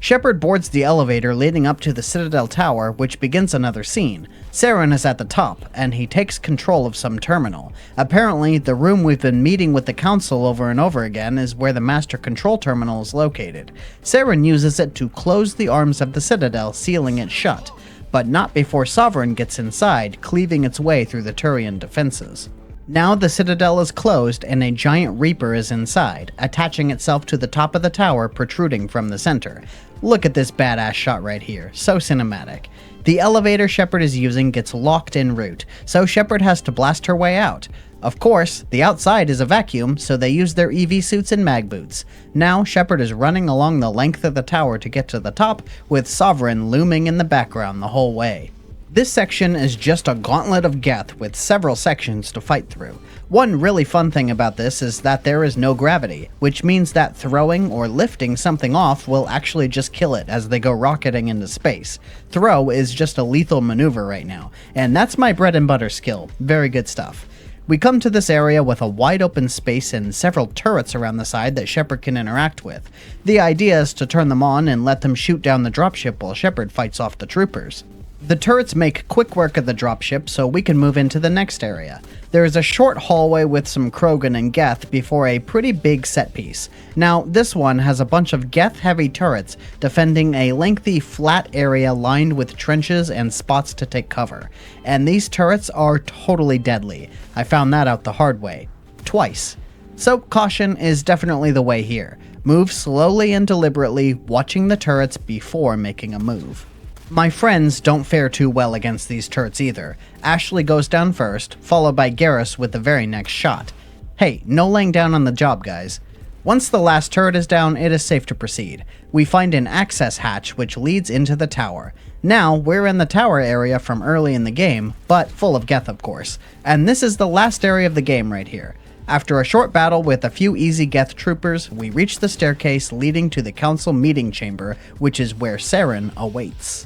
Shepard boards the elevator leading up to the Citadel Tower, which begins another scene. Saren is at the top, and he takes control of some terminal. Apparently, the room we've been meeting with the Council over and over again is where the Master Control Terminal is located. Saren uses it to close the arms of the Citadel, sealing it shut, but not before Sovereign gets inside, cleaving its way through the Turian defenses. Now the Citadel is closed and a giant Reaper is inside, attaching itself to the top of the tower protruding from the center. Look at this badass shot right here, so cinematic. The elevator Shepard is using gets locked en route, so Shepard has to blast her way out. Of course, the outside is a vacuum, so they use their EV suits and mag boots. Now Shepard is running along the length of the tower to get to the top, with Sovereign looming in the background the whole way. This section is just a gauntlet of Geth with several sections to fight through. One really fun thing about this is that there is no gravity, which means that throwing or lifting something off will actually just kill it as they go rocketing into space. Throw is just a lethal maneuver right now, and that's my bread and butter skill. Very good stuff. We come to this area with a wide open space and several turrets around the side that Shepard can interact with. The idea is to turn them on and let them shoot down the dropship while Shepard fights off the troopers. The turrets make quick work of the dropship, so we can move into the next area. There is a short hallway with some Krogan and Geth before a pretty big set piece. Now, this one has a bunch of Geth-heavy turrets defending a lengthy, flat area lined with trenches and spots to take cover. And these turrets are totally deadly. I found that out the hard way. Twice. So, caution is definitely the way here. Move slowly and deliberately, watching the turrets before making a move. My friends don't fare too well against these turrets either. Ashley goes down first, followed by Garrus with the very next shot. Hey, no laying down on the job, guys. Once the last turret is down, it is safe to proceed. We find an access hatch which leads into the tower. Now, we're in the tower area from early in the game, but full of Geth of course. And this is the last area of the game right here. After a short battle with a few easy Geth troopers, we reach the staircase leading to the council meeting chamber, which is where Saren awaits.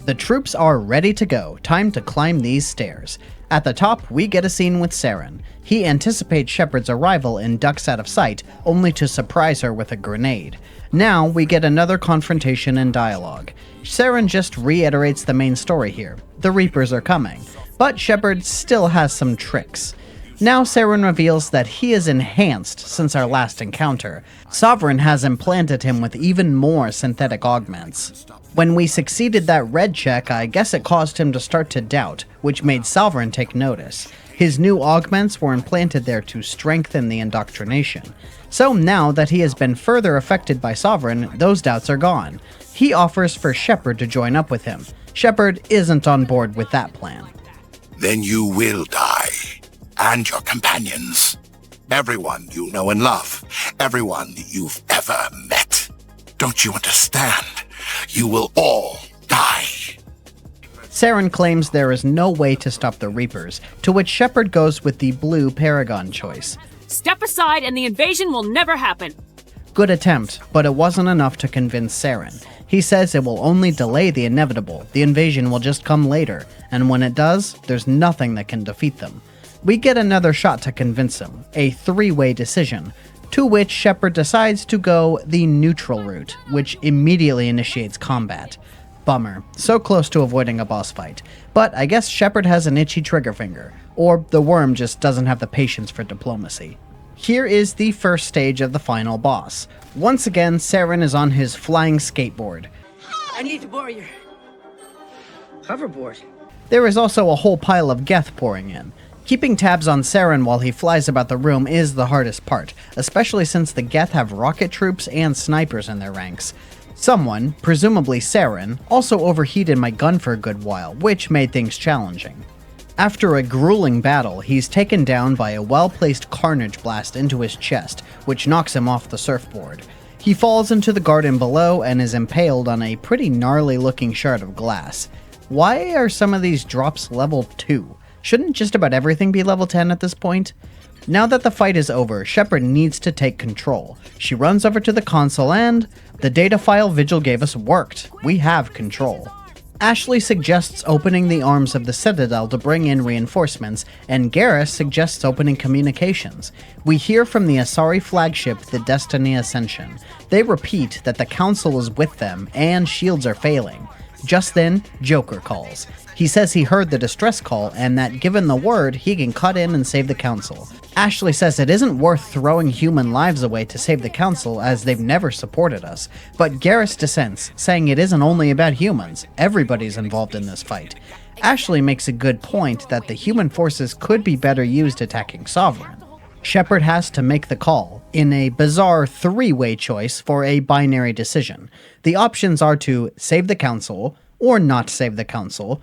The troops are ready to go, time to climb these stairs. At the top, we get a scene with Saren. He anticipates Shepard's arrival and ducks out of sight, only to surprise her with a grenade. Now, we get another confrontation and dialogue. Saren just reiterates the main story here. The Reapers are coming. But Shepard still has some tricks. Now Saren reveals that he is enhanced since our last encounter. Sovereign has implanted him with even more synthetic augments. When we succeeded that red check, I guess it caused him to start to doubt, which made Sovereign take notice. His new augments were implanted there to strengthen the indoctrination. So now that he has been further affected by Sovereign, those doubts are gone. He offers for Shepard to join up with him. Shepard isn't on board with that plan. Then you will die. And your companions. Everyone you know and love. Everyone you've ever met. Don't you understand? You will all die. Saren claims there is no way to stop the Reapers, to which Shepard goes with the blue Paragon choice. Step aside and the invasion will never happen. Good attempt, but it wasn't enough to convince Saren. He says it will only delay the inevitable. The invasion will just come later, and when it does, there's nothing that can defeat them. We get another shot to convince him, a three-way decision, to which Shepard decides to go the neutral route, which immediately initiates combat. Bummer, so close to avoiding a boss fight, but I guess Shepard has an itchy trigger finger, or the worm just doesn't have the patience for diplomacy. Here is the first stage of the final boss. Once again, Saren is on his flying skateboard. I need to borrow your hoverboard. There is also a whole pile of Geth pouring in. Keeping tabs on Saren while he flies about the room is the hardest part, especially since the Geth have rocket troops and snipers in their ranks. Someone, presumably Saren, also overheated my gun for a good while, which made things challenging. After a grueling battle, he's taken down by a well-placed carnage blast into his chest, which knocks him off the surfboard. He falls into the garden below and is impaled on a pretty gnarly-looking shard of glass. Why are some of these drops level 2? Shouldn't just about everything be level 10 at this point? Now that the fight is over, Shepard needs to take control. She runs over to the console and the data file Vigil gave us worked. We have control. Ashley suggests opening the arms of the Citadel to bring in reinforcements, and Garrus suggests opening communications. We hear from the Asari flagship, the Destiny Ascension. They repeat that the Council is with them, and shields are failing. Just then, Joker calls. He says he heard the distress call, and that given the word, he can cut in and save the Council. Ashley says it isn't worth throwing human lives away to save the Council, as they've never supported us, but Garrus dissents, saying it isn't only about humans, everybody's involved in this fight. Ashley makes a good point that the human forces could be better used attacking Sovereign. Shepard has to make the call, in a bizarre three-way choice for a binary decision. The options are to save the Council, or not save the Council,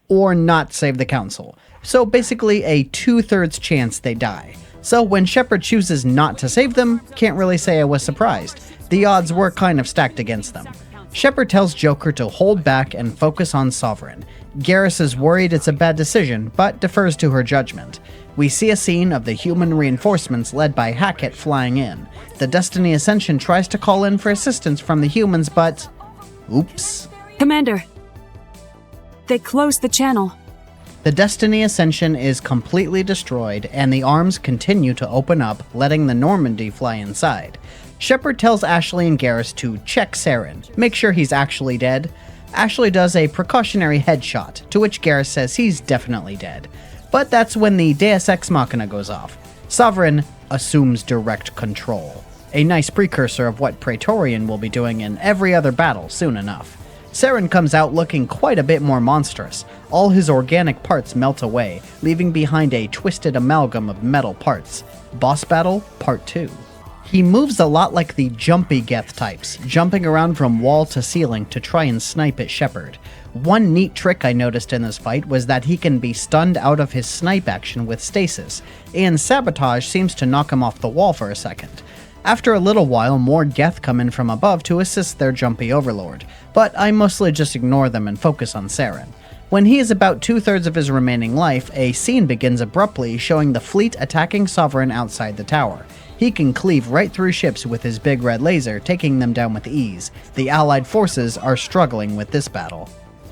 or not save the Council. So basically a 2/3 chance they die. So when Shepard chooses not to save them, can't really say I was surprised. The odds were kind of stacked against them. Shepard tells Joker to hold back and focus on Sovereign. Garrus is worried it's a bad decision, but defers to her judgment. We see a scene of the human reinforcements led by Hackett flying in. The Destiny Ascension tries to call in for assistance from the humans, but... oops. Commander, they closed the channel. The Destiny Ascension is completely destroyed, and the arms continue to open up, letting the Normandy fly inside. Shepard tells Ashley and Garrus to check Saren, make sure he's actually dead. Ashley does a precautionary headshot, to which Garrus says he's definitely dead. But that's when the Deus Ex Machina goes off. Sovereign assumes direct control. A nice precursor of what Praetorian will be doing in every other battle soon enough. Saren comes out looking quite a bit more monstrous. All his organic parts melt away, leaving behind a twisted amalgam of metal parts. Boss Battle Part 2. He moves a lot like the jumpy Geth types, jumping around from wall to ceiling to try and snipe at Shepard. One neat trick I noticed in this fight was that he can be stunned out of his snipe action with stasis, and Sabotage seems to knock him off the wall for a second. After a little while, more Geth come in from above to assist their jumpy overlord, but I mostly just ignore them and focus on Saren. When he is about 2/3 of his remaining life, a scene begins abruptly showing the fleet attacking Sovereign outside the tower. He can cleave right through ships with his big red laser, taking them down with ease. The Allied forces are struggling with this battle.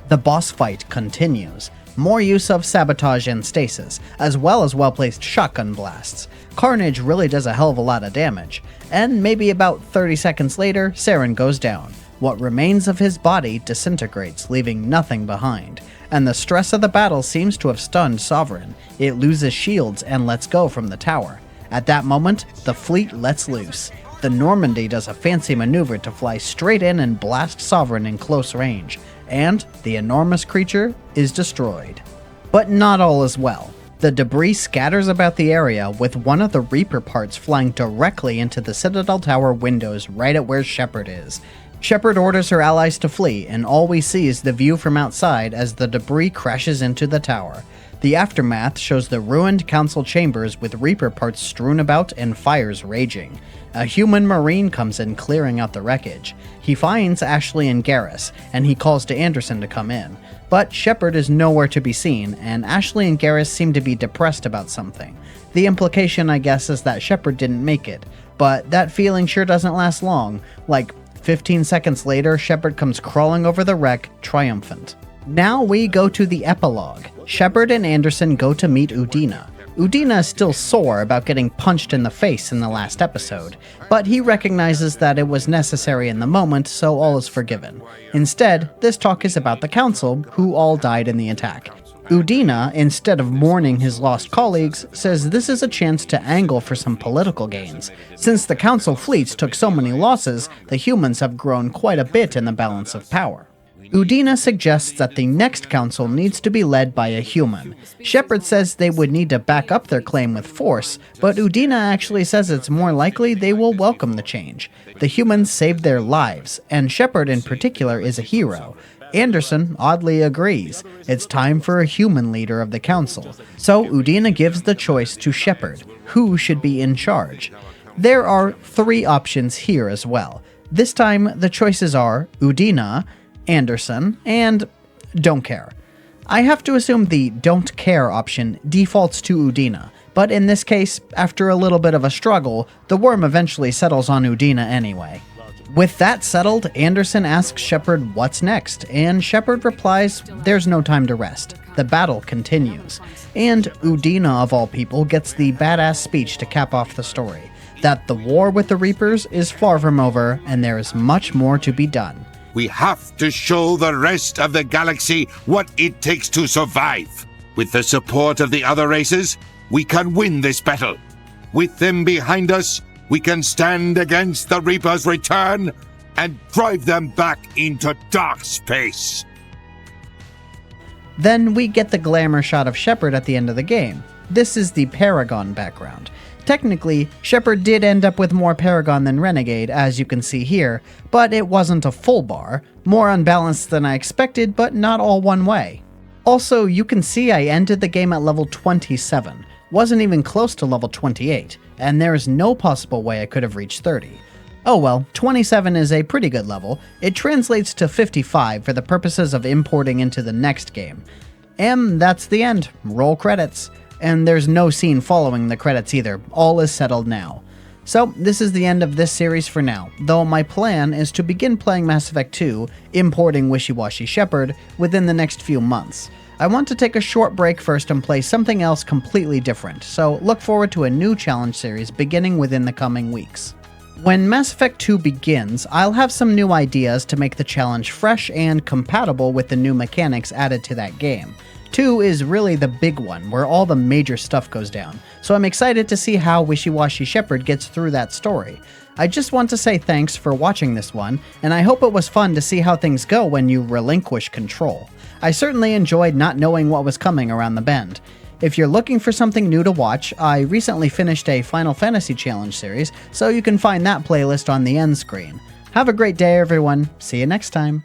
The boss fight continues. More use of sabotage and stasis, as well as well-placed shotgun blasts. Carnage really does a hell of a lot of damage, and maybe about 30 seconds later, Saren goes down. What remains of his body disintegrates, leaving nothing behind. And the stress of the battle seems to have stunned Sovereign. It loses shields and lets go from the tower. At that moment, the fleet lets loose. The Normandy does a fancy maneuver to fly straight in and blast Sovereign in close range, and the enormous creature is destroyed. But not all is well. The debris scatters about the area, with one of the Reaper parts flying directly into the Citadel Tower windows right at where Shepard is. Shepard orders her allies to flee, and all we see is the view from outside as the debris crashes into the tower. The aftermath shows the ruined council chambers with Reaper parts strewn about and fires raging. A human marine comes in, clearing out the wreckage. He finds Ashley and Garrus, and he calls to Anderson to come in. But Shepard is nowhere to be seen, and Ashley and Garrus seem to be depressed about something. The implication, I guess, is that Shepard didn't make it, but that feeling sure doesn't last long. Like, 15 seconds later, Shepard comes crawling over the wreck, triumphant. Now we go to the epilogue. Shepard and Anderson go to meet Udina. Udina is still sore about getting punched in the face in the last episode, but he recognizes that it was necessary in the moment, so all is forgiven. Instead, this talk is about the Council, who all died in the attack. Udina, instead of mourning his lost colleagues, says this is a chance to angle for some political gains. Since the Council fleets took so many losses, the humans have grown quite a bit in the balance of power. Udina suggests that the next council needs to be led by a human. Shepard says they would need to back up their claim with force, but Udina actually says it's more likely they will welcome the change. The humans saved their lives, and Shepard in particular is a hero. Anderson oddly agrees. It's time for a human leader of the council. So Udina gives the choice to Shepard. Who should be in charge? There are 3 options here as well. This time the choices are Udina, Anderson, and don't care. I have to assume the don't care option defaults to Udina, but in this case, after a little bit of a struggle, the worm eventually settles on Udina anyway. With that settled, Anderson asks Shepard what's next, and Shepard replies, there's no time to rest. The battle continues. And Udina, of all people, gets the badass speech to cap off the story, that the war with the Reapers is far from over, and there is much more to be done. We have to show the rest of the galaxy what it takes to survive. With the support of the other races, we can win this battle. With them behind us, we can stand against the Reaper's return and drive them back into dark space. Then we get the glamour shot of Shepard at the end of the game. This is the Paragon background. Technically, Shepard did end up with more Paragon than Renegade, as you can see here, but it wasn't a full bar, more unbalanced than I expected, but not all one way. Also, you can see I ended the game at level 27, wasn't even close to level 28, and there is no possible way I could have reached 30. Oh well, 27 is a pretty good level. It translates to 55 for the purposes of importing into the next game. And that's the end. Roll credits. And there's no scene following the credits either. All is settled now. So this is the end of this series for now, though my plan is to begin playing Mass Effect 2, importing Wishy-Washy Shepard, within the next few months. I want to take a short break first and play something else completely different, so look forward to a new challenge series beginning within the coming weeks. When Mass Effect 2 begins, I'll have some new ideas to make the challenge fresh and compatible with the new mechanics added to that game. 2 is really the big one, where all the major stuff goes down, so I'm excited to see how Wishy-Washy Shepard gets through that story. I just want to say thanks for watching this one, and I hope it was fun to see how things go when you relinquish control. I certainly enjoyed not knowing what was coming around the bend. If you're looking for something new to watch, I recently finished a Final Fantasy Challenge series, so you can find that playlist on the end screen. Have a great day, everyone. See you next time.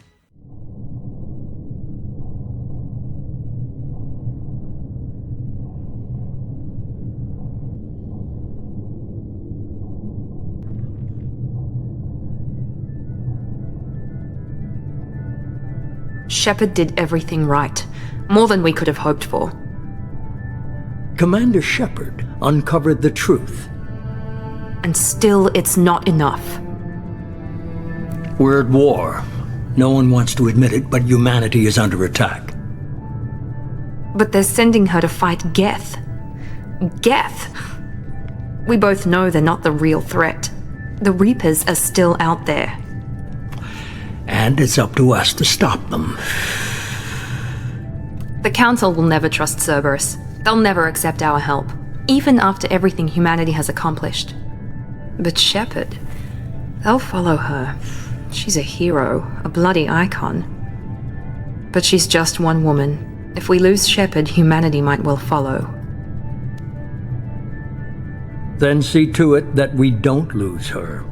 Shepard did everything right. More than we could have hoped for. Commander Shepard uncovered the truth. And still, it's not enough. We're at war. No one wants to admit it, but humanity is under attack. But they're sending her to fight Geth. Geth! We both know they're not the real threat. The Reapers are still out there. And it's up to us to stop them. The Council will never trust Cerberus. They'll never accept our help, even after everything humanity has accomplished. But Shepard, they'll follow her. She's a hero, a bloody icon. But she's just one woman. If we lose Shepard, humanity might well follow. Then see to it that we don't lose her.